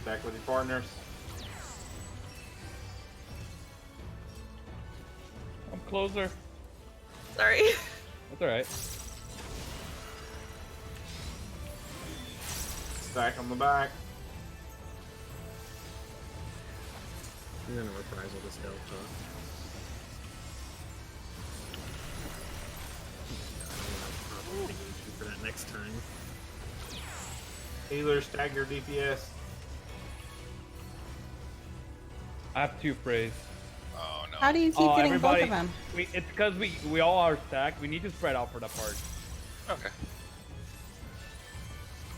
S10: Stack with your partners.
S6: I'm closer.
S8: Sorry.
S6: That's alright.
S10: Stack on the back.
S5: I'm gonna reprisal this delta. I'll probably engage you for that next time.
S10: Healer, stagger DPS.
S6: I have 2 praise.
S3: Oh no.
S1: How do you keep
S6: Oh,
S1: getting both
S6: everybody,
S1: of them?
S6: it's because we all are stacked. We need to spread out for that part.
S3: Okay.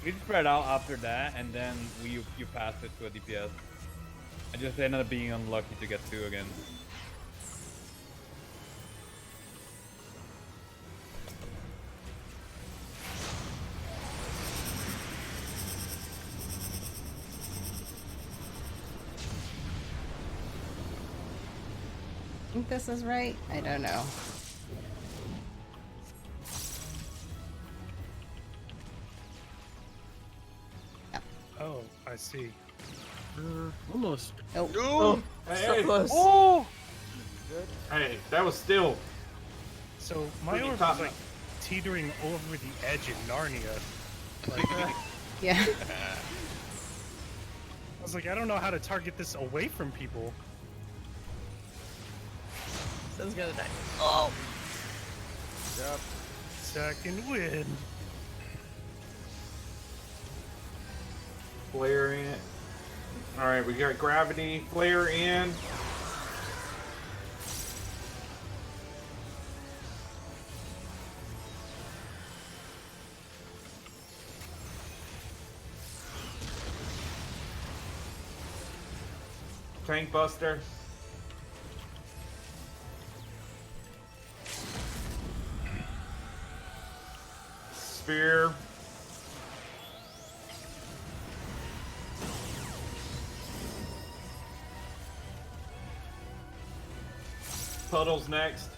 S6: We need to spread out after that, and then you pass it to a DPS. I just ended up being unlucky to get 2 again.
S1: Think this is right? I don't know.
S2: Oh, I see.
S5: Almost.
S1: Oh,
S3: No!
S8: So
S7: Hey,
S8: close.
S11: Oh! Good.
S7: hey, that was still
S2: So my
S7: pretty
S2: orb
S7: top
S2: was like teetering over the edge in Narnia. Like, I
S1: yeah.
S2: was like, I don't know how to target this away from people.
S8: Sounds gonna die. Oh!
S11: Yep.
S2: Second wind.
S7: flare in. All right, we got gravity flare in. Tank buster. Spear. Puddles next.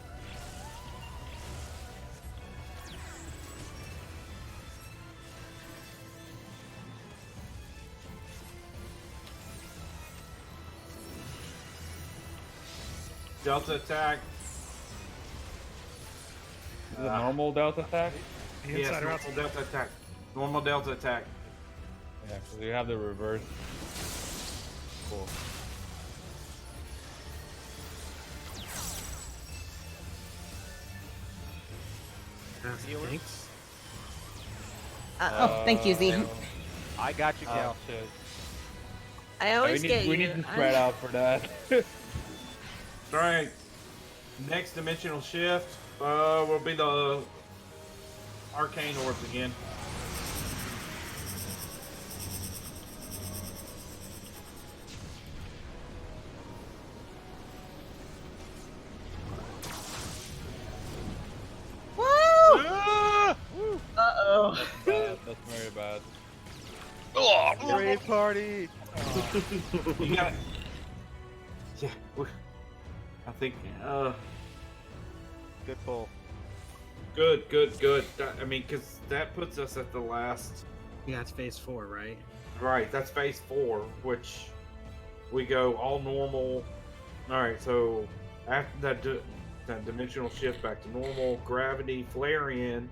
S7: Delta attack.
S6: Is it normal delta attack?
S2: The
S7: Yes,
S2: inside or
S7: normal
S2: outside?
S7: delta attack. Normal delta attack.
S6: Yeah, because you have the reverse. Cool.
S11: Healer?
S5: Thanks.
S1: Oh, thank you, Z.
S6: Uh,
S11: I got you, Cal.
S6: Oh shit.
S8: I
S6: Yeah,
S8: always get
S6: we
S8: you.
S6: need to spread out for that.
S7: Alright. Next dimensional shift will be the arcane orbs again.
S1: Woo!
S8: Uh-oh.
S6: That's bad. That's very bad.
S3: Oh,
S11: Raid party!
S7: You got Yeah, I think
S11: Good pull.
S7: good. I mean, because that puts us at the last.
S5: Yeah, it's phase 4, right?
S7: Right, that's phase 4, which we go all normal. Alright, so after that dimensional shift back to normal, gravity, flare in,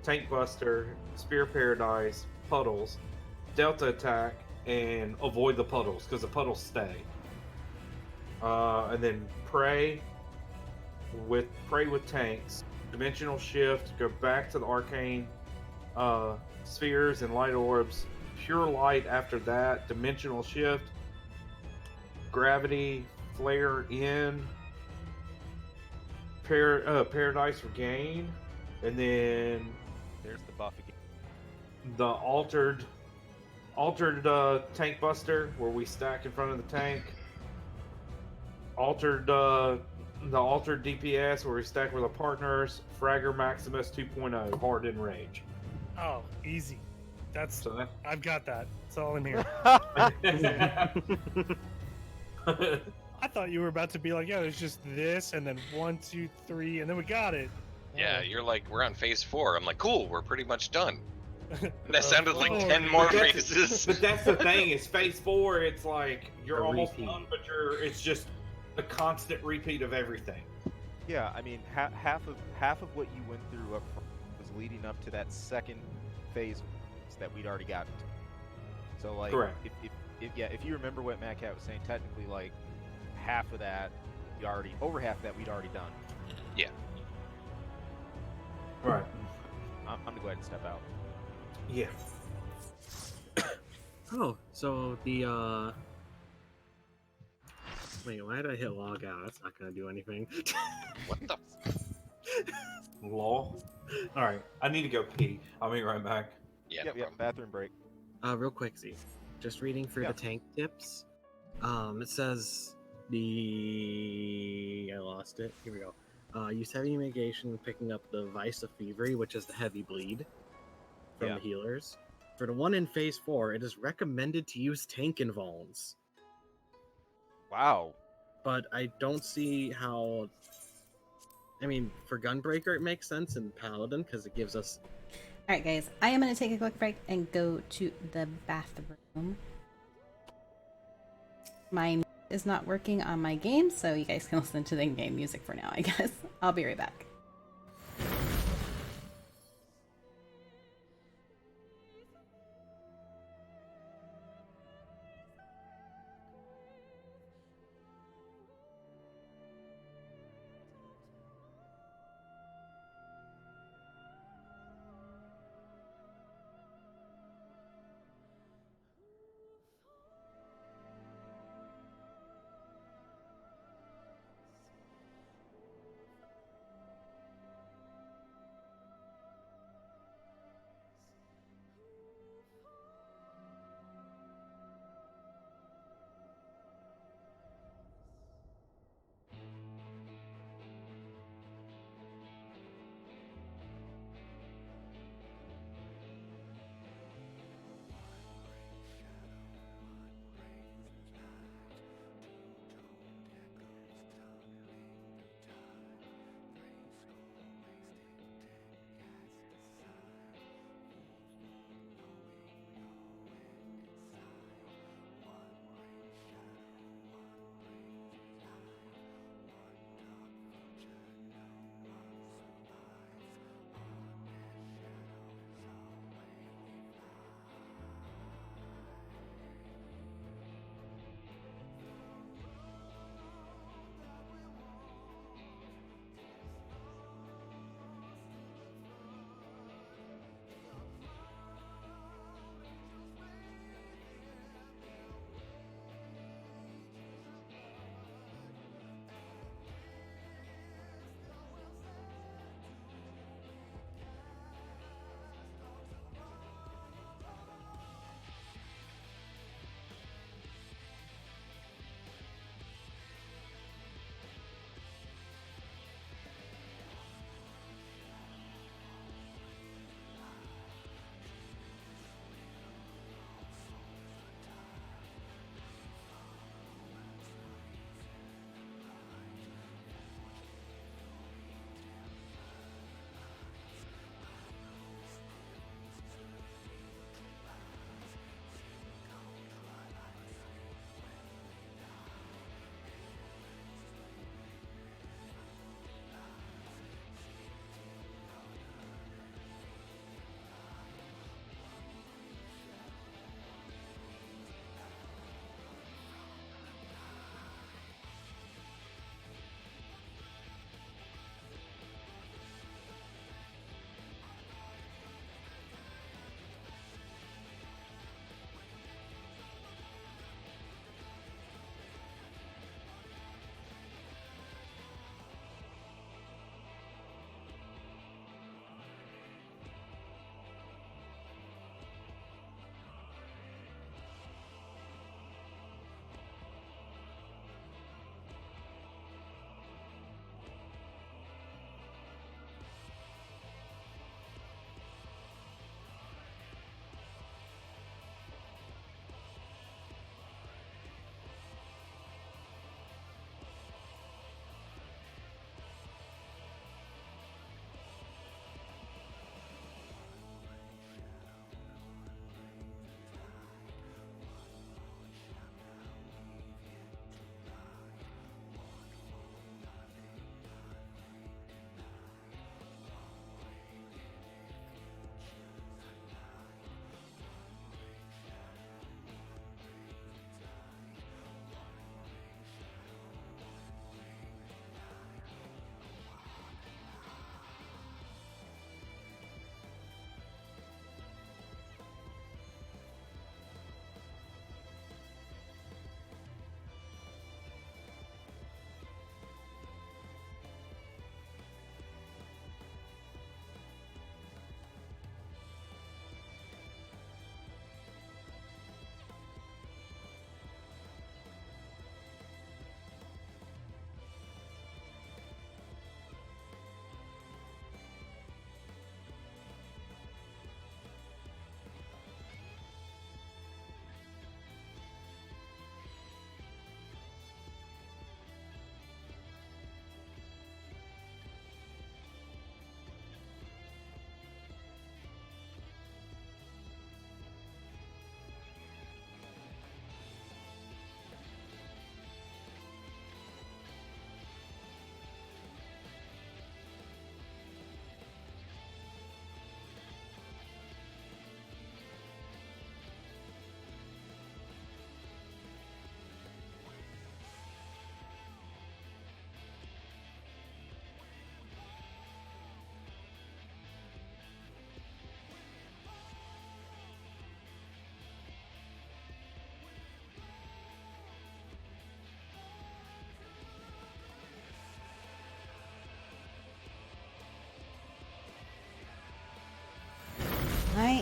S7: tank buster, spear paradise, puddles, delta attack, and avoid the puddles because the puddles stay. And then pray with tanks, dimensional shift, go back to the arcane spheres and light orbs, pure light after that, dimensional shift, gravity, flare in, paradise regain, and then
S11: There's the buff again.
S7: the altered tank buster where we stack in front of the tank, the altered DPS where we stack with our partners, Fragger Maximus 2.0 hard in rage.
S2: Oh, easy. That's
S7: So that
S2: I've got that. It's all in here. I thought you were about to be like, yeah, there's just this, and then 1, 2, 3, and then we got it.
S3: yeah, you're like, we're on phase 4. I'm like, cool, we're pretty much done. And that
S2: Oh,
S3: sounded like
S2: Lord.
S3: 10 more
S7: But that's-
S3: phases.
S7: But that's the thing, is phase 4, it's like you're
S5: A
S7: almost
S5: repeat.
S7: done, but it's just a constant repeat of everything.
S11: Yeah, I mean, half of what you went through up front was leading up to that second phase that we'd already gotten to. So like,
S7: Correct.
S11: if you remember what Matt Cat was saying, technically like half of that over half of that we'd already done.
S3: Yeah.
S7: Right.
S11: I'm gonna go ahead and step out.
S7: Yeah.
S5: Oh, so the wait, why did I hit log out? That's not gonna do anything.
S3: What the?
S7: Law. All right. I need to go pee. I'll be right back.
S3: Yeah,
S11: Yep,
S3: no
S11: yep.
S3: problem.
S11: Bathroom break.
S5: Real quick, Z. Just reading for
S11: Yeah.
S5: the tank tips. It says I lost it. Here we go. Use heavy mitigation, picking up the Vice of Thievery, which is the heavy bleed from
S11: Yeah.
S5: the healers. For the one in phase 4, it is recommended to use tank invulns,
S11: Wow.
S5: but I don't see how. I mean, for Gunbreaker, it makes sense in Paladin because it gives us
S1: All right, guys, I am going to take a quick break and go to the bathroom. My is not working on my game, so you guys can listen to the in-game music for now, I guess. I'll be right back.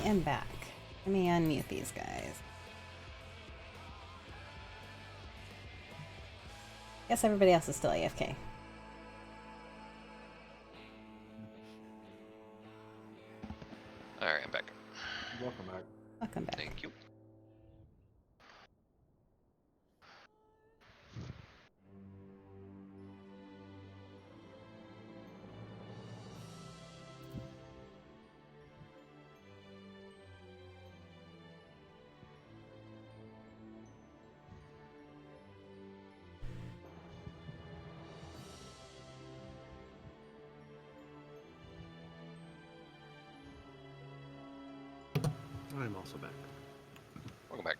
S1: and back. Let me unmute these guys. Guess everybody else is still AFK.
S3: Alright, I'm back.
S7: Welcome back.
S1: Welcome back.
S3: Thank you.
S5: I'm also back.
S3: Welcome back.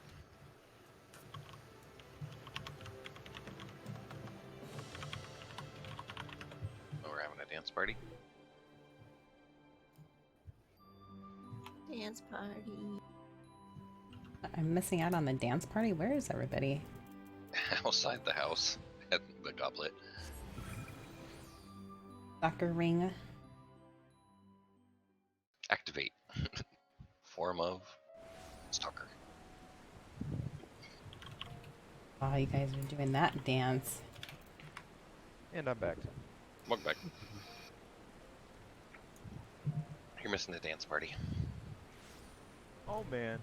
S3: Oh, we're having a dance party?
S8: Dance party.
S1: I'm missing out on the dance party. Where is everybody?
S3: Outside the house at the goblet.
S1: Dr. Ring.
S3: Activate. Form of stalker.
S1: Oh, you guys are doing that dance.
S11: And I'm back.
S3: Welcome back. You're missing the dance party.
S11: Oh man.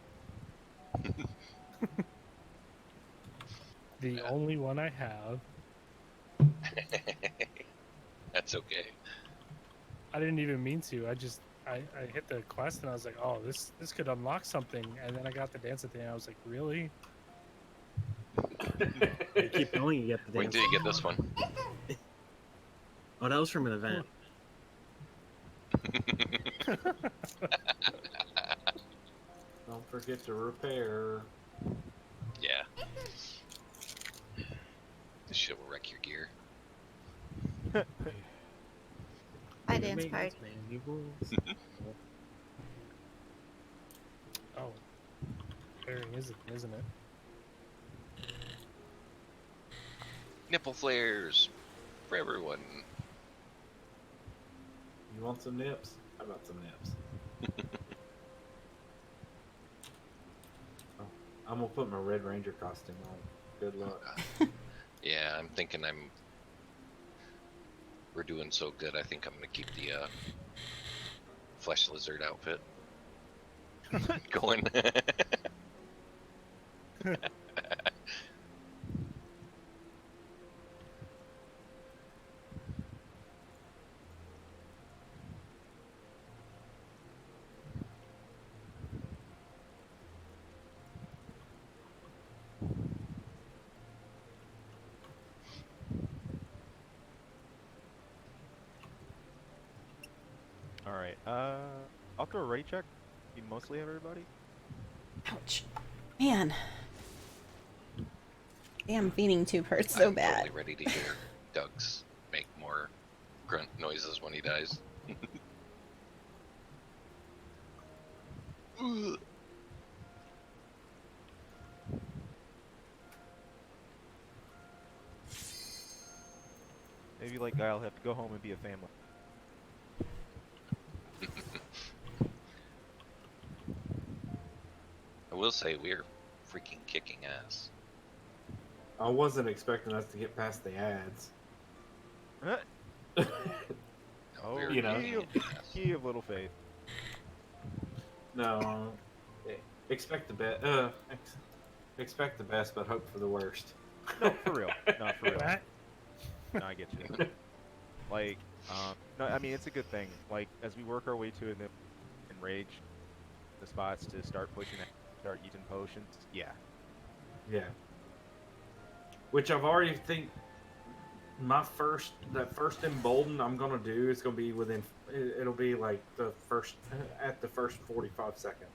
S2: The only one I have.
S3: That's okay.
S2: I didn't even mean to. I hit the quest and I was like, oh, this could unlock something. And then I got the dance at the end. I was like, really?
S5: You keep going, you get the
S3: Wait
S5: dance.
S3: till you get this one.
S5: Oh, that was from an event.
S7: Don't forget to repair.
S3: Yeah. This shit will wreck your gear.
S8: Hi, dance party.
S2: Oh. Pairing isn't it?
S3: Nipple flares for everyone.
S7: You want some nips? How about some nips? Oh, I'm gonna put my Red Ranger costume on. Good luck.
S3: Yeah, I'm thinking we're doing so good. I think I'm gonna keep the flesh lizard outfit going.
S11: All right. I'll throw a rate check. You mostly everybody.
S1: Ouch. Man. Damn, feeding tube hurts so
S3: I'm
S1: bad.
S3: totally ready to hear Doug's make more grunt noises when he dies. Ugh.
S11: Maybe like I'll have to go home and be a family.
S3: I will say we're freaking kicking ass.
S7: I wasn't expecting us to get past the ads.
S11: Huh?
S3: No, we're
S7: You know.
S3: kicking ass.
S11: Key of little faith.
S7: No, expect the best. Expect the best, but hope for the worst.
S11: No, for real. No, for real.
S2: What?
S11: No, I get you. Like, no, I mean it's a good thing. Like as we work our way to enrage the spots to start pushing it, start using potions. Yeah.
S7: Yeah. Which I've already think that first embolden I'm gonna do is gonna be within. It'll be like the first at the first 45 seconds.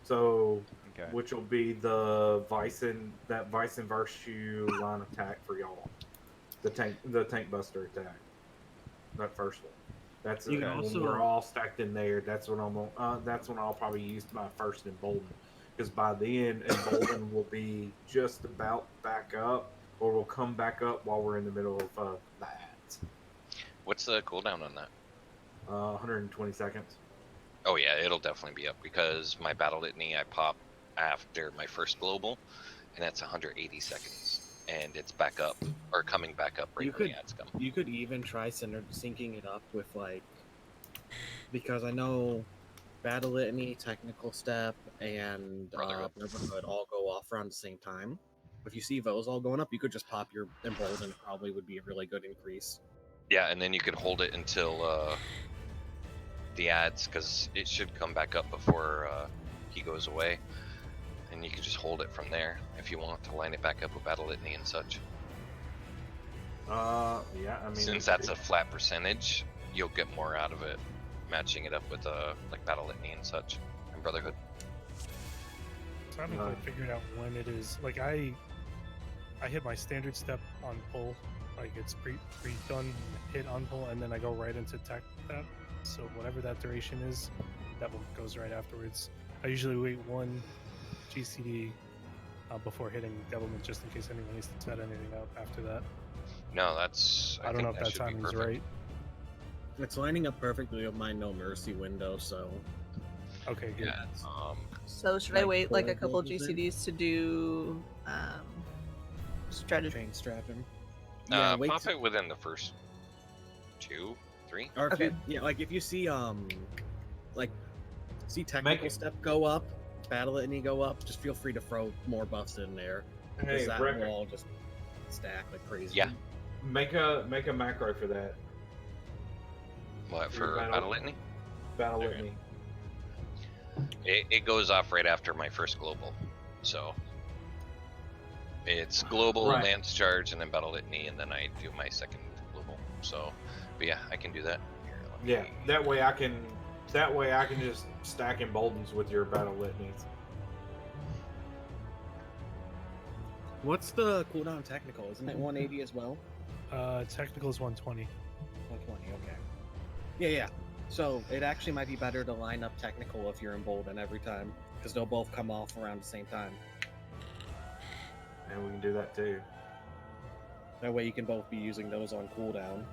S7: So,
S11: Okay.
S7: which will be the Vicen Virtue line attack for y'all. The tank buster attack. That first one. That's
S5: You can
S7: when
S5: also-
S7: we're all stacked in there. That's when that's when I'll probably use my first embolden. Because by then, embolden will be just about back up, or will come back up while we're in the middle of the ads.
S3: What's the cooldown on that?
S7: 120 seconds.
S3: Oh yeah, it'll definitely be up because my battle litany I pop after my first global, and that's 180 seconds, and it's back up or coming back up right
S5: You
S3: when
S5: could
S3: the ads come.
S5: you could even try syncing it up with like, because I know Battle Litany, Technical Step, and
S3: Brotherhood.
S5: Brotherhood all go off around the same time. If you see those all going up, you could just pop your Embolden. It probably would be a really good increase.
S3: Yeah, and then you could hold it until the ads, because it should come back up before he goes away, and you can just hold it from there if you want to line it back up with Battle Litany and such.
S10: Yeah, I mean,
S3: Since that's a flat percentage, you'll get more out of it, matching it up with like Battle Litany and such, and Brotherhood.
S2: So I haven't quite figured out when it is. Like I hit my standard step on pull, like it's pre-done hit on pull, and then I go right into tech step. So whatever that duration is, that one goes right afterwards. I usually wait one GCD before hitting Devilment, just in case anyone needs to set anything up after that.
S3: No, that's.
S2: I don't know if that
S3: should be
S2: timing is
S3: perfect.
S2: right.
S5: It's lining up perfectly with my No Mercy window, so
S2: Okay, good.
S3: Yeah.
S8: So should I
S5: Like
S8: wait like a
S5: pull
S8: couple
S5: buttons in?
S8: GCDs to do strategy?
S5: chain strapping.
S3: Pop
S5: till-
S3: it within the first 2, 3.
S5: Or if
S8: Okay.
S5: like if you see see Technical Step go up, Battle Litany go up, just feel free to throw more buffs in there. Because
S7: Hey,
S5: that
S7: Brecker,
S5: will all just stack like crazy.
S3: Yeah.
S7: make a macro for that.
S3: What,
S7: Your
S3: for Battle Litany?
S7: Battle
S3: Okay.
S7: Litany.
S3: It goes off right after my first global, so it's global,
S7: Right.
S3: Lance Charge, and then Battle Litany, and then I do my second global. So, but yeah, I can do that. Here, let me-
S7: Yeah, that way I can just stack Emboldens with your Battle Litanies.
S5: What's the cooldown Technical? Isn't it 180 as well?
S2: Technical is 120.
S5: 120, okay. Yeah. So it actually might be better to line up Technical if you're Embolden every time, because they'll both come off around the same time.
S7: And we can do that too.
S5: That way you can both be using those on cooldown.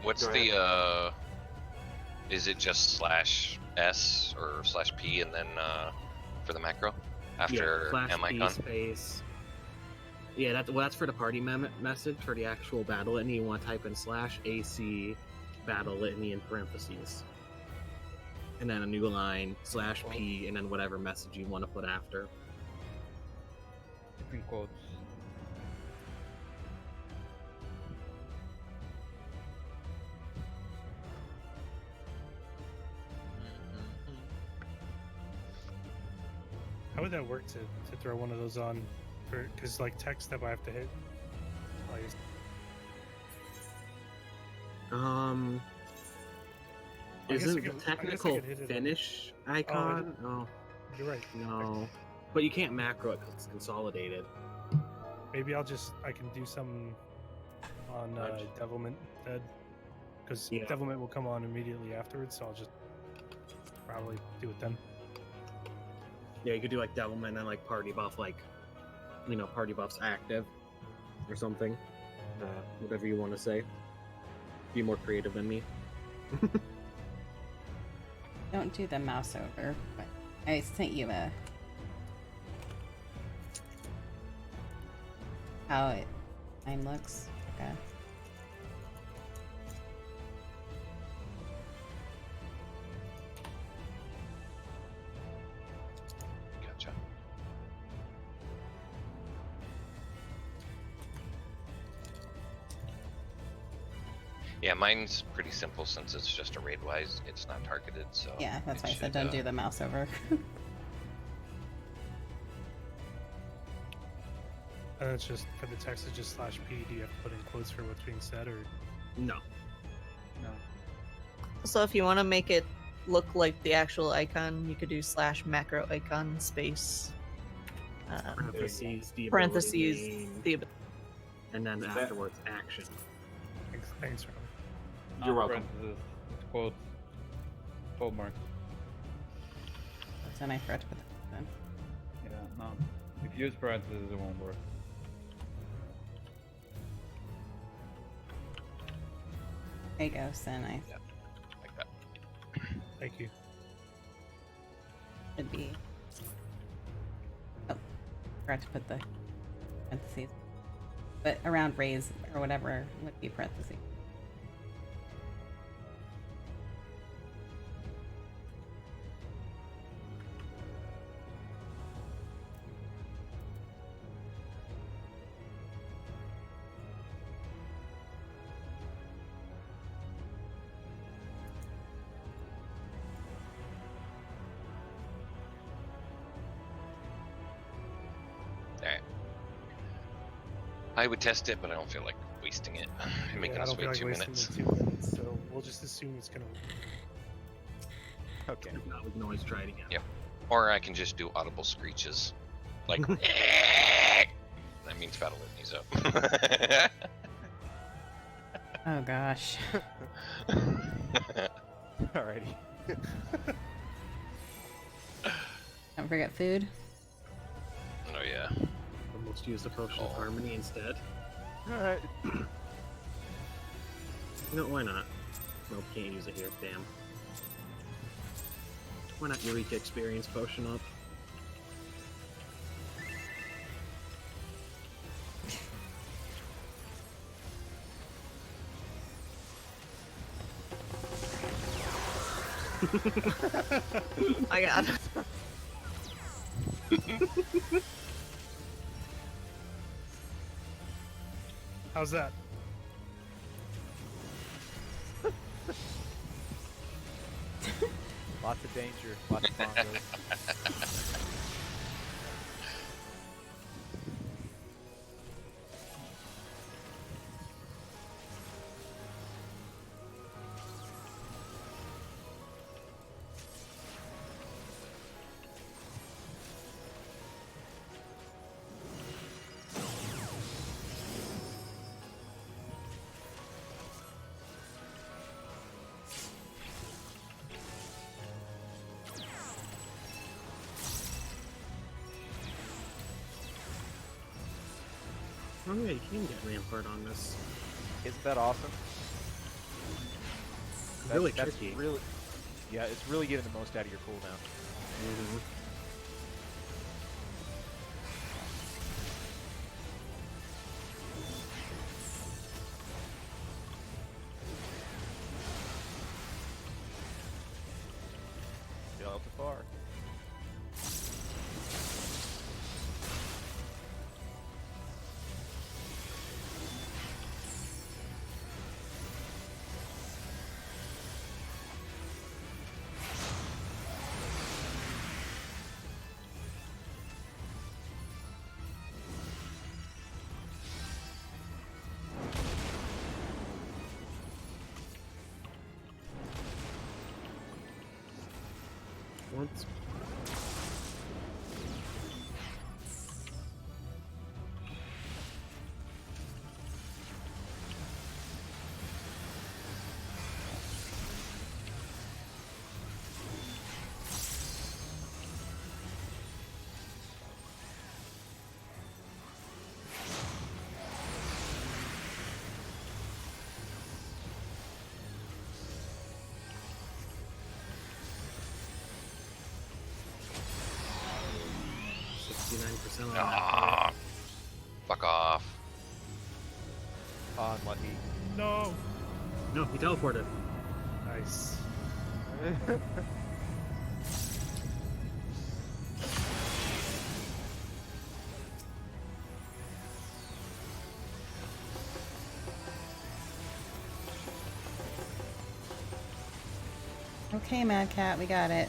S3: What's
S7: Go
S3: the is it just /S or /P and then for the macro after
S5: Flash
S3: M
S5: P
S3: icon?
S5: space. Yeah, that's for the party message. For the actual Battle Litany, you want to type in /AC Battle Litany in parentheses. And then a new line, /P, and then whatever message you want to put after.
S6: Between quotes.
S2: How would that work to throw one of those on? Because like tech step, I have to hit. Like, I guess I
S5: Isn't
S2: could-
S5: the
S2: I guess I
S5: technical
S2: could hit it on-
S5: finish icon? Oh,
S2: you're right.
S5: no. But you can't macro it because it's consolidated.
S2: Maybe I can do some on Devilment Dead, because
S5: Yeah.
S2: Devilment will come on immediately afterwards, so I'll just probably do it then.
S5: Yeah, you could do like Devilment and then like party buff, like, party buff's active or something. Whatever you want to say. Be more creative than me.
S1: Don't do the mouse over, but I sent you how it time looks. Okay.
S3: Gotcha. Yeah, mine's pretty simple since it's just a raid wise. It's not targeted, so
S1: Yeah, that's
S3: it
S1: why I said
S3: should,
S1: don't do the mouse over.
S2: And it's just for the text, it's just /P. Do you have to put in quotes for what's being said, or
S5: No.
S6: No.
S8: So if you want to make it look like the actual icon, you could do /macro icon space
S5: Parentheses, the
S8: parentheses
S5: ability name,
S8: the
S5: and then
S7: Is that-
S5: afterwards action.
S2: thanks, Rob.
S7: You're welcome.
S6: Parentheses, quotes. Quote mark.
S1: That's when I forgot to put that then.
S6: Yeah, no. If you use parentheses, it won't work.
S1: There you go, Sin. I
S3: I
S2: Thank you.
S1: Should be. Oh, forgot to put the parentheses. But around raise or whatever would be parentheses.
S3: Alright. I would test it, but I don't feel like wasting it. Making
S2: I
S3: us
S2: don't feel
S3: wait
S2: like
S3: 2
S2: wasting
S3: minutes.
S2: the 2 minutes, so we'll just assume it's gonna.
S11: Okay.
S5: If not, we can always try it again.
S3: Yep. Or I can just do audible screeches. Like, that means Battle Litany's up.
S1: Oh gosh.
S11: Alrighty.
S1: Don't forget food.
S3: Oh, yeah.
S5: Almost use the potion of
S3: Oh.
S5: harmony instead.
S11: Alright.
S5: No, why not? Nope, can't use it here. Damn. Why not Eureka experience potion up?
S8: I got it.
S2: How's that?
S11: Lots of danger. Lots of bongos.
S5: Oh yeah, you can get Rampart on this.
S11: Isn't that awesome?
S5: Really
S11: That's
S5: tricky.
S11: really, yeah, it's really getting the most out of your cooldown.
S5: Mhm.
S11: Fell too far.
S5: Once. On that
S3: Ah, fuck off.
S11: Unlucky.
S2: No.
S5: part. No, he teleported.
S2: Nice.
S1: Okay, Mad Cat, we got it.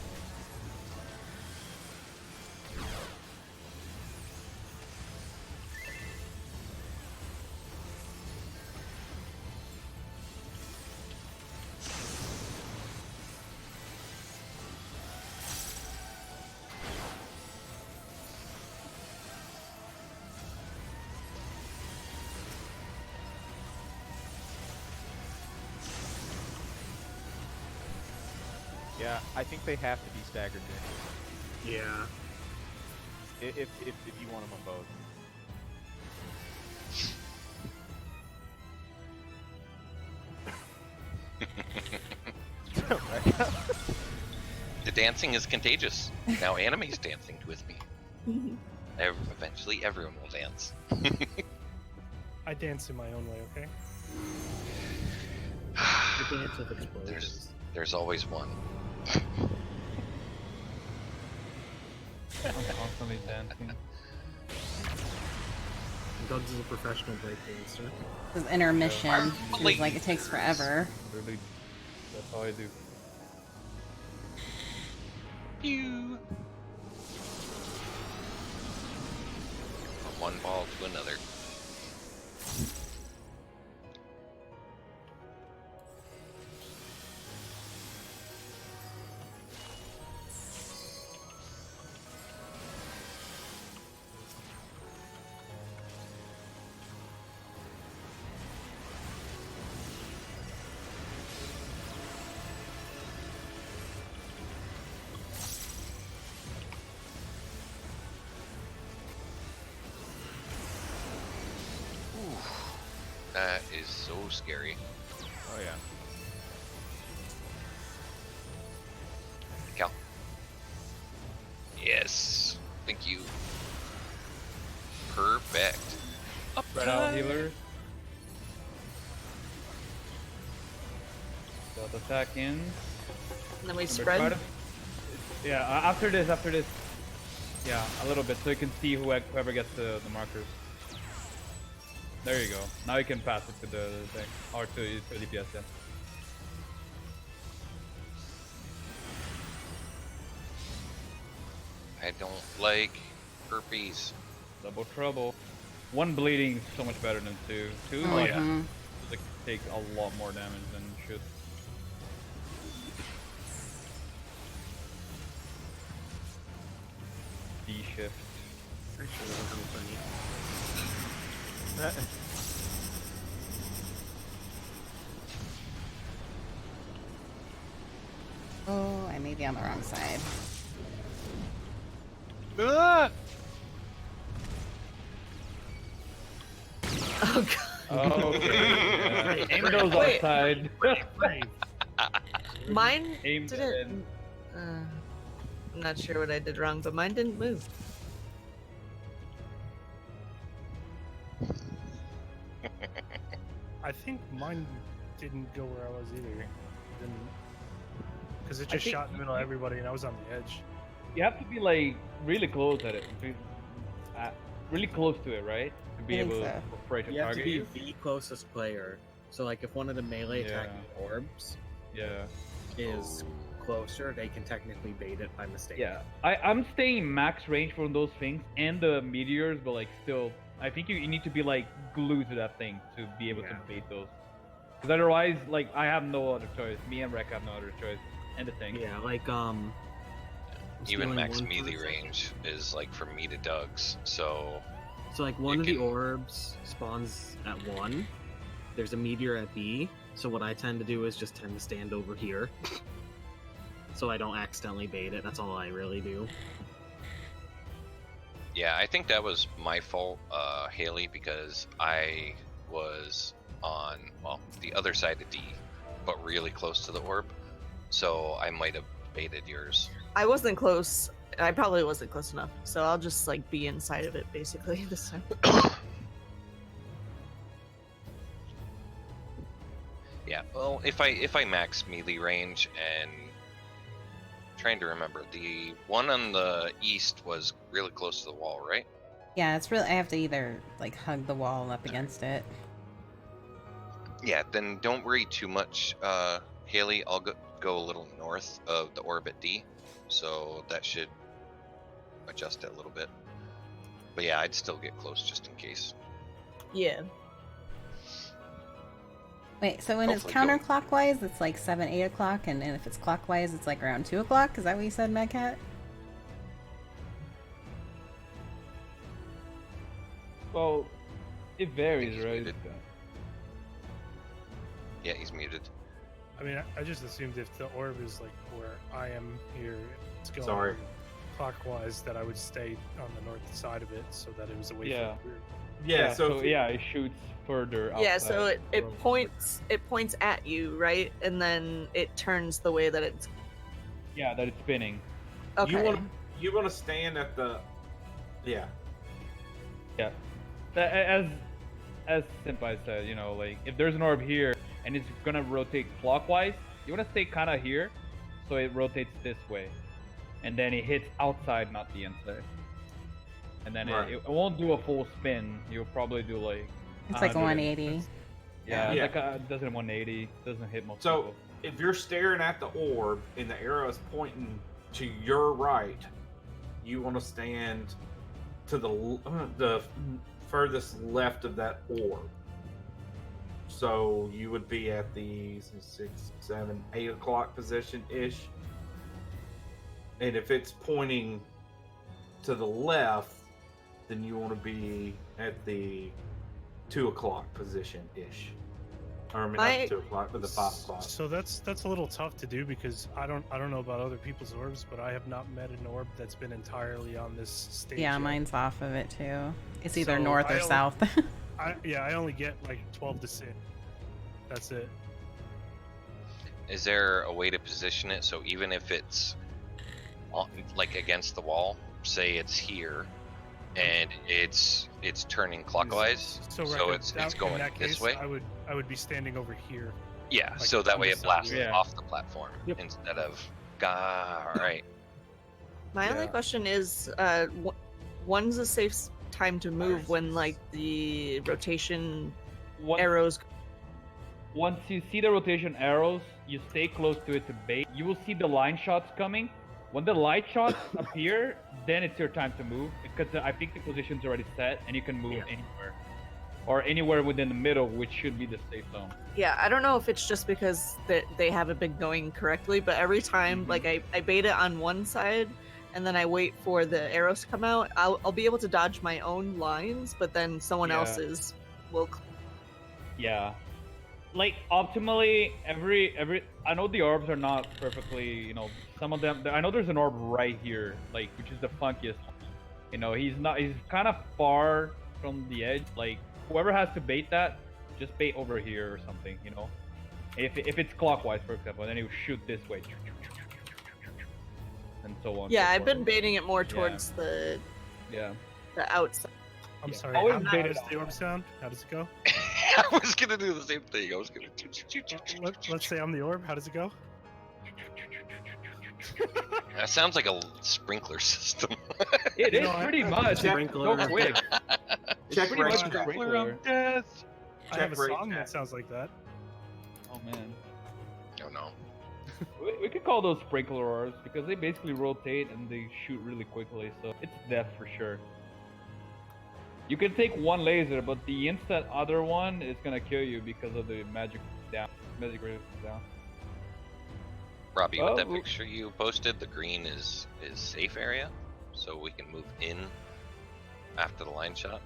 S11: Yeah, I think they have to be staggered in.
S5: Yeah.
S11: If you want them on both. Right.
S3: The dancing is contagious. Now anime's dancing with me. Eventually, everyone will dance.
S2: I dance in my own way, okay?
S5: The dance of explosions.
S3: There's always one.
S6: I'm constantly dancing.
S5: Doug's is a professional break dancer.
S1: This is intermission.
S3: Please.
S1: It's like it takes forever.
S6: Really, that's all I do.
S3: Pew. From one ball to another. That is so scary.
S11: Oh yeah.
S3: Cal. Yes. Thank you. Perfect. Up
S6: Spread out healers. Got attack in.
S8: And then we
S6: Remember,
S8: spread.
S6: try to- Yeah, after this. Yeah, a little bit, so you can see whoever gets the markers. There you go. Now you can pass it to the thing. Or to DPS, yeah.
S3: I don't like herpes.
S6: Double trouble. One bleeding is so much better than two. Two,
S1: Oh,
S6: like,
S1: yeah.
S6: like, take a lot more damage than it should. D shift.
S5: Actually, that was funny.
S1: Oh, I may be on the wrong side.
S3: Ah!
S8: Oh god.
S6: Oh, okay. Yeah. Aim those
S8: Wait.
S6: outside.
S8: Mine
S6: Aim that
S8: didn't. I'm not sure what I did wrong, but mine didn't move.
S2: I think mine didn't go where I was either. Because it just
S6: think
S2: shot in the middle of everybody and I was on the edge.
S6: You have to be like really close at it. Really close to it, right? To be
S1: I think
S6: able
S1: so.
S6: for it to
S5: You have to
S6: target
S5: be
S6: you.
S5: the closest player. So, like, if one of the melee
S6: Yeah.
S5: attacking orbs
S6: Yeah.
S5: is closer, they can technically bait it by mistake.
S6: Yeah. I'm staying max range from those things and the meteors, but like still, I think you need to be like glued to that thing to be able
S5: Yeah.
S6: to bait those. Because otherwise, like I have no other choice. Me and Rek have no other choice. And the thing.
S5: Yeah, like,
S3: Even
S5: stealing
S3: max
S5: one
S3: melee
S5: person.
S3: range is like from me to Doug's, so
S5: So, like, one
S3: You
S5: of the
S3: can-
S5: orbs spawns at 1. There's a meteor at B. So, what I tend to do is just tend to stand over here. So I don't accidentally bait it. That's all I really do.
S3: yeah, I think that was my fault, Haley, because I was on the other side of D, but really close to the orb, so I might have baited yours.
S8: I wasn't close. I probably wasn't close enough, so I'll just like be inside of it basically this time.
S3: Yeah, well, if I max melee range and trying to remember, the one on the east was really close to the wall, right?
S1: Yeah, it's really. I have to either like hug the wall up against it.
S3: Yeah, then don't worry too much, Haley. I'll go a little north of the orbit D, so that should adjust it a little bit. But yeah, I'd still get close just in case.
S8: Yeah.
S1: Wait, so when it's
S3: Hopefully don't.
S1: counterclockwise, it's like 7, 8 o'clock, and if it's clockwise, it's like around 2 o'clock? Is that what you said, Mad Cat?
S6: Well, it varies,
S3: he's
S6: right?
S3: muted. Yeah, he's muted.
S2: I mean, I just assumed if the orb is like where I am here, it's going
S7: Sorry.
S2: clockwise, that I would stay on the north side of it so that it was away
S6: Yeah.
S2: from the group.
S7: Yeah, so,
S6: yeah, it shoots further.
S8: Yeah, so
S6: outside.
S8: it points at you, right? And then it turns the way that it's
S6: Yeah, that it's spinning.
S8: Okay.
S7: You want to stand at the. Yeah.
S6: Yeah. As Senpai said, you know, like if there's an orb here and it's gonna rotate clockwise, you wanna stay kinda here, so it rotates this way, and then it hits outside, not the inside. And then
S7: Right.
S6: it won't do a full spin. You'll probably do like.
S1: It's like a
S6: 100
S1: 180.
S6: Yeah,
S7: Yeah.
S6: it's like it does it 180. Doesn't hit most
S7: So
S6: people.
S7: if you're staring at the orb and the arrow is pointing to your right, you want to stand to the furthest left of that orb. So you would be at the 6, 7, 8 o'clock position ish. And if it's pointing to the left, then you want to be at the 2 o'clock position ish. Or I mean, not 2 o'clock, but the 5 o'clock.
S2: So that's a little tough to do because I don't know about other people's orbs, but I have not met an orb that's been entirely on this stage.
S1: Yeah,
S2: yet.
S1: mine's off of it too. It's either
S2: So
S1: north
S2: I
S1: or
S2: only-
S1: south.
S2: I only get like 12 to 6. That's it.
S3: Is there a way to position it so even if it's like against the wall, say it's here, and it's turning clockwise,
S2: So,
S3: so
S2: Rekka,
S3: it's
S2: in
S3: going
S2: that
S3: this
S2: case,
S3: way?
S2: I would be standing over here.
S3: Yeah,
S2: like
S3: so that
S2: on
S3: way
S2: this
S3: it
S2: side,
S3: blasts
S6: yeah.
S3: off the platform
S6: Yep.
S3: instead of. All right.
S8: My only
S2: Yeah.
S8: question is, when's a safe time to move when like the rotation
S6: Once,
S8: arrows?
S6: once you see the rotation arrows, you stay close to it to bait. You will see the line shots coming. When the light shots appear, then it's your time to move because I think the position's already set and you can move anywhere. Or anywhere within the middle, which should be the safe zone.
S8: Yeah, I don't know if it's just because they haven't been going correctly, but every time like I bait it on one side and then I wait for the arrows to come out, I'll be able to dodge my own lines, but then someone
S6: Yeah.
S8: else's will.
S6: Yeah. Like optimally, every I know the orbs are not perfectly, you know, some of them. I know there's an orb right here, like which is the funkiest one. You know, he's kind of far from the edge. Like whoever has to bait that, just bait over here or something. You know, if it's clockwise, for example, then he will shoot this way, and so on.
S8: Yeah,
S6: so
S8: I've been
S6: forth.
S8: baiting it more towards the outside.
S2: I'm
S6: Yeah.
S2: sorry.
S6: Always
S2: How
S6: bait it
S2: does the orb sound? How does it go?
S3: I was gonna do the same thing. I was gonna.
S2: Let's say I'm the orb. How does it go?
S3: That sounds like a sprinkler system.
S6: It
S2: You
S6: is
S2: know, I-
S6: pretty
S2: I-
S6: much.
S5: Sprinkler.
S6: So quick.
S7: Check
S6: pretty much
S7: rate.
S6: a sprinkler.
S10: Death.
S2: I have a
S7: Check rate
S2: song
S7: chat.
S2: that sounds like that.
S6: Oh man.
S3: Oh no.
S6: We could call those sprinkler orbs because they basically rotate and they shoot really quickly, so it's death for sure. You can take one laser, but the instant other one is gonna kill you because of the magic resistance down.
S3: Robbie, with that
S6: Oh.
S3: picture you posted, the green is safe area, so we can move in after the line shot,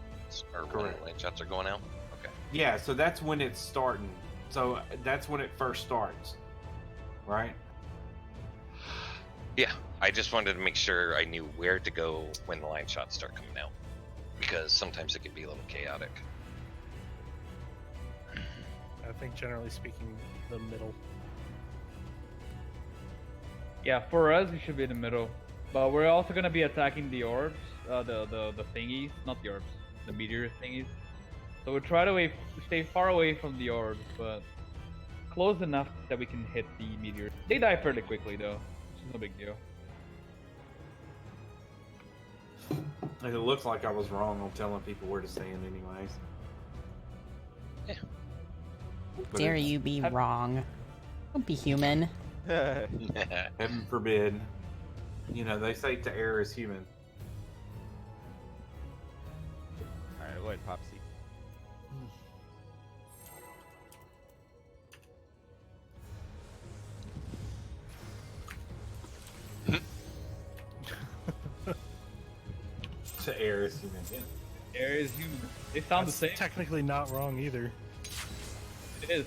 S3: or when
S7: Correct.
S3: the line shots are going out. Okay.
S7: Yeah, so that's when it's starting. So that's when it first starts, right?
S3: Yeah, I just wanted to make sure I knew where to go when the line shots start coming out, because sometimes it can be a little chaotic.
S2: I think generally speaking, the middle.
S6: Yeah, for us it should be in the middle, but we're also gonna be attacking the orbs, the thingies, not the orbs, the meteor thingies. So we'll try to stay far away from the orbs, but close enough that we can hit the meteors. They die fairly quickly though, which is no big deal.
S7: And it looks like I was wrong on telling people where to stand, anyways.
S3: Yeah.
S7: But
S1: Dare
S7: it's-
S1: you be wrong? Don't be human.
S7: Heaven forbid. You know, they say to err is human.
S11: Alright, go ahead, Popsy.
S7: To err is human. Yeah.
S6: There is human. They sound
S2: That's
S6: the same.
S2: technically not wrong either.
S6: It is.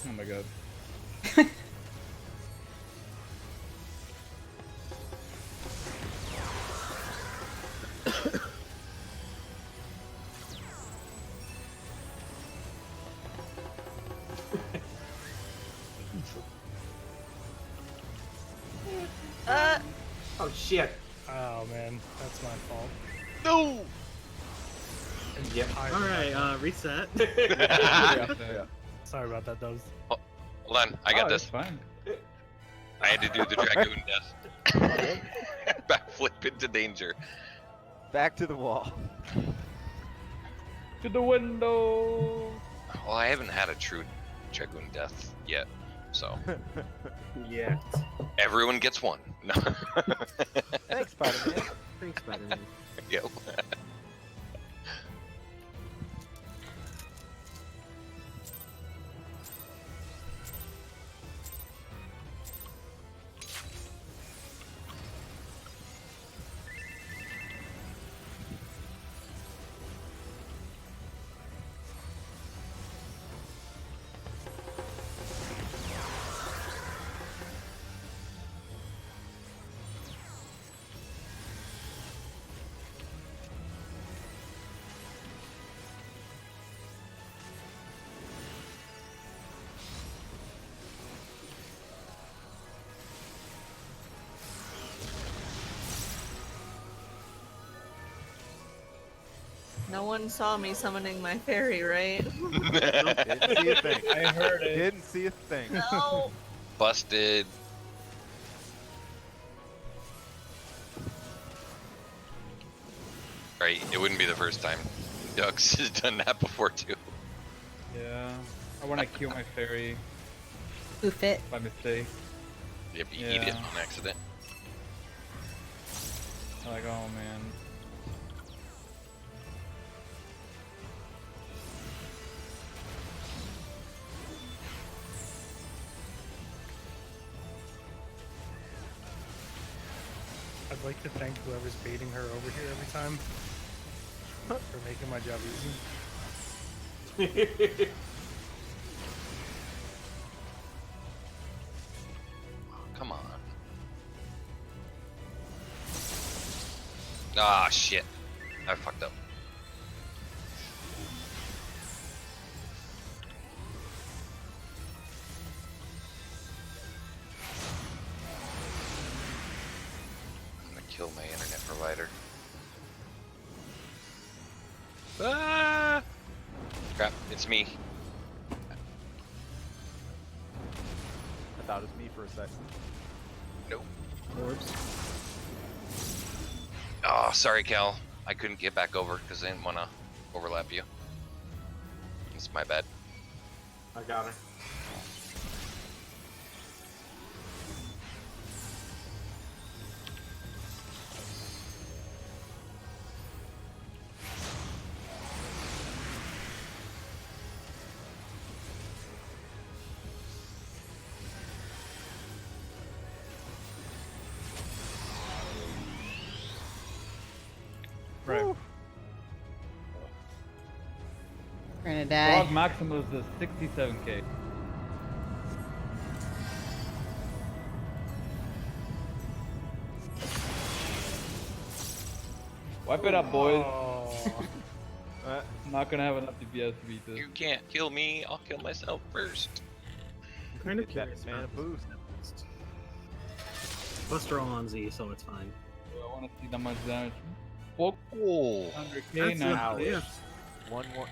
S6: Oh my god.
S7: Oh shit.
S2: Oh man, that's my fault.
S3: No.
S7: Yep.
S9: All right, reset.
S6: Yeah.
S2: Sorry about that, Dubs.
S3: Hold on, I got
S6: Oh,
S3: this.
S6: it's fine.
S3: I had to do the dragoon death. Backflip into danger.
S11: Back to the wall.
S6: To the window.
S3: Well, I haven't had a true dragoon death yet, so
S9: Yeah.
S3: everyone gets one. No.
S11: Thanks, Spider-Man.
S9: Thanks, Spider-Man.
S3: Yep.
S8: No one saw me summoning my fairy, right?
S11: Didn't see a thing.
S6: I heard it.
S11: Didn't see a thing.
S8: No.
S3: Busted. Right, it wouldn't be the first time. Dux has done that before too.
S6: Yeah. I want to kill my fairy
S1: Oof it.
S6: by mistake.
S3: Yep, you eat it
S6: Yeah.
S3: on accident.
S6: I'm like, oh man.
S2: I'd like to thank whoever's baiting her over here every time for making my job easy.
S3: Come on. Ah, shit. I fucked up. I'm gonna kill my internet provider. Ah! Crap, it's me.
S11: I thought it was me for a second.
S3: Nope.
S9: Orbs.
S3: Oh, sorry, Cal. I couldn't get back over because I didn't want to overlap you. It's my bad.
S7: I got her.
S6: Right.
S1: We're gonna die.
S6: Log Maximus is 67k. Wipe it up, boys.
S2: Oh,
S6: I'm not gonna have enough DPS to beat this.
S3: You can't kill me. I'll kill myself first.
S9: I'm kind of
S11: Get that
S9: curious.
S11: mana
S9: about
S11: boost.
S9: this. Plus, they're all on Z, so it's fine.
S6: I want to see that much damage. Fuck.
S3: Oh.
S6: 100k,
S9: That's
S6: now.
S9: yeah.
S11: One more.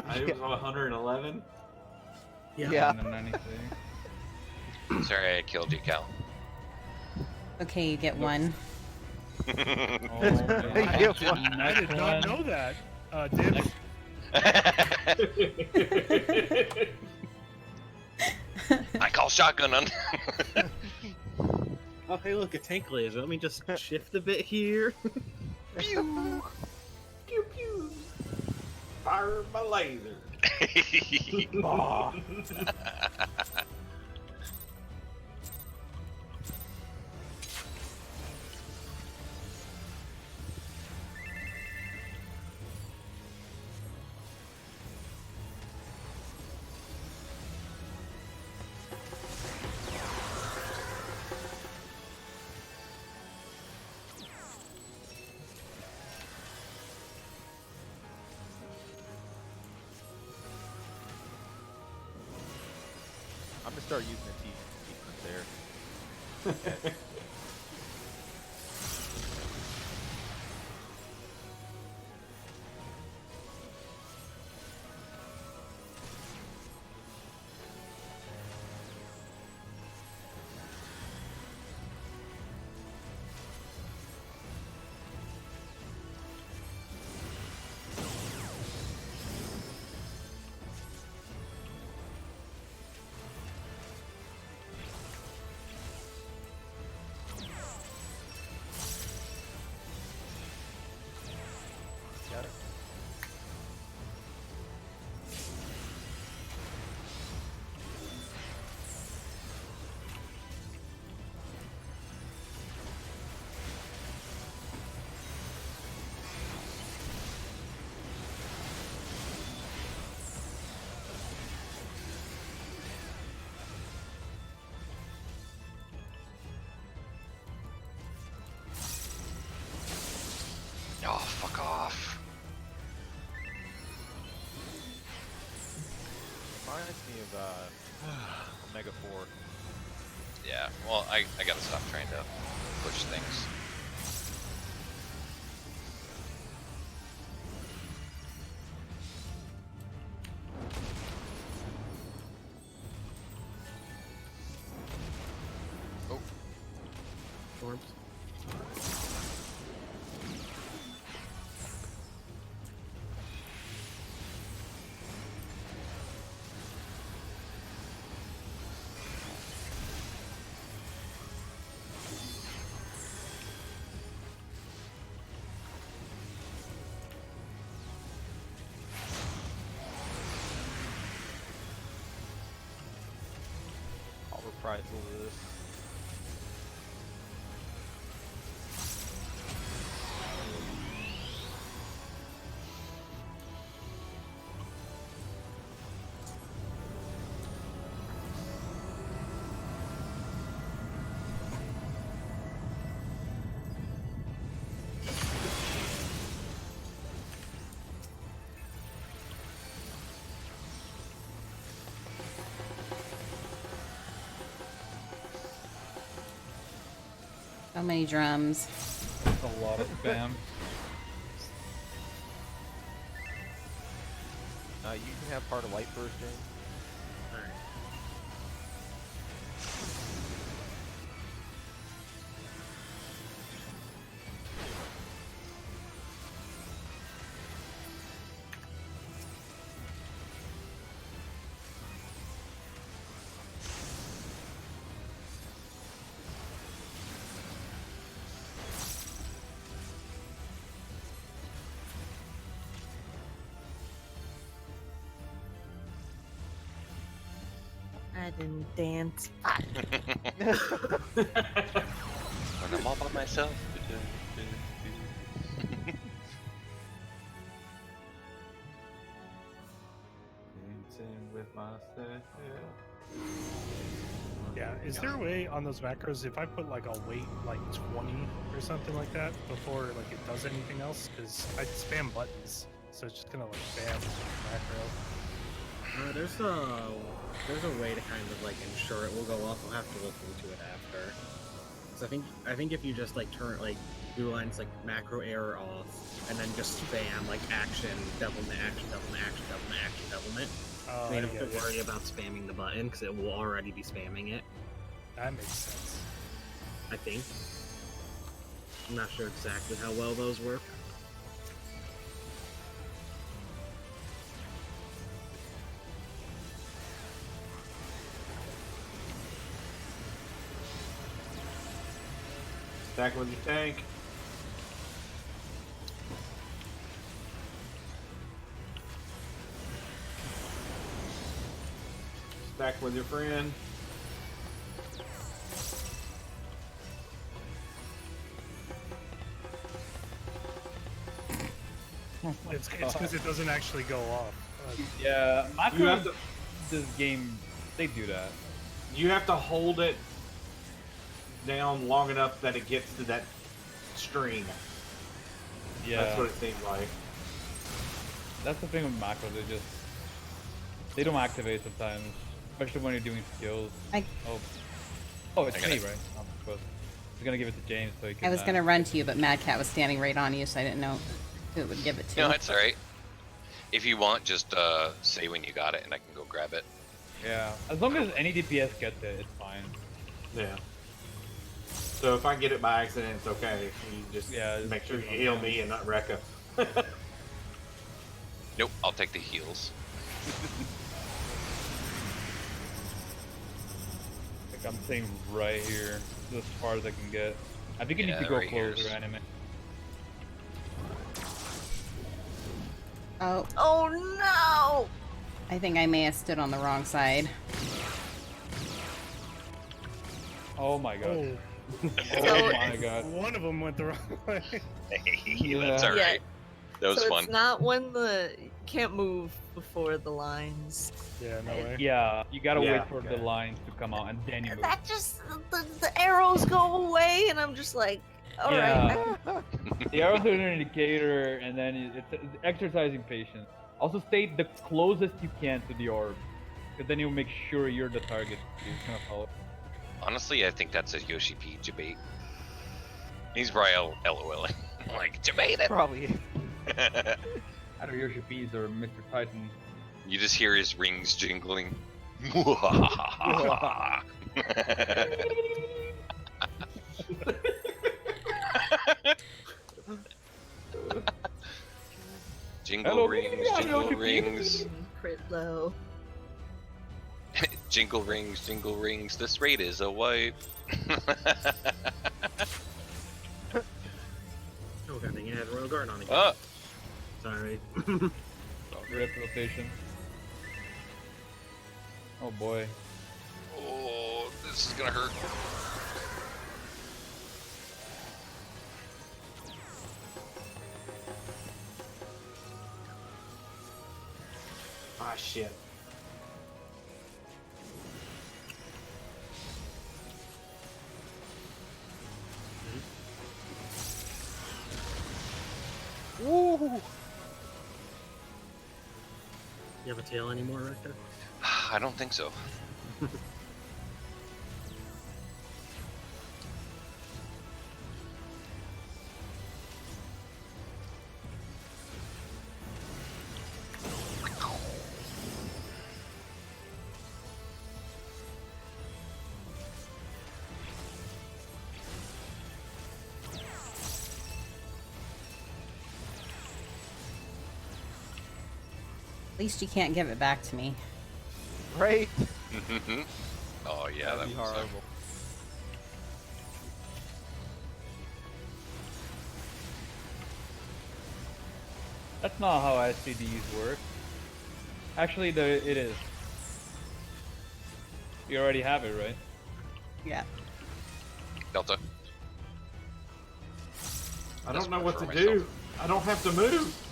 S7: I was 111.
S11: Yeah.
S6: 96.
S3: Sorry, I killed you, Cal.
S1: Okay, you get one.
S6: Oh,
S11: Yeah,
S6: man.
S2: I did not know that. Dibs.
S3: I call shotgun on.
S9: Oh, hey, look, a tank laser. Let me just shift a bit here.
S7: Pew! Pew pew! Fire my laser!
S11: Bah. I'm gonna start using the T there. Got it.
S3: Oh, fuck off.
S11: Reminds me of Omega 4.
S3: Yeah, well, I gotta stop trying to push things. Oh,
S5: Storms.
S11: I'll reprisal this.
S1: So many drums.
S6: That's a lot of spam.
S11: You can have part of light first, James.
S5: Alright.
S8: I didn't dance.
S3: when I'm all by myself.
S10: Dancing with myself.
S2: Yeah, is there a way on those macros if I put like a weight like 20 or something like that before like it does anything else? Because I spam buttons, so it's just gonna like spam macro.
S9: There's a way to kind of like ensure it will go off. We'll have to look into it after. So I think if you just like turn like do lines like macro error off and then just spam like action, doublemint, action, doublemint, action, doublemint, action, doublemint.
S2: Oh,
S5: You don't
S2: yeah,
S5: have to
S2: yeah.
S5: worry about spamming the button because it will already be spamming it.
S2: That makes sense.
S5: I think. I'm not sure exactly how well those work.
S10: Stack with your tank. Stack with your friend.
S2: It's because it doesn't actually go off.
S6: Yeah,
S10: You have
S6: macros.
S10: to
S6: This game, they do that.
S10: you have to hold it down long enough that it gets to that string.
S6: Yeah,
S10: That's what it seems like.
S6: that's the thing with macros. They don't activate sometimes, especially when you're doing skills.
S1: I-
S6: Oh, it's
S3: I got
S6: me,
S3: it.
S6: right? outpost. I was gonna give it to James so he could.
S1: I was gonna run to you, but Mad Cat was standing right on you, so I didn't know who would give it to.
S3: No, it's alright. If you want, just say when you got it and I can go grab it.
S6: Yeah, as long as any DPS gets it, it's fine.
S10: Yeah. So if I get it by accident, it's okay. You just make sure you heal me and not Rekka.
S3: Nope, I'll take the heals.
S6: Like I'm staying right here, as far as I can get. I think you need
S3: Yeah,
S6: to go
S3: right here
S6: closer,
S3: is-
S6: anime.
S1: Oh,
S8: Oh no!
S1: I think I may have stood on the wrong side.
S6: Oh my god.
S2: Oh,
S6: Oh my god.
S2: one of them went the wrong way.
S3: That's
S6: Yeah.
S3: alright. That was
S8: so
S3: fun.
S8: it's not when the can't move before the lines.
S2: Yeah, no way.
S6: Yeah, you gotta
S10: Yeah,
S6: wait for the lines to come out and then you move.
S8: That just the arrows go away, and I'm just like, all right.
S6: Yeah. The arrows are an indicator, and then it's exercising patience. Also, stay the closest you can to the orb, because then you'll make sure you're the target. You're gonna follow.
S3: Honestly, I think that's a Yoshi P debate. He's probably LOLing. Like, debate it!
S11: Probably.
S6: Either Yoshi P's or Mr. Titan.
S3: You just hear his rings jingling. Jingle
S6: Hello,
S3: rings, jingle rings.
S8: Crit low.
S3: Jingle rings, jingle rings. This raid is a wipe.
S9: Oh, good thing you had Royal Guard on again.
S3: Oh,
S9: Sorry.
S6: Rip rotation. Oh boy.
S3: oh, this is gonna hurt.
S10: Ah, shit.
S11: Woo!
S9: You have a tail anymore, Rector?
S3: I don't think so.
S1: At least you can't give it back to me.
S11: Right?
S3: Oh yeah,
S11: That'd
S3: that
S11: be
S3: was
S11: horrible.
S6: That's not how SCDs work. Actually, it is. You already have it, right?
S1: Yeah.
S3: Delta.
S10: I
S3: That's
S10: don't know what to
S3: for
S10: do.
S3: myself.
S10: I don't have to move.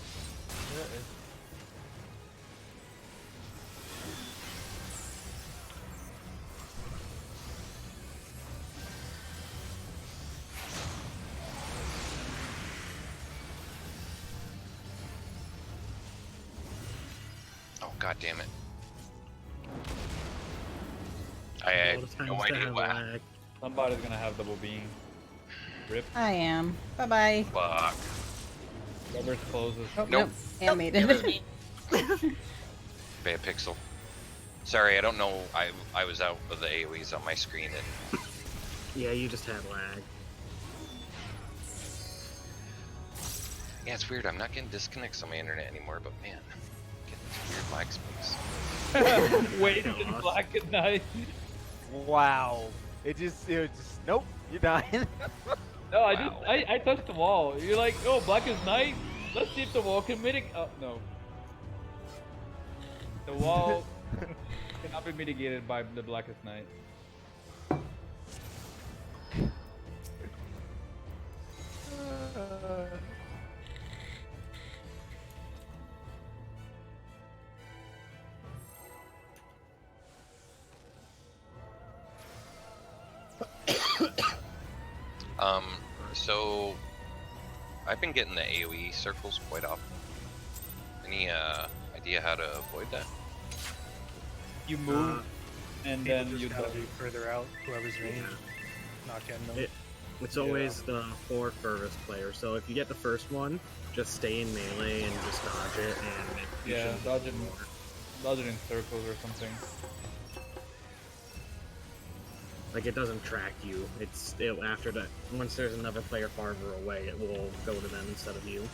S3: Oh god damn it. I
S9: All
S3: had
S9: the times
S3: no
S9: to
S3: idea
S9: have
S3: what
S9: lag.
S6: Somebody's gonna have double beam. Rip.
S1: I am. Bye bye.
S3: fuck.
S6: Whoever's closest.
S1: Oh,
S3: Nope.
S1: nope. Animated.
S3: Bad pixel. Sorry, I don't know. I was out of the AoEs on my screen and
S9: Yeah, you just had lag.
S3: yeah, it's weird. I'm not getting disconnects on my internet anymore, but man, I'm getting this weird lag space.
S6: Wait in black at night.
S11: Wow. It was just, nope, you're dying.
S6: No,
S3: Wow.
S6: I touched the wall. You're like, oh, black is night. Let's see if the wall can mitigate. Oh no. The wall cannot be mitigated by the blackest night.
S3: So I've been getting the AoE circles quite often. Any idea how to avoid that?
S6: You move, and
S2: People
S6: then
S2: just
S6: you
S2: gotta
S6: dodge.
S2: be further out, whoever's range. not getting them.
S9: It's
S2: Yeah.
S9: always the 4 furthest players. So if you get the first one, just stay in melee and just dodge it, and you
S6: Yeah,
S9: shouldn't
S6: dodge
S9: get
S6: it.
S9: more.
S6: Dodge it in circles or something.
S9: Like, it doesn't track you. After that, once there's another player farther away, it will go to them instead of you.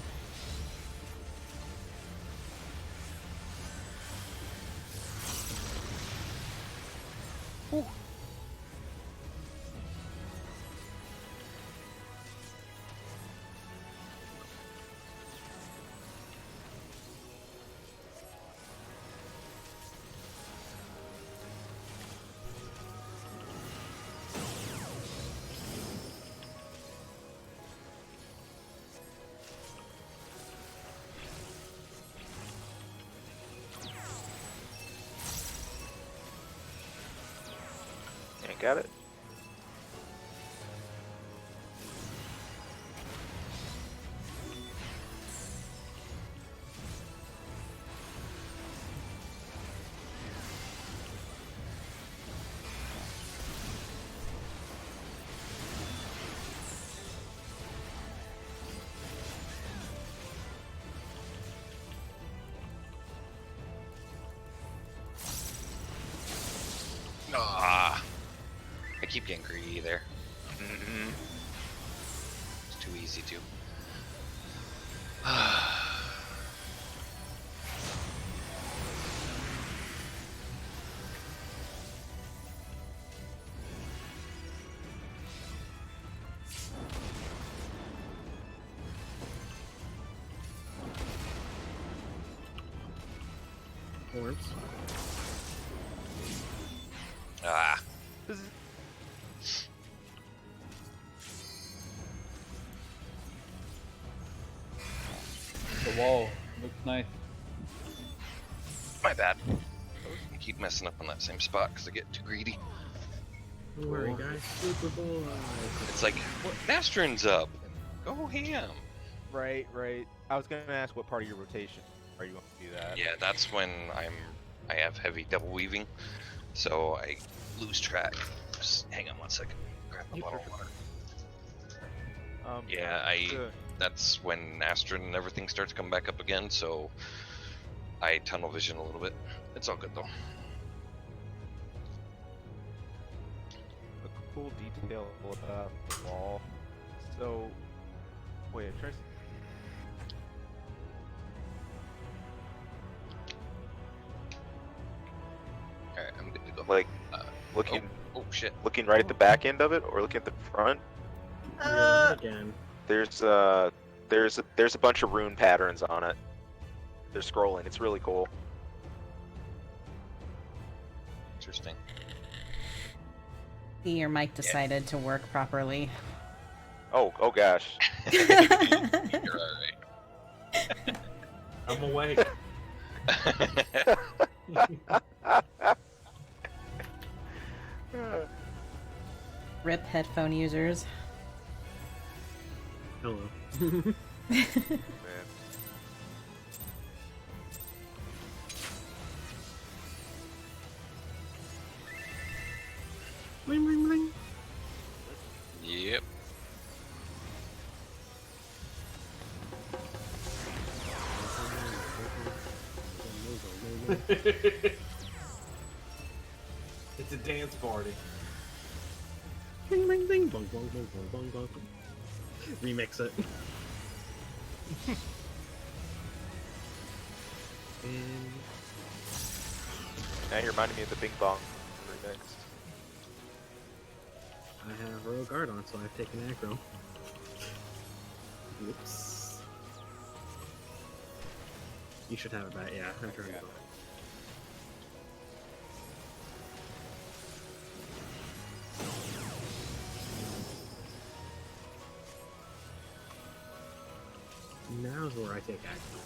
S4: Ain't got it.
S3: Ah, I keep getting greedy there. It's too easy to.
S9: Orbs.
S3: Ah,
S6: The wall looks nice.
S3: my bad. I keep messing up on that same spot because I get too greedy.
S9: Don't worry, guys. Super Bowl.
S3: It's like, Nastrin's up. Go ham.
S11: Right, right. I was gonna ask what part of your rotation are you going to do that?
S3: Yeah, that's when I have heavy double weaving, so I lose track. Just hang on one second. Grab the bottle of water. Yeah, that's when Astrid and everything starts coming back up again, so I tunnel vision a little bit. It's all good though.
S11: A cool detail about the wall. So, wait, I'm trying to.
S3: Alright, I'm good to go.
S4: Like, looking,
S3: oh shit.
S4: looking right at the back end of it, or looking at the front.
S9: Again.
S4: There's a bunch of rune patterns on it. They're scrolling. It's really cool.
S3: Interesting.
S1: See, your mic decided to work properly.
S4: Oh gosh.
S3: You're alright.
S7: I'm awake.
S1: Rip headphone users.
S9: Hello.
S4: Man.
S9: Bling, bling, bling.
S3: Yep.
S7: It's a dance party.
S9: Bling, bling, bling. Bong, bong, bong, bong, bong, bong. Remix it. And
S4: Now you're reminding me of the Bing Bong remix.
S9: I have Royal Guard on, so I've taken aggro. Whoops. You should have it back. Yeah, I turned it off. Now's where I take action.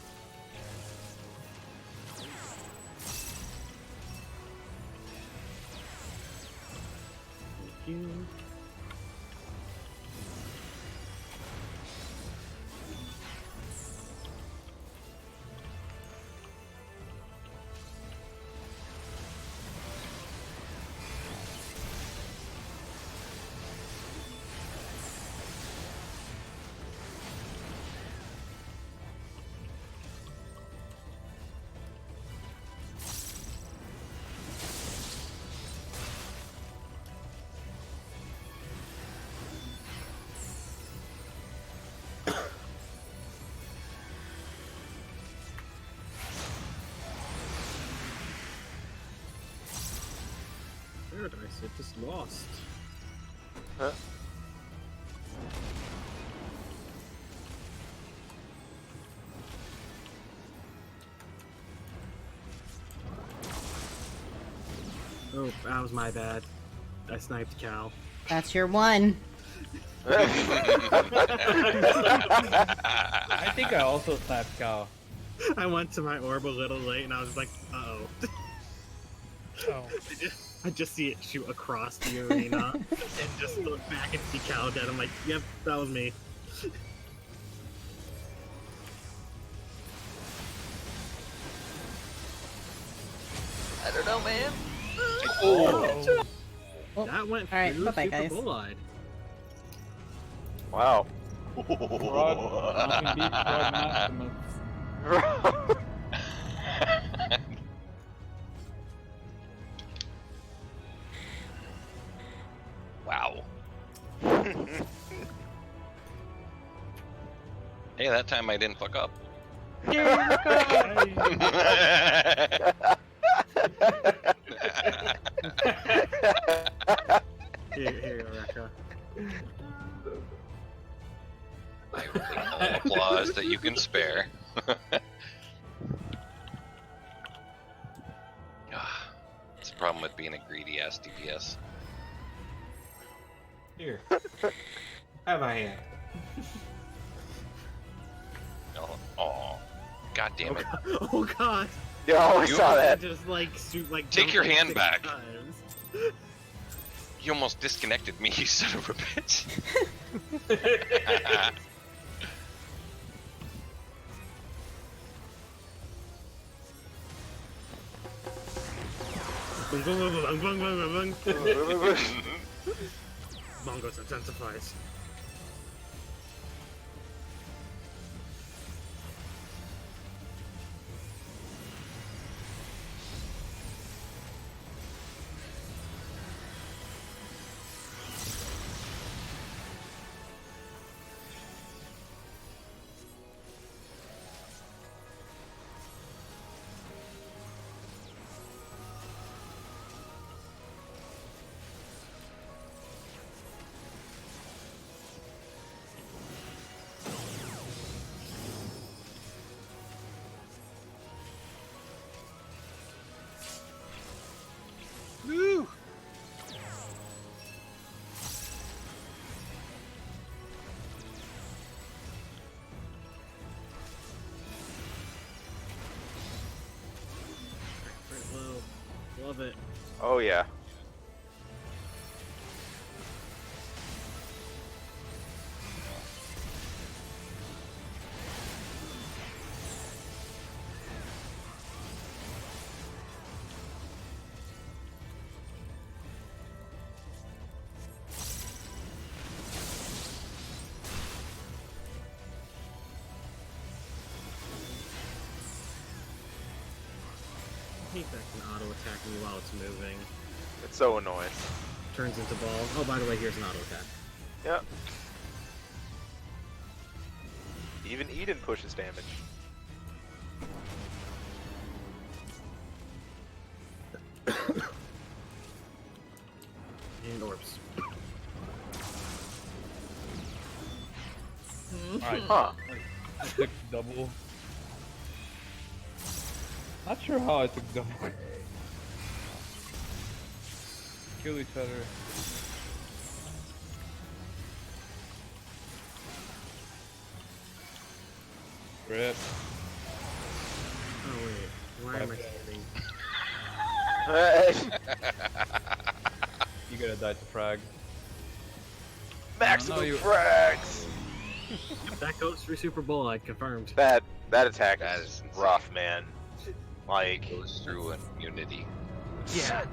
S9: Thank you. Paradise, it just lost.
S4: Huh?
S9: Oh, that was my bad. I sniped Cal.
S1: That's your one.
S6: I think I also snapped Cal.
S9: I went to my orb a little late and I was like, uh-oh.
S2: Oh,
S9: I just see it shoot across the arena and just look back and see Cal dead. I'm like, yep, that was me.
S8: I don't know, man.
S2: oh.
S1: Oh,
S9: That went
S1: all right,
S9: through
S1: bye-bye,
S9: Super
S1: guys.
S9: Bullseye.
S4: Wow.
S6: Rod, nothing beats Rod Maximus.
S3: Wow. Hey, that time I didn't fuck up.
S9: Here you go, Rekka.
S3: I will take all applause that you can spare. It's the problem with being a greedy ass DPS.
S10: Here. Have a hand.
S3: Oh, god damn it.
S9: Oh god!
S4: Yo, I
S3: You-
S4: saw that.
S9: Just like shoot like.
S3: Take your
S9: jump,
S3: hand
S9: like,
S3: back.
S9: 6 times.
S3: You almost disconnected me, you son of a bitch.
S9: Bung, bung, bung, bung, bung, bung, bung, bung. Mongoose intensifies.
S3: Woo!
S9: Right low. Love it.
S4: Oh yeah.
S9: I hate that can auto attack me while it's moving.
S4: It's so annoying.
S9: Turns into ball. Oh, by the way, here's an auto attack.
S4: Yep. Even Eden pushes damage.
S9: And orbs.
S6: Alright,
S4: Huh.
S6: I took double. Not sure how I took double. Kill each other. Rip.
S9: Oh wait, why am I standing?
S6: You gotta die to frag.
S4: Maximum
S6: you-
S4: frags.
S9: That goes through Super Bowl, I confirmed.
S4: That attack
S3: That
S4: is
S3: is insane.
S4: rough, man. Like,
S3: Goes through an immunity.
S9: Yeah.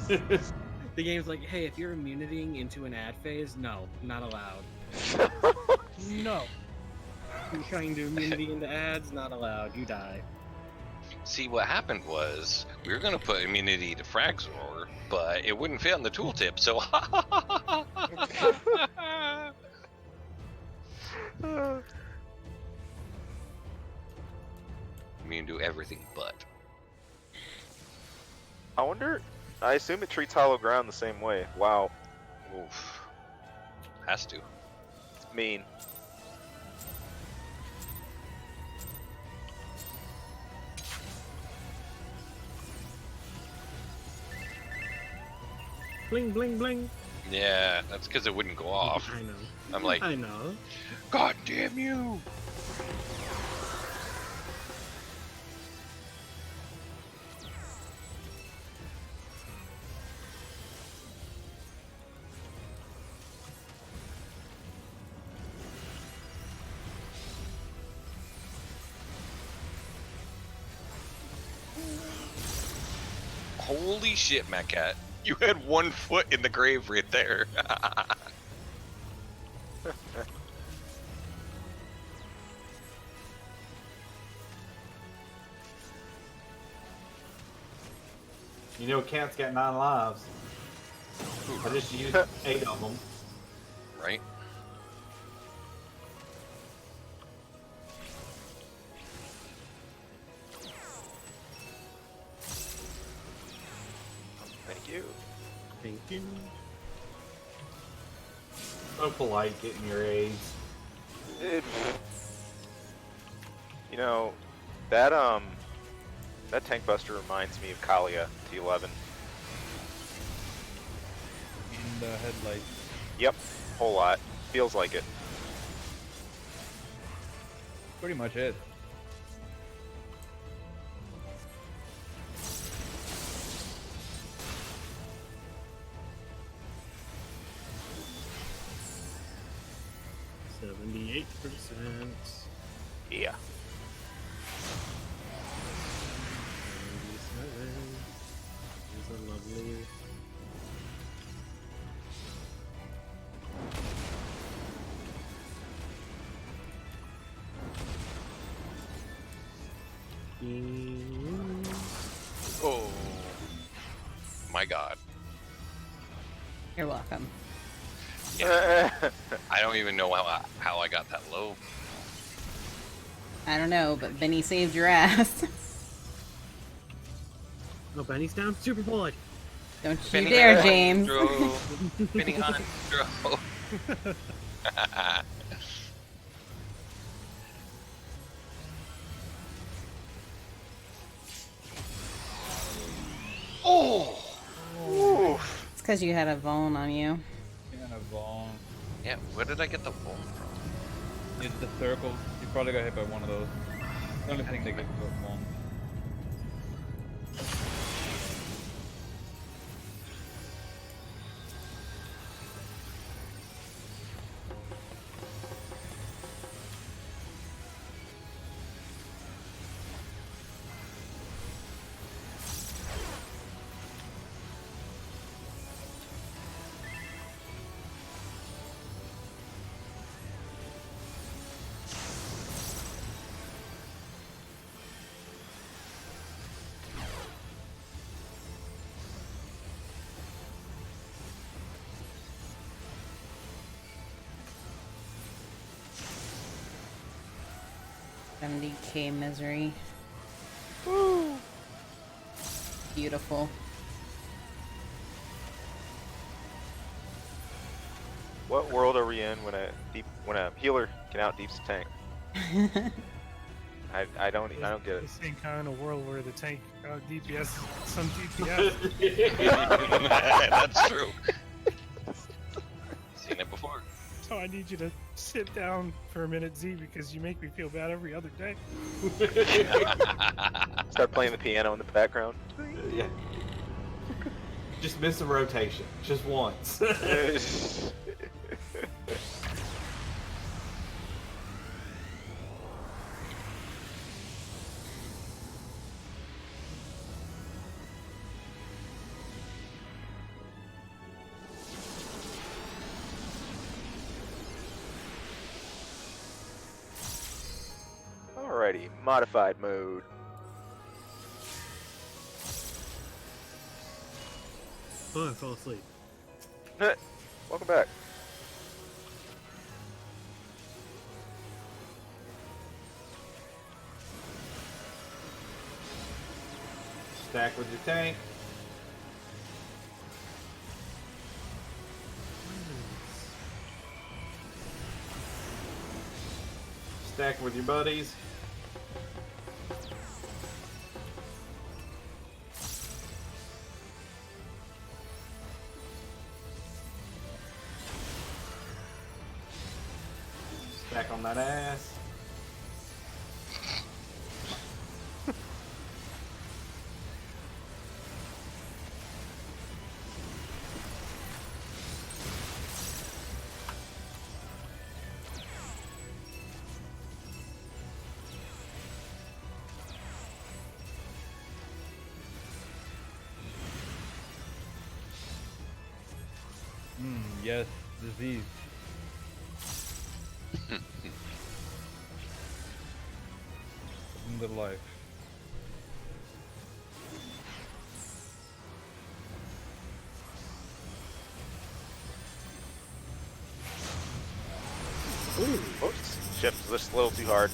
S9: The game's like, hey, if you're immunitying into an ad phase, no, not allowed.
S2: No.
S9: You're trying to immunity into ads, not allowed. You die.
S3: See, what happened was, we were gonna put immunity to Fragzor, but it wouldn't fit on the tooltip, so immune to everything but.
S4: I wonder. I assume it treats hollow ground the same way. Wow,
S3: Oof. Has to.
S4: it's mean.
S9: Bling, bling, bling.
S3: Yeah, that's because it wouldn't go off.
S9: I know.
S3: I'm like,
S9: I know.
S3: God damn you! Holy shit, Macat. You had 1 foot in the grave right there.
S10: You know, cat's got 9 lives. I just used 8 of them.
S3: Right?
S4: Thank you.
S9: Thank you.
S10: So polite getting your aids.
S4: You know, that tank buster reminds me of Kalia T11.
S6: In the headlights.
S4: Yep, whole lot. Feels like it.
S6: Pretty much it.
S9: $78%.
S4: Yeah.
S9: 77. These are lovely.
S3: Oh. My god.
S1: You're welcome.
S3: Yeah. I don't even know how I got that low.
S1: I don't know, but Benny saved your ass.
S9: Oh, Benny's down. Super bullet.
S1: Don't you
S3: Benny
S1: dare,
S3: Hunt
S1: James.
S3: drove. Benny Hunt drove. Oh!
S4: Oof.
S1: It's because you had a Vaughn on you.
S6: Kind of long.
S3: Yeah, where did I get the bone from?
S6: It's the circles. You probably got hit by one of those. The only thing they give you long.
S1: $70K misery.
S4: Woo.
S1: Beautiful.
S4: What world are we in when a healer can out deeps a tank? I don't get it.
S2: This ain't kind of world where the tank DPS some DPS.
S3: That's true. Seen it before.
S2: So I need you to sit down for a minute, Z, because you make me feel bad every other day.
S4: Start playing the piano in the background.
S10: Yeah. Just miss a rotation. Just once.
S4: Alrighty, modified mode.
S9: Oh, I fell asleep.
S4: Welcome back.
S10: Stack with your tank. Stack with your buddies. Stack on that ass.
S6: Yes, disease. In the life.
S4: Oops. Ship's just a little too hard.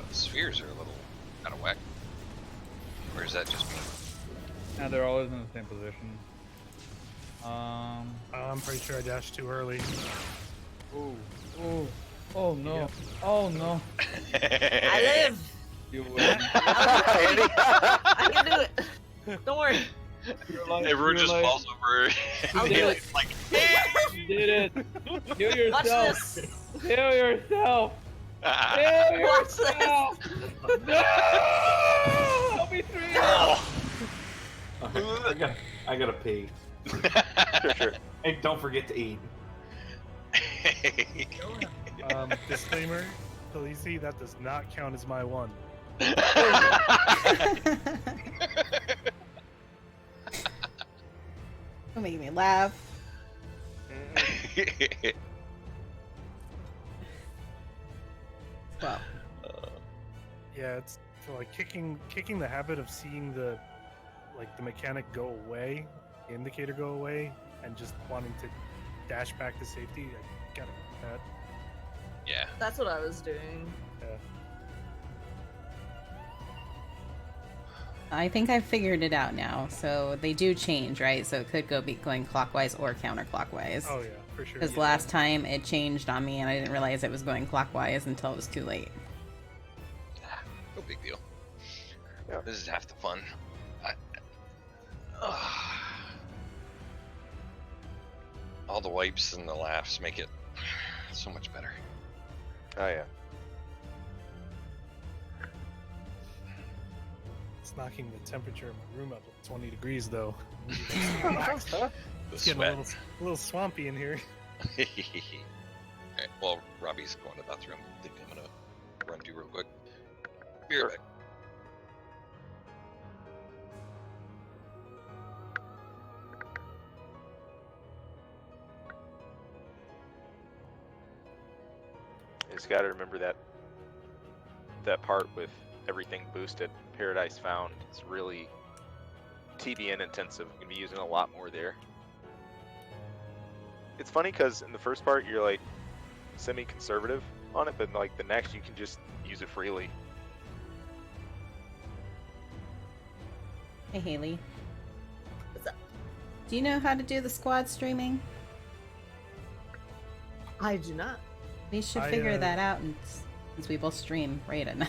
S3: The spheres are a little out of whack. Or is that just me?
S6: Yeah, they're always in the same position.
S2: I'm pretty sure I dashed too early.
S6: Oh, oh, oh no,
S2: Yep.
S6: oh no.
S8: I live.
S6: You win.
S8: I can do it. Don't worry.
S3: Everyone just falls over.
S8: I'll do it.
S3: Like,
S6: You did it. Heal
S8: Watch
S6: yourself.
S8: this.
S6: Heal yourself.
S3: ah.
S6: Heal
S8: Watch
S6: yourself. No! Help me through.
S10: I gotta pee.
S4: Sure.
S10: Hey, don't forget to eat.
S2: Disclaimer, Khaleesi, that does not count as my one.
S1: Don't make me laugh. Well,
S2: Yeah, it's so like kicking the habit of seeing the mechanic go away, the indicator go away, and just wanting to dash back to safety. I gotta do that.
S3: Yeah.
S8: That's what I was doing.
S1: I think I've figured it out now. So they do change, right? So it could be going clockwise or counterclockwise.
S2: Oh yeah, for sure.
S1: Because last time it changed on me and I didn't realize it was going clockwise until it was too late.
S3: No big deal.
S4: Yeah.
S3: This is half the fun. All the wipes and the laughs make it so much better.
S4: Oh yeah.
S2: It's knocking the temperature of my room up to 20 degrees though.
S3: The
S2: It's getting
S3: sweat.
S2: a little swampy in here.
S3: Alright, well, Robbie's going to the bathroom. I think I'm gonna run to real quick. Be right back.
S4: You just gotta remember that part with everything boosted. Paradise Found is really TBN intensive. You're gonna be using a lot more there. It's funny because in the first part you're like semi-conservative on it, but like the next you can just use it freely.
S1: Hey, Haley.
S8: What's up?
S1: Do you know how to do the squad streaming?
S8: I do not.
S1: We should
S2: I,
S1: figure that out, and since we both stream right at night.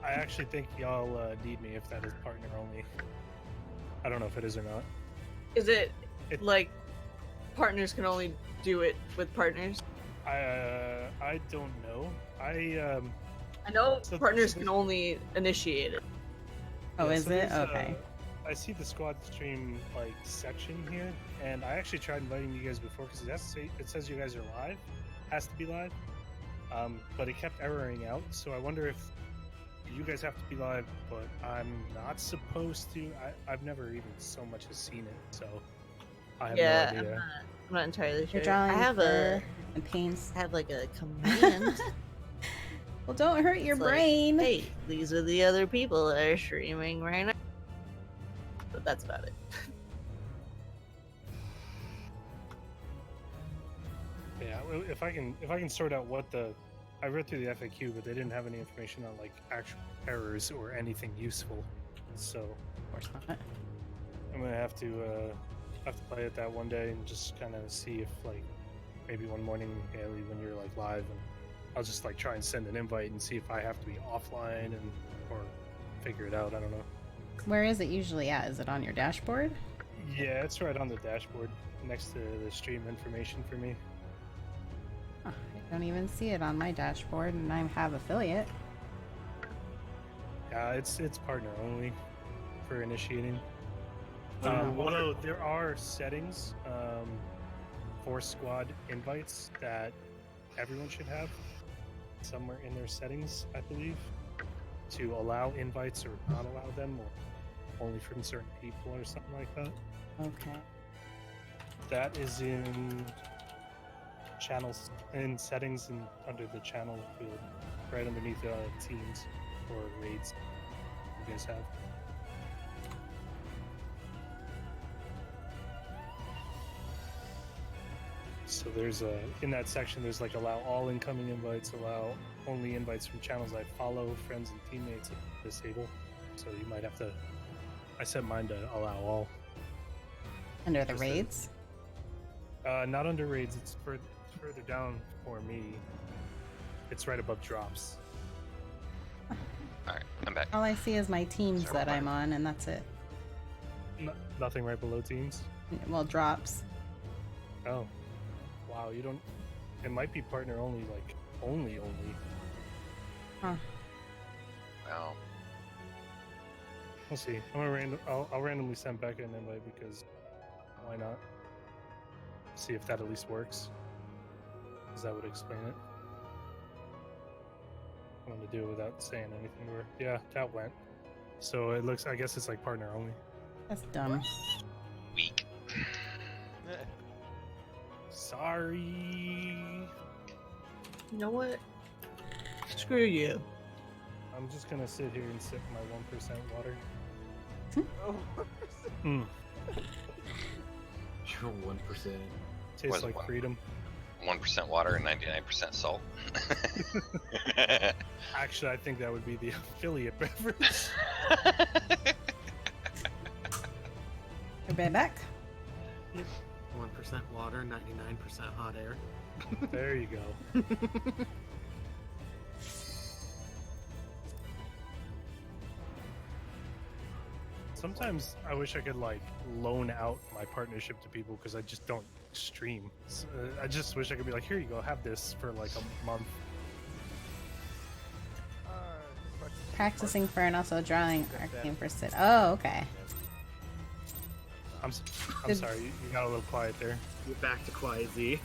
S2: I actually think y'all need me if that is partner only. I don't know if it is or not.
S8: Is it
S2: It-
S8: like partners can only do it with partners?
S2: I don't know. I
S8: know
S2: So-
S8: partners
S2: so
S8: can only initiate it.
S1: Oh,
S2: yeah,
S1: is
S2: so
S1: it?
S2: there's,
S1: Okay.
S2: I see the squad stream like section here, and I actually tried inviting you guys before because it says you guys are live, has to be live, but it kept erroring out. So I wonder if you guys have to be live, but I'm not supposed to. I've never even so much as seen it, so I have
S8: Yeah,
S2: no idea.
S8: I'm not entirely sure.
S1: You're drawing
S8: I have
S1: fur and pains.
S8: I have like a command.
S1: Well, don't hurt your
S8: It's like,
S1: brain.
S8: hey, these are the other people that are streaming right now. But that's about it.
S2: Yeah, well, if I can sort out what I read through the FAQ, but they didn't have any information on like actual errors or anything useful. So
S1: Of course not.
S2: I'm gonna have to play it that one day and just kind of see if like maybe one morning, Haley, when you're like live, and I'll just like try and send an invite and see if I have to be offline and or figure it out. I don't know.
S1: Where is it usually at? Is it on your dashboard?
S2: Yeah, it's right on the dashboard next to the stream information for me.
S1: Huh, I don't even see it on my dashboard, and I have affiliate.
S2: Yeah, it's partner only for initiating.
S1: Oh.
S2: Although there are settings for squad invites that everyone should have somewhere in their settings, I believe, to allow invites or not allow them, or only from certain people or something like that.
S1: Okay.
S2: That is in channels, in settings, and under the channel field, right underneath teams or raids you guys have. So there's in that section, there's like allow all incoming invites, allow only invites from channels I follow, friends and teammates, disable. So you might have to, I set mine to allow all.
S1: Under the raids?
S2: Not under raids, it's further down for me. It's right above drops.
S3: Alright, I'm back.
S1: All I see is my teams
S3: Sorry,
S1: that
S3: what?
S1: I'm on, and that's it.
S2: Nothing right below teams?
S1: Well, drops.
S2: Oh. Wow, you don't... It might be partner only, like, only.
S1: Huh.
S3: Wow.
S2: We'll see. I'll randomly send Becca an invite because why not? See if that at least works. Because that would explain it. I'm gonna do it without saying anything to her. Yeah, that went. So it looks, I guess it's like partner only.
S1: That's dumb.
S3: Weak.
S2: Sorry.
S8: You know what? Screw you.
S2: I'm just gonna sit here and sip my 1% water.
S11: Oh,
S2: Mm.
S5: You're 1%.
S2: Tastes
S3: Was
S2: like
S3: one.
S2: freedom.
S3: 1% water and 99% salt.
S2: Actually, I think that would be the affiliate beverage.
S1: Everybody back?
S9: 1% water, 99% hot air.
S2: There you go. Sometimes I wish I could like loan out my partnership to people because I just don't stream. So, I just wish I could be like, here you go, have this for like a month.
S1: Practicing for and also drawing arcane for Sid. Oh, okay.
S2: I'm
S1: Did-
S2: sorry, you got a little quiet there.
S9: We're back to Quiet Z.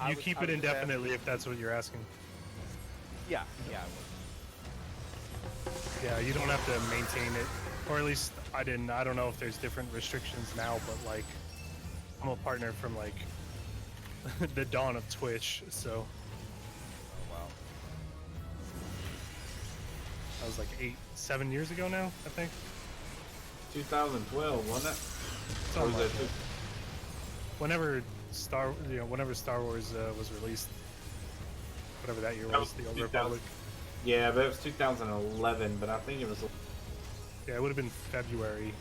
S2: You keep it indefinitely if that's what you're asking.
S11: Yeah.
S2: Yeah, you don't have to maintain it, or at least I didn't. I don't know if there's different restrictions now, but like, I'm a partner from like the dawn of Twitch, so
S11: Oh, wow.
S2: that was like 7 years ago now, I think.
S10: 2012, wasn't it? Or
S2: Something
S10: was
S2: like
S10: it
S2: that. Whenever Star Wars was released, whatever that year
S10: That
S2: was,
S10: was
S2: the Old
S10: 2000.
S2: Republic.
S10: Yeah, but it was 2011, but I think it was.
S2: Yeah, it would have been February,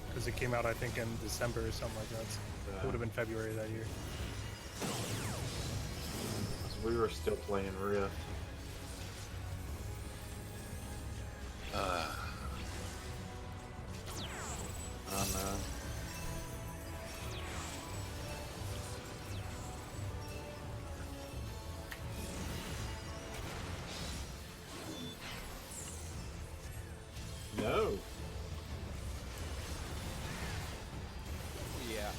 S2: because it came out I think in December or something like that. So it would have been February that year.
S10: We were still playing Rift.
S3: Uh,
S10: I don't know. No.
S11: Yeah.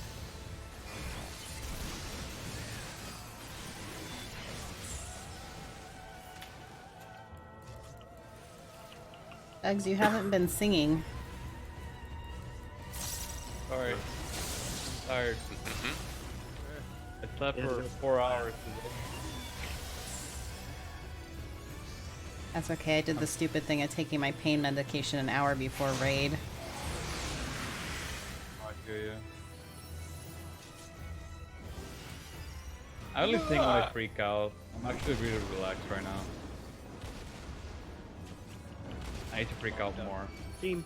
S1: Uggs, you haven't been singing.
S6: Sorry. Tired. I slept for 4 hours today.
S1: That's okay. I did the stupid thing of taking my pain medication an hour before raid.
S6: I hear you. I only sing when I freak out. I'm actually really relaxed right now. I need to freak out more.
S9: Team.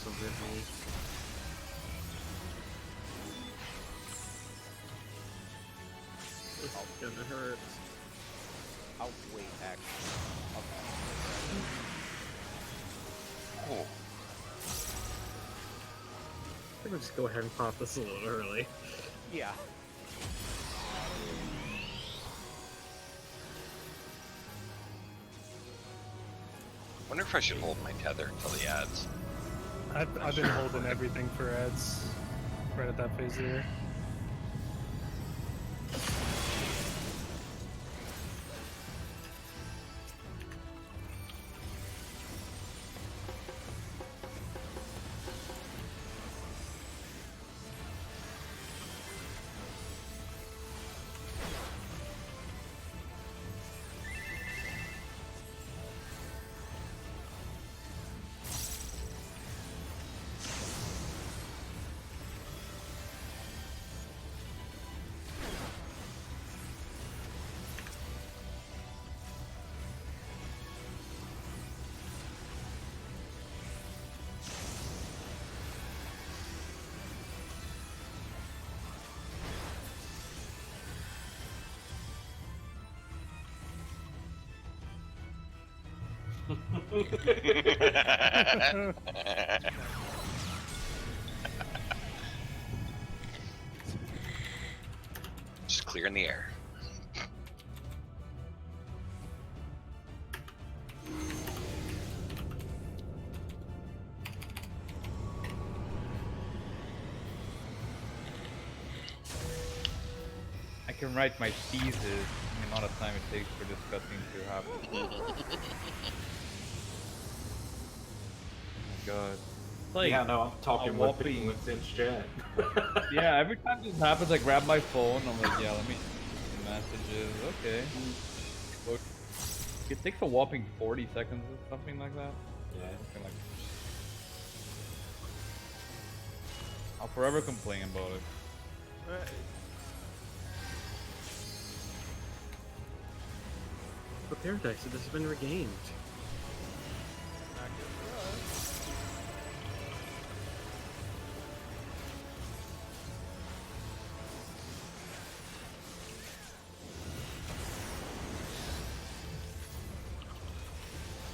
S9: also hit me. This is gonna hurt.
S11: I'll wait, actually.
S3: Oh,
S9: I'm gonna just go ahead and pop this a little early.
S11: Yeah.
S3: wonder if I should hold my tether until he adds.
S2: I've been holding everything for ads right at that phase there.
S3: Just clearing the air.
S6: I can write my thesis in the amount of time it takes for this cutscene to happen. Oh my god. Like,
S7: yeah, no, I'm talking with
S6: whopping-
S7: people within chat.
S6: yeah, every time this happens, I grab my phone. I'm like, yeah, let me see the messages. Okay. Look, it takes a whopping 40 seconds or something like that.
S7: Yeah.
S6: Something like I'll forever complain about it.
S9: The paradise it has been regained.
S11: Not good for us.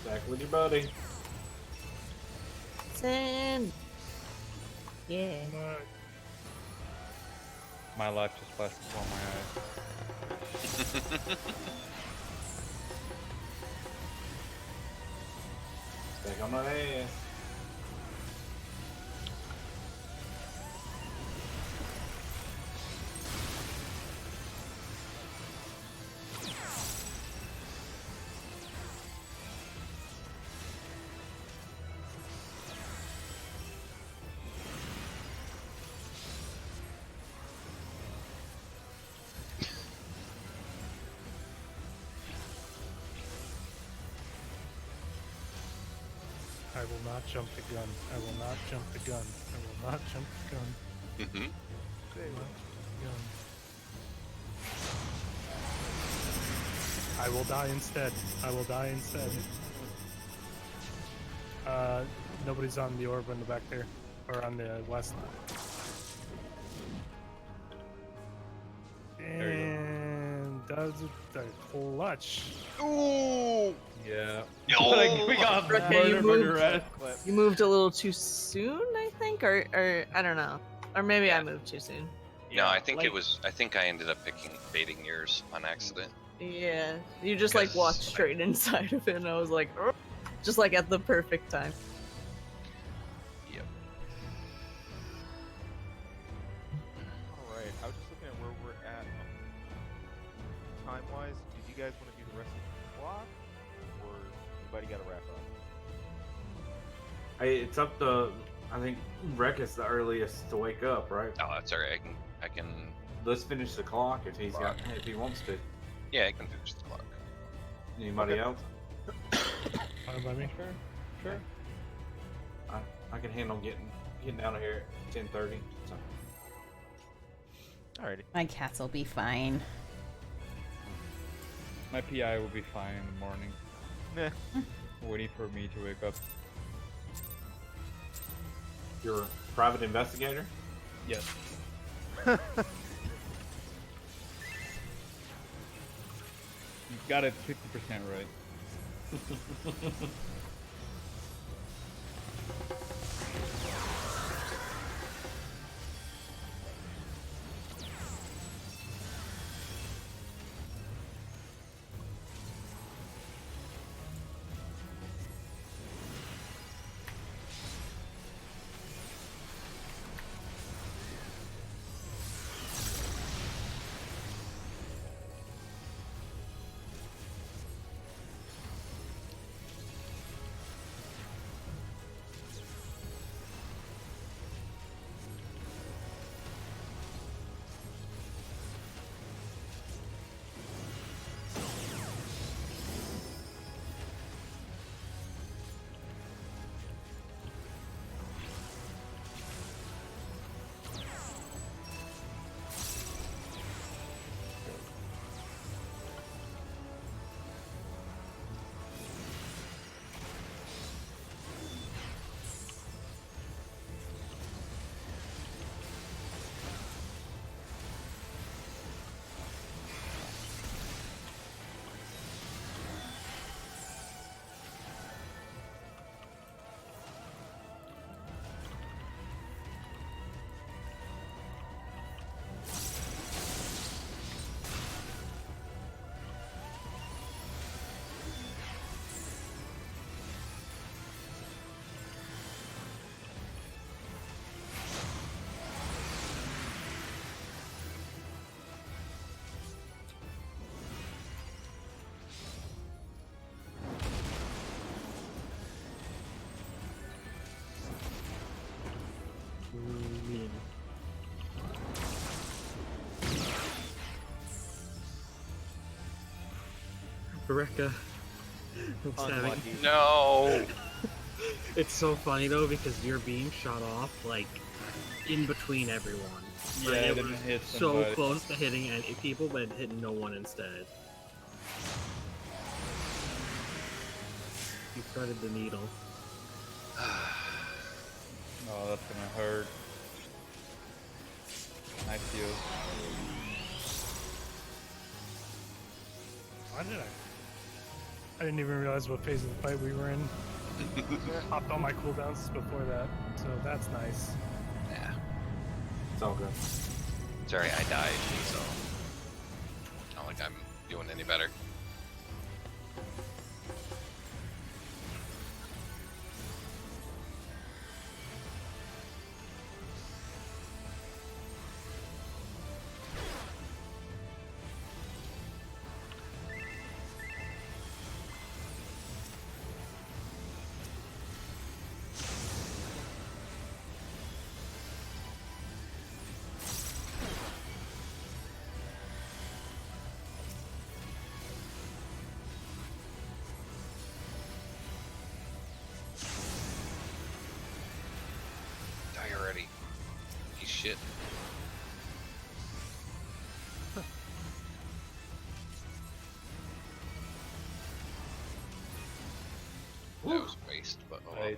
S7: Back with your buddy.
S8: Send. Yeah.
S6: My life just flashed before my eyes.
S7: Back on my ass.
S2: I will not jump the gun. I will not jump the gun. I will not jump the gun.
S3: Mm-hmm.
S2: I will not jump the gun. I will die instead. I will die instead. Nobody's on the orb in the back there, or on the west. And does the clutch.
S3: Ooh!
S6: Yeah.
S3: No!
S6: Like, we got
S8: Okay, you
S6: murdered.
S8: You moved a little too soon, I think, or I don't know, or maybe I moved too soon.
S3: No, I think it was. I think I ended up baiting yours on accident.
S8: Yeah, you just like walked
S3: Because,
S8: straight inside of it, and I was like, "Ugh," just like at the perfect time.
S3: Yep.
S11: Alright, I was just looking at where we're at time-wise. Did you guys want to do the rest of the block? Or anybody got to wrap up?
S7: Hey, it's up to. I think Rek is the earliest to wake up, right?
S3: Oh, that's alright. I can.
S7: Let's finish the clock if he's got, if he wants to.
S3: Yeah, I can finish the clock.
S7: Anybody
S11: Okay.
S7: else?
S2: Fine by me.
S6: Sure.
S7: I can handle getting out of here at 10:30. So.
S11: Alrighty.
S1: My cats will be fine.
S6: My PI will be fine in the morning.
S11: Nah.
S6: Waiting for me to wake up.
S10: You're a private investigator?
S6: Yes. You got it 50% right.
S9: Rebecca. What's happening?
S11: Unlucky.
S3: No.
S9: It's so funny though because you're being shot off like in between everyone.
S6: Yeah,
S9: Like,
S6: I
S9: it
S6: didn't
S9: was
S6: hit
S9: so
S6: somebody.
S9: close to hitting people, but it hit no one instead. You threaded the needle.
S6: Oh, that's gonna hurt. Nice you.
S2: Why did I didn't even realize what phase of the fight we were in. Hopped all my cooldowns before that, so that's nice.
S3: Yeah.
S10: It's all good.
S3: Sorry, I died, so not like I'm doing any better. Die already. He's shit. That was a waste, but oh well.
S6: Right.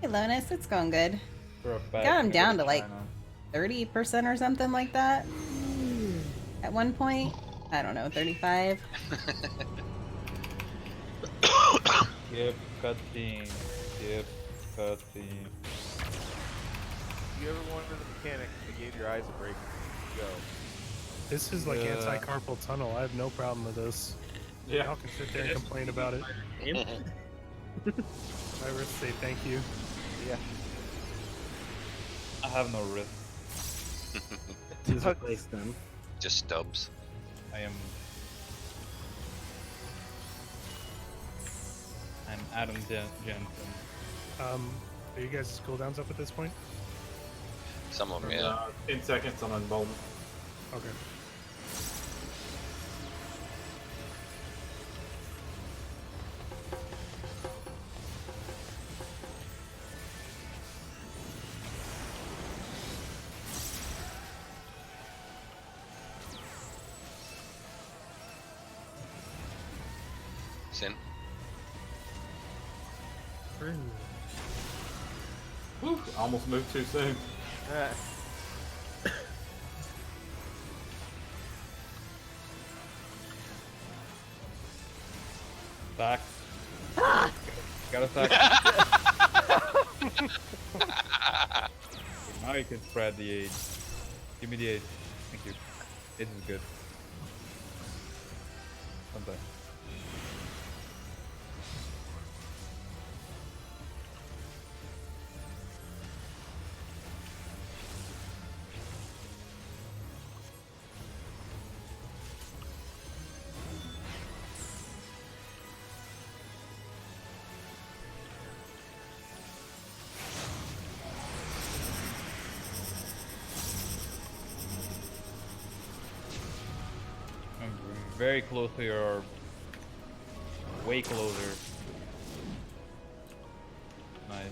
S1: Hey, Lonus, it's going good.
S6: For a fact,
S1: Got him
S6: I'm
S1: down
S6: gonna
S1: to like
S6: China.
S1: 30% or something like that. At one point, I don't know, 35.
S6: Yep, cutscene. Yep, cutscene.
S11: If you ever wanted the mechanic that gave your eyes a break, go.
S2: This is like
S6: Yeah.
S2: anti-carpal tunnel. I have no problem with this.
S10: Yeah.
S2: Y'all can sit there and complain about it. I would say thank you.
S11: Yeah.
S6: I have no wrist.
S9: Please replace them.
S3: Just stubs.
S6: I'm Adam Jensen.
S2: Are you guys' cooldowns up at this point?
S3: Some of them, yeah.
S10: 10 seconds on emboldenment.
S2: Okay.
S3: Sin.
S10: Whew, almost moved too soon.
S6: Back. Got a sack. Now you can spread the age. Give me the age. Thank you. Age is good. Sometimes. I'm very close to your. Way closer. Nice.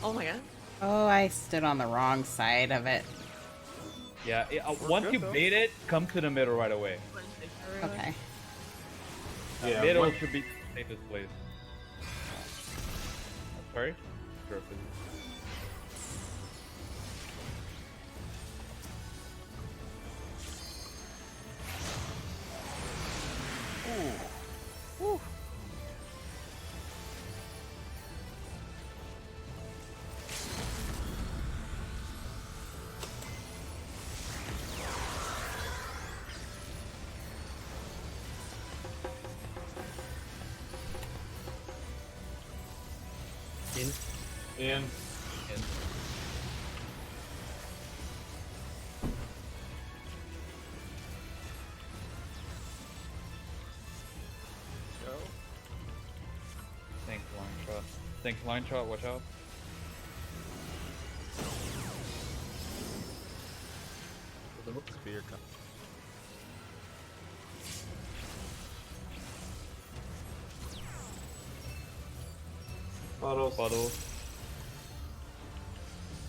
S8: Oh my god.
S1: Oh, I stood on the wrong side of it.
S6: Yeah, once
S11: good,
S6: you
S11: though.
S6: bait it, come to the middle right away.
S1: Okay.
S10: Yeah,
S6: Middle
S10: what-
S6: should be the safest place. Sorry? Sure, please.
S10: In.
S11: Go.
S6: Thanks, line shot. Thanks, line shot. Watch out.
S11: Spear come.
S10: Puddles.
S6: Puddle.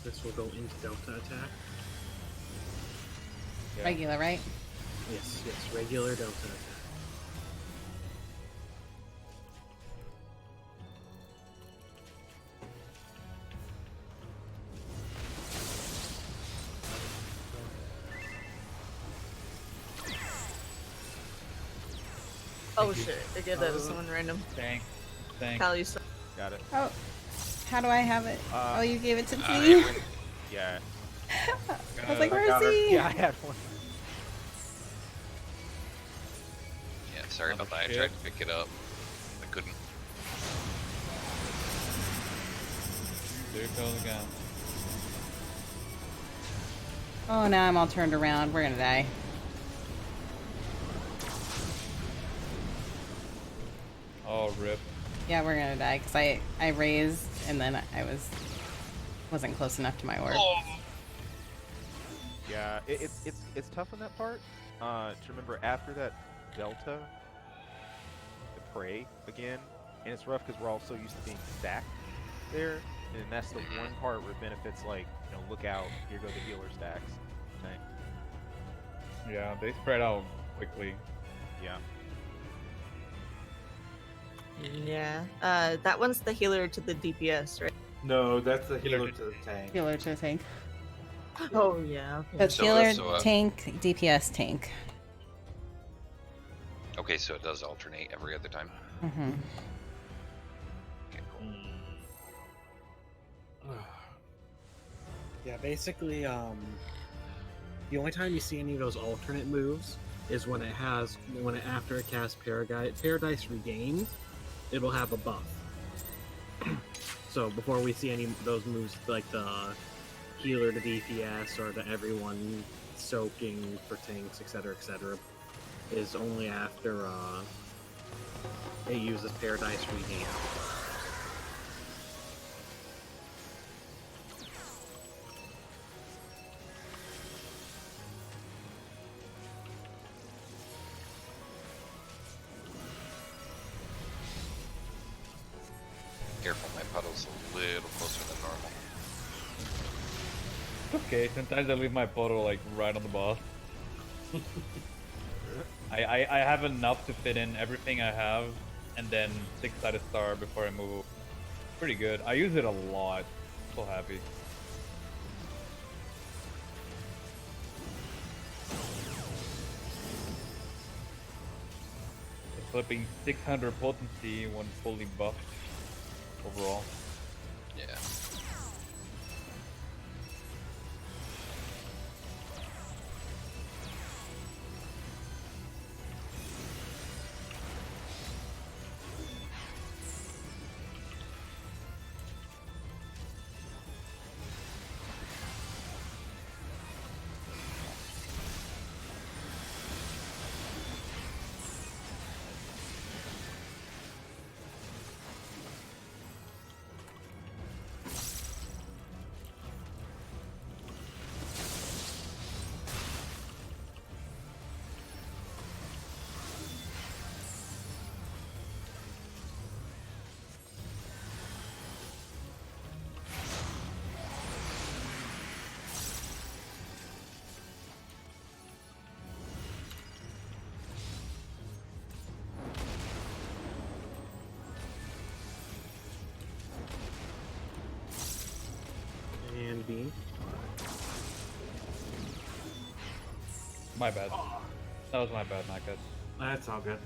S9: This will go into Delta attack.
S6: Yeah.
S1: Regular, right?
S9: Yes, regular Delta attack.
S8: Oh shit, I gave that to someone random.
S6: Thanks. Thanks.
S8: Cal, you suck.
S11: Got it.
S1: Oh, how do I have it? Oh, you gave it to
S3: You
S1: T.
S3: win.
S11: Yeah.
S1: I was like, where's
S10: got her.
S1: he?
S11: Yeah, I had one.
S3: Yeah, sorry about that. I tried to pick it up. I couldn't.
S6: There it goes again.
S1: Oh, now I'm all turned around. We're gonna die.
S6: Oh, rip.
S1: Yeah, we're gonna die because I raised and then I wasn't close enough to my orb.
S11: Yeah, it's tough on that part. To remember after that Delta, the prey again, and it's rough because we're all so used to being stacked there, and that's the one part where it benefits like, you know, look out, here go the healer stacks. Tank.
S6: Yeah, they spread out quickly.
S11: Yeah.
S8: Yeah. That one's the healer to the DPS, right?
S10: No, that's the healer to the tank.
S1: Healer to tank.
S8: Oh yeah. Okay.
S1: But
S3: So,
S1: healer,
S3: so,
S1: tank, DPS, tank.
S3: Okay, so it does alternate every other time.
S1: Mm-hmm.
S3: Okay, cool.
S9: Yeah, basically, the only time you see any of those alternate moves is when after it casts Paradise Regained, it'll have a buff. So before we see any of those moves, like the healer to DPS or the everyone soaking for tanks, etc., is only after it uses Paradise Regained.
S3: Careful, my puddle's a little closer than normal.
S6: Okay, sometimes I leave my puddle like right on the boss. I have enough to fit in everything I have, and then 6-sided star before I move. Pretty good. I use it a lot. So happy. Flipping 600 potency when fully buffed overall.
S3: Yeah.
S9: And B.
S6: My bad. That was my bad, not good.
S10: That's all good.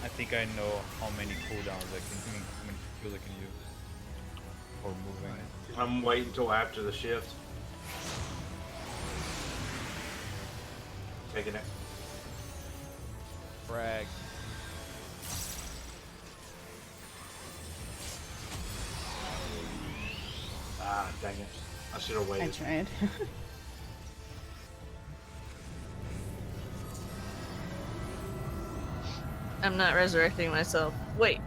S6: I think I know how many cooldowns how many skills I can use for moving.
S7: I'm waiting until after the shift. Taking it.
S11: Frag.
S7: Ah, dang it. I should have
S1: I
S7: waited.
S1: tried.
S8: I'm not resurrecting myself. Wait,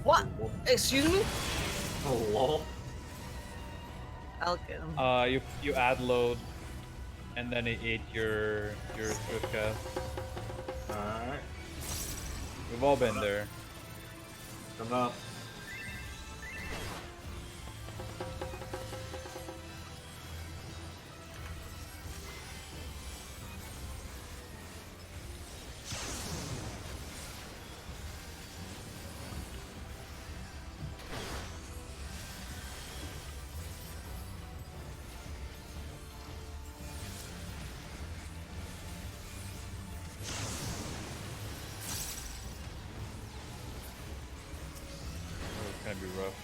S8: what? Excuse me?
S7: Oh, lol.
S8: I'll get him.
S6: You add load, and then it ate your swift cast.
S7: Alright.
S6: We've all been there.
S7: Come up.
S6: Oh, it's gonna be rough.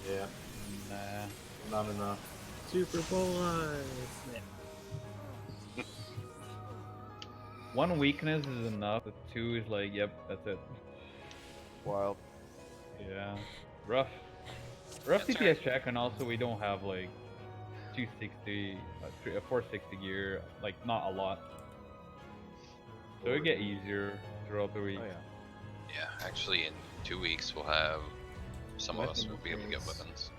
S7: Yeah,
S6: Nah.
S7: not enough.
S9: Super Bowl.
S6: One weakness is enough. The two is like, yep, that's it.
S11: Wild.
S6: Yeah. Rough. Rough
S3: That's
S6: DPS check, and also we don't have like 260, 460 gear, like not a lot. So it'll get easier throughout the week.
S11: Oh yeah.
S3: Yeah, actually in 2 weeks we'll have some of us will be able to get
S9: Weapons.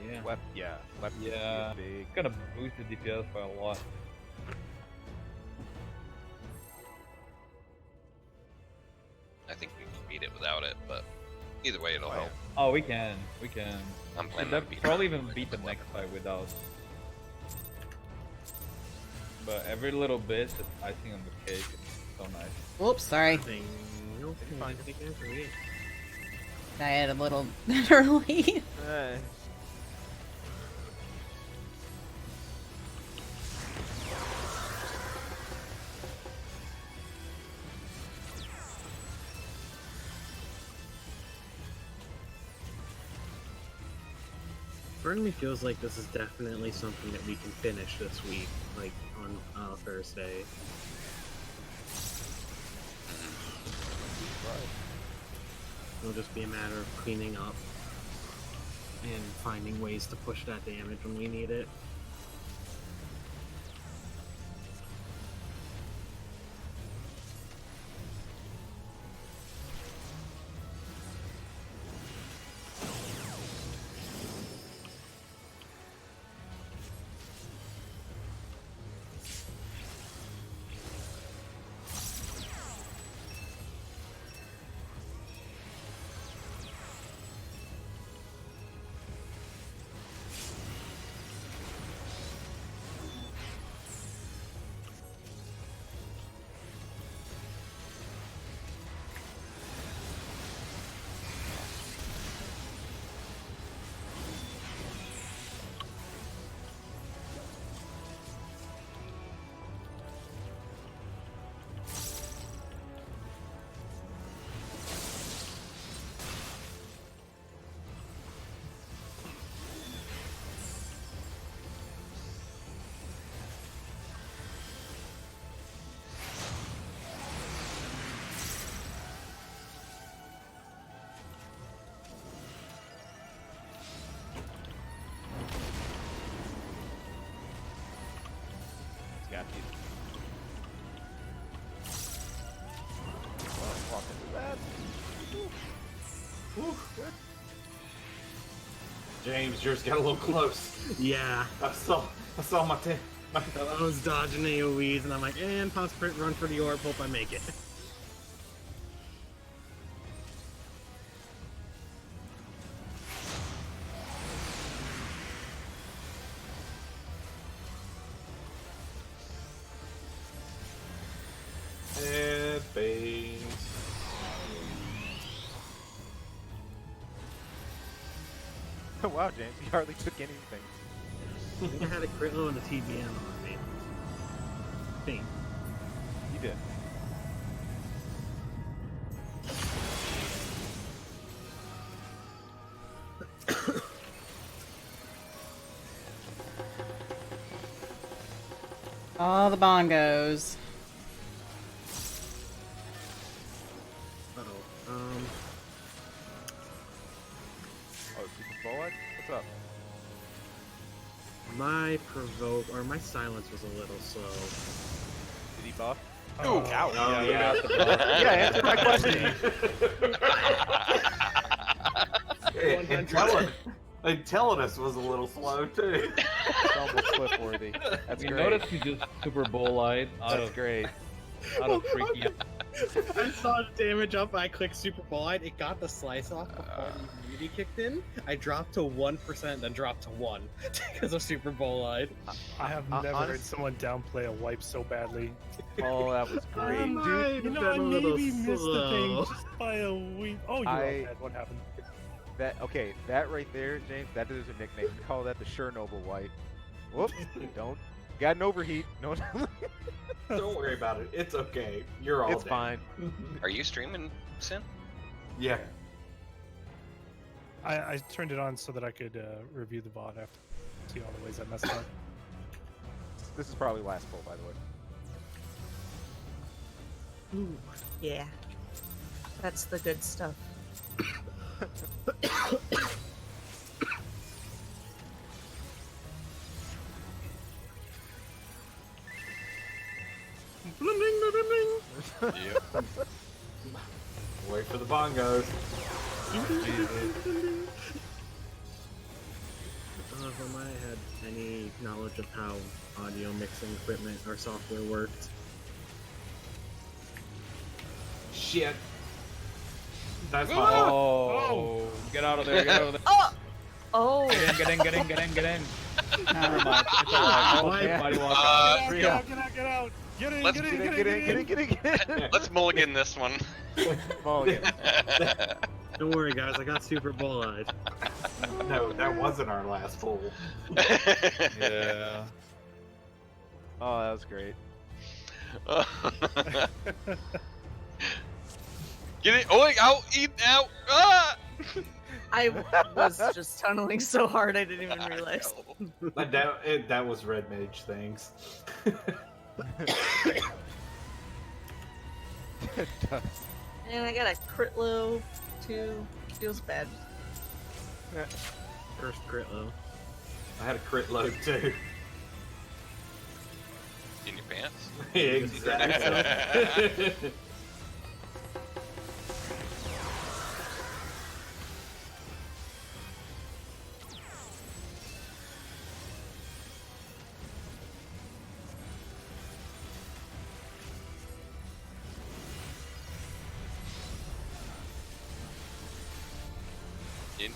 S3: weapons.
S9: Yeah.
S11: Yeah. Weapons
S6: Yeah.
S11: be a big.
S6: It's gonna boost the DPS by a lot.
S3: I think we can beat it without it, but either way it'll
S11: Oh, yeah.
S3: help.
S6: Oh, we can. We can.
S3: I'm planning
S6: We'll
S3: on beating
S6: probably
S3: it
S6: even beat the
S3: with
S6: next
S3: weapons.
S6: fight without. But every little bit is icing on the cake. It's so nice.
S1: Oops, sorry.
S9: Thing. Okay,
S11: Fine.
S9: I think that's great.
S1: I had a little bit early.
S9: Part of me feels like this is definitely something that we can finish this week, like on Thursday. It'll just be a matter of cleaning up and finding ways to push that damage when we need it.
S10: James, yours got a little close.
S9: Yeah.
S10: I saw my
S9: I was dodging the AoEs, and I'm like, and pop sprint, run for the orb, hope I make it.
S10: Headbangs.
S11: Wow, James, you hardly took anything.
S9: I think I had a crit low and a TBM on me. I think.
S11: You did.
S1: All the bongos.
S9: Uh-oh.
S11: Oh, Super Bowl? What's up?
S9: My provoke, or my silence was a little slow.
S11: Did he buff?
S2: Oh,
S11: ouch.
S10: Oh,
S11: yeah.
S10: yeah.
S11: He got the buff. Yeah, answer my question.
S10: And telling us was a little slow too.
S11: It's almost clip worthy. That's
S6: You
S11: great.
S6: noticed he just Super Bowl light out
S11: That's
S6: of
S11: great.
S6: freaky.
S9: I saw the damage up, I clicked Super Bolide, it got the slice off before the immunity kicked in. I dropped to 1%, then dropped to 1 because of Super Bolide.
S2: I have never heard someone downplay a wipe so badly.
S11: Oh, that was great.
S2: Dude, you know, I maybe missed the thing just by a week. Oh, you all had. What happened?
S11: That right there, James, that is a nickname. We call that the Chernobyl wipe. Whoops, don't. Got an overheat. No,
S10: Don't worry about it. It's okay. You're all
S11: it's
S10: dead.
S11: fine.
S3: Are you streaming, Sin?
S10: Yeah.
S2: I turned it on so that I could review the VOD after. See all the ways I messed up.
S11: This is probably last pull, by the way.
S8: Ooh, yeah. That's the good stuff.
S3: Yep.
S10: Wait for the bongos.
S9: If I had any knowledge of how audio mixing equipment or software worked.
S10: Shit. That's my
S6: Oh, get out of there, get out of there.
S8: Oh!
S6: Get in. Never mind. It's alright.
S11: yeah.
S6: Everybody walk out.
S2: Get out! Get out! Get in!
S3: Let's
S11: Get in!
S3: Let's mulligan this one.
S11: Mulligan.
S9: Don't worry, guys, I got Super Bolide.
S10: No, that wasn't our last pull.
S6: Yeah.
S11: Oh, that was great.
S3: Get it! Oh, out! Eat out! Ah!
S8: I was just tunneling so hard I didn't even realize.
S10: That was Red Mage things.
S8: And I got a crit low, too. Feels bad.
S9: First crit low.
S10: I had a crit load too.
S3: In your pants?
S10: Exactly.
S3: In.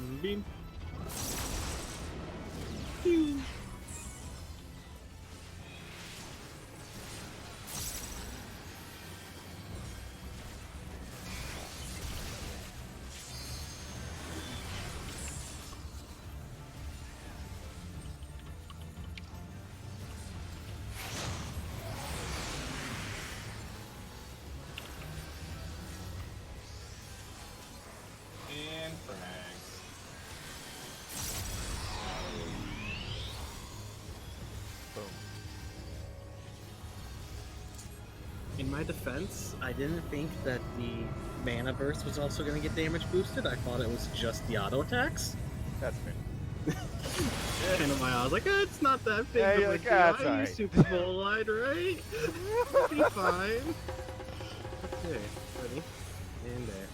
S9: Beam. Pew.
S10: And frags.
S11: Boom.
S9: In my defense, I didn't think that the mana burst was also going to get damage boosted. I thought it was just the auto attacks.
S11: That's me.
S9: And in my eye, I was like, it's not that big
S11: Yeah,
S9: of
S11: you're
S9: a
S11: like,
S9: deal.
S11: "Ah, it's
S9: I
S11: alright."
S9: use Super Bowl line, right? It'll be fine. Okay, ready? And there.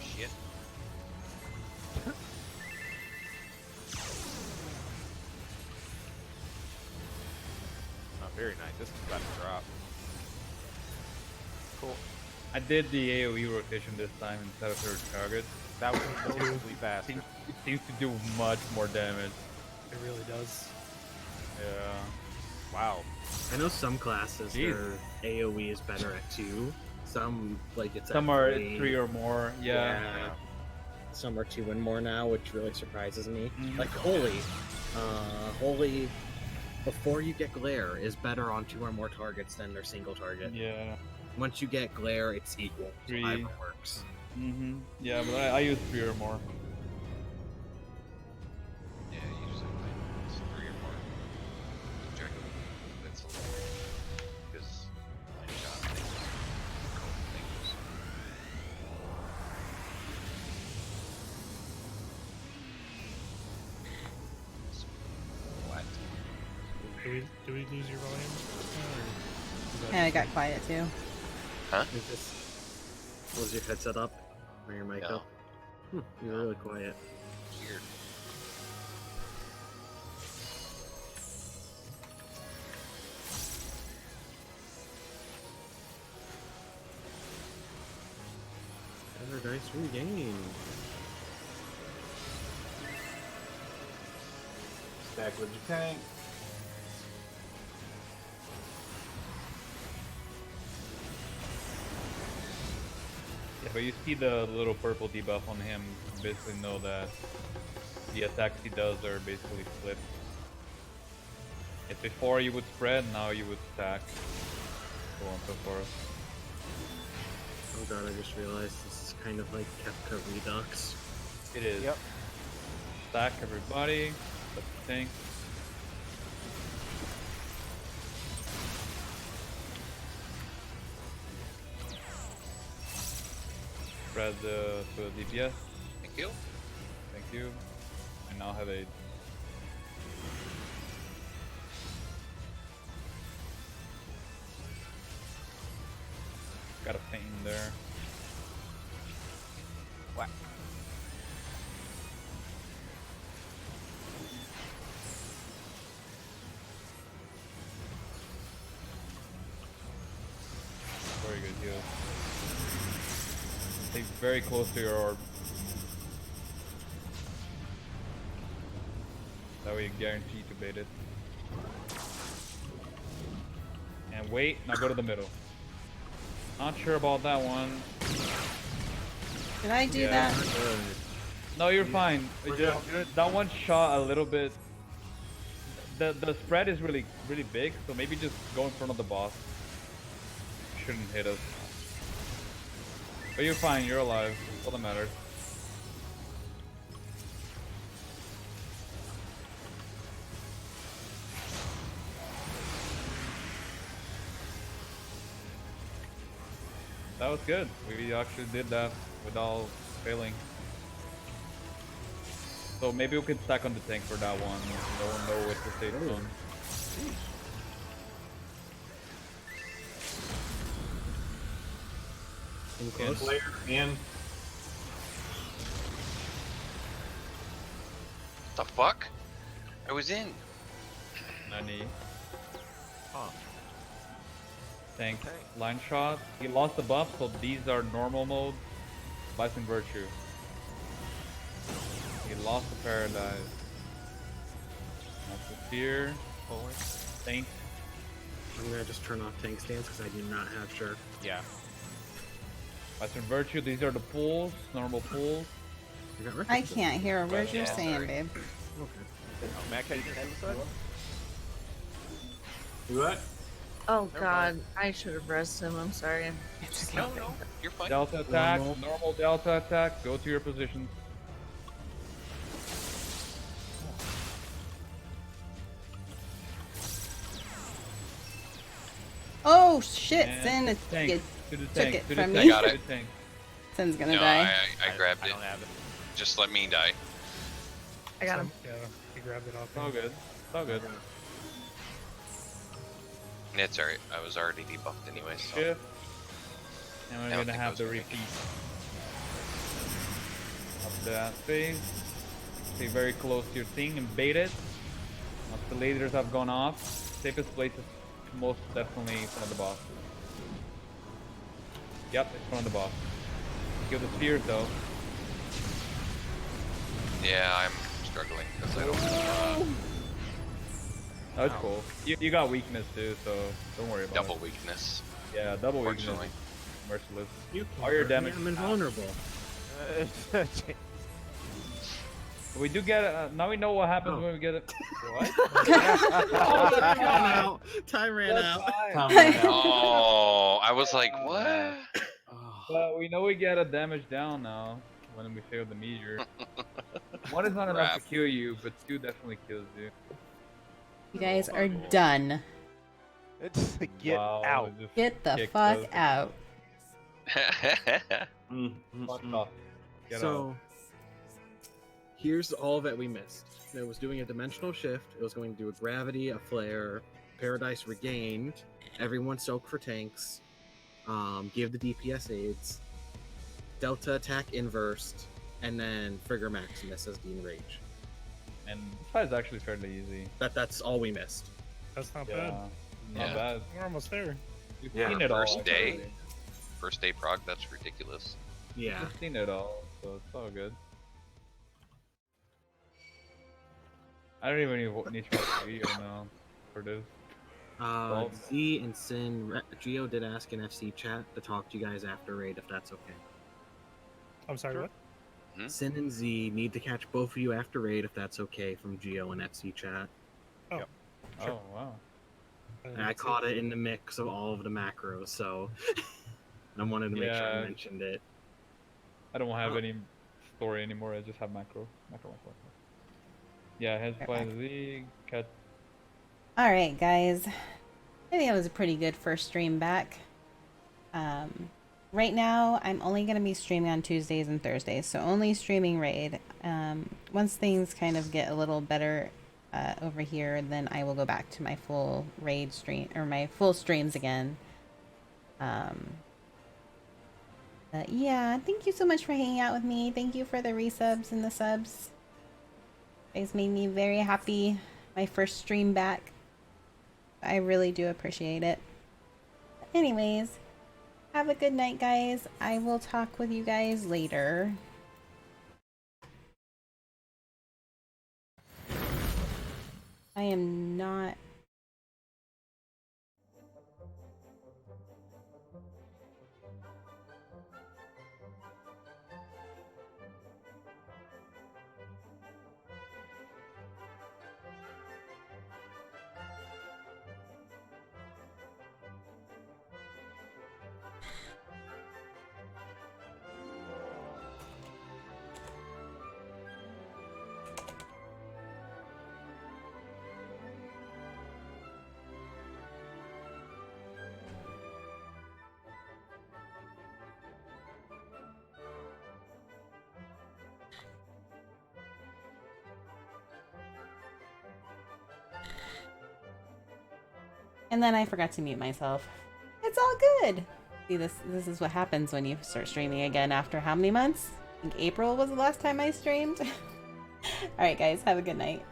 S3: Shit.
S11: Oh, very nice. This is about to drop. Cool.
S6: I did the AoE rotation this time instead of third target.
S11: That was noticeably faster.
S6: It seems to do much more damage.
S2: It really does.
S6: Yeah.
S11: Wow.
S9: I know some classes
S6: Jeez.
S9: their AoE is better at 2. Some, like, it's
S6: Some
S9: at
S6: are
S9: 3.
S6: 3 or more. Yeah.
S9: Some are 2 and more now, which really surprises me.
S6: Mhm.
S9: Like Holy, before you get Glare, is better on 2 or more targets than their single target.
S6: Yeah.
S9: Once you get Glare, it's equal. So
S6: 3.
S9: either works.
S6: Mm-hmm. Yeah, but I use 3 or more.
S3: Yeah, usually mine is 3 or more. Check that's a little because my shot things, cold things. What?
S2: Do we lose your volume?
S1: And I got quiet too.
S3: Huh?
S9: Is this, was your headset up? Or your mic
S3: No.
S9: up? You're really quiet.
S3: Weird.
S9: Paradise regained.
S10: Stack with your tank.
S6: Yeah, but you see the little purple debuff on him. You basically know that the attacks he does are basically flipped. If before you would spread, now you would stack. So on and so forth.
S9: Oh god, I just realized this is kind of like Kefka Redux.
S6: It is.
S11: Yep.
S6: Stack everybody. Let the tank. Spread the DPS.
S3: Thank you.
S6: Thank you. I now have a. Got a pain there.
S11: Whack.
S6: Very good heal. Stay very close to your orb. That way you guarantee to bait it. And wait, now go to the middle. Not sure about that one.
S1: Did I do
S6: Yeah.
S1: that?
S6: No, you're fine.
S10: We're
S6: It just, that one shot a little bit. The spread is really big, so maybe just go in front of the boss. Shouldn't hit us. But you're fine. You're alive. That's all that matters. That was good. We actually did that without failing. So maybe we can stack on the tank for that one. No one know what the safe zone.
S9: In close.
S10: Player in.
S3: The fuck? I was in.
S6: Nani.
S11: Huh.
S6: Tank.
S11: Okay.
S6: Line shot. He lost the buff, so these are normal mode. Bison Virtue. He lost the Paradise. That's the Fear.
S11: Pulling.
S6: Tank.
S9: I'm gonna just turn off tank stance because I do not have sure.
S11: Yeah.
S6: Bison Virtue. These are the pools. Normal pools.
S9: You got
S1: I
S9: references?
S1: can't hear a word you're
S11: Yeah,
S1: saying,
S11: sorry.
S1: babe.
S9: Okay.
S11: Oh, Mac, how you doing this side?
S7: What?
S8: Oh
S11: Never
S8: god,
S11: mind.
S8: I should have rested him. I'm sorry.
S3: No, no, you're fine.
S6: Delta attack.
S9: Normal.
S6: Normal Delta attack. Go to your positions.
S1: Oh shit,
S6: And
S1: Sin
S6: to the tank.
S1: it
S6: To the
S1: took
S6: tank.
S1: it
S6: To the
S1: from
S6: tank.
S1: me.
S3: Got
S6: To
S3: it.
S6: the tank.
S1: Sin's gonna
S3: No,
S1: die.
S3: I grabbed
S11: I
S3: it.
S11: don't have it.
S3: Just let me die.
S8: I got him.
S2: Yeah, he grabbed it off.
S6: It's all good. It's all good.
S3: It's alright. I was already debuffed anyway, so.
S6: Shift. And
S3: I
S6: we're
S3: don't
S6: gonna
S3: think
S6: have
S3: those
S6: the
S3: are
S6: repeat. Up that phase. Stay very close to your thing and bait it. Once the lasers have gone off, safest place is most definitely in front of the boss. Yep, it's in front of the boss. Kill the spheres though.
S3: Yeah, I'm struggling because I don't
S6: That's cool. You got weakness too, so don't worry about
S3: double
S6: it.
S3: weakness.
S6: Yeah, double weakness.
S3: Fortunately.
S6: Merciless.
S9: You
S6: All your
S9: can't hurt me,
S6: damage.
S9: I'm invulnerable.
S6: We do get now we know what happens
S9: Oh.
S6: when we get it. What?
S9: Time ran out. Time ran out.
S3: Oh, I was like, what?
S6: But we know we get a damage down now when we fail the meteor. One is not enough to
S3: Crap.
S6: kill you, but two definitely kills you.
S1: You guys are done.
S11: It's get
S6: Wow,
S11: out.
S6: it just
S1: Get the
S6: kicked
S1: fuck
S6: us.
S1: out.
S6: Fuck off. Get
S9: So here's all that we missed. It was doing a dimensional shift. It was going to do a gravity, a flare, paradise regained, everyone soak for tanks, give the DPS aids, delta attack inversed, and then Frigger Maximus as Dean Rage.
S6: And this fight is actually fairly easy.
S9: That's all we missed.
S2: That's not
S6: Yeah,
S2: bad.
S6: not
S3: Yeah.
S6: bad.
S2: We're almost there.
S6: We've
S7: Yeah.
S6: seen it all.
S3: First day.
S6: already.
S3: First day prog, that's ridiculous.
S9: Yeah.
S6: We've seen it all, so it's all good. I don't even need to watch the video now for this. Well-
S9: Z and Sin, Geo did ask in FC chat to talk to you guys after raid if that's okay.
S2: I'm sorry, what?
S9: Sin and Z need to catch both of you after raid if that's okay from Geo and FC chat.
S2: Sure.
S6: Oh wow.
S9: And I caught it in the mix of all of the macros, so I wanted to make sure I
S6: Yeah.
S9: mentioned it.
S6: I don't have
S9: Oh.
S6: any story anymore. I just have macro. Yeah, heads by Z. Cut.
S1: Alright, guys. I think that was a pretty good first stream back. Right now, I'm only going to be streaming on Tuesdays and Thursdays, so only streaming raid. Once things kind of get a little better over here, then I will go back to my full raid stream, or my full streams again. But yeah, thank you so much for hanging out with me. Thank you for the resubs and the subs. You guys made me very happy. My first stream back. I really do appreciate it. Anyways, have a good night, guys. I will talk with you guys later. I am not... And then I forgot to mute myself. It's all good. See, this is what happens when you start streaming again after how many months? I think April was the last time I streamed. All right, guys, have a good night.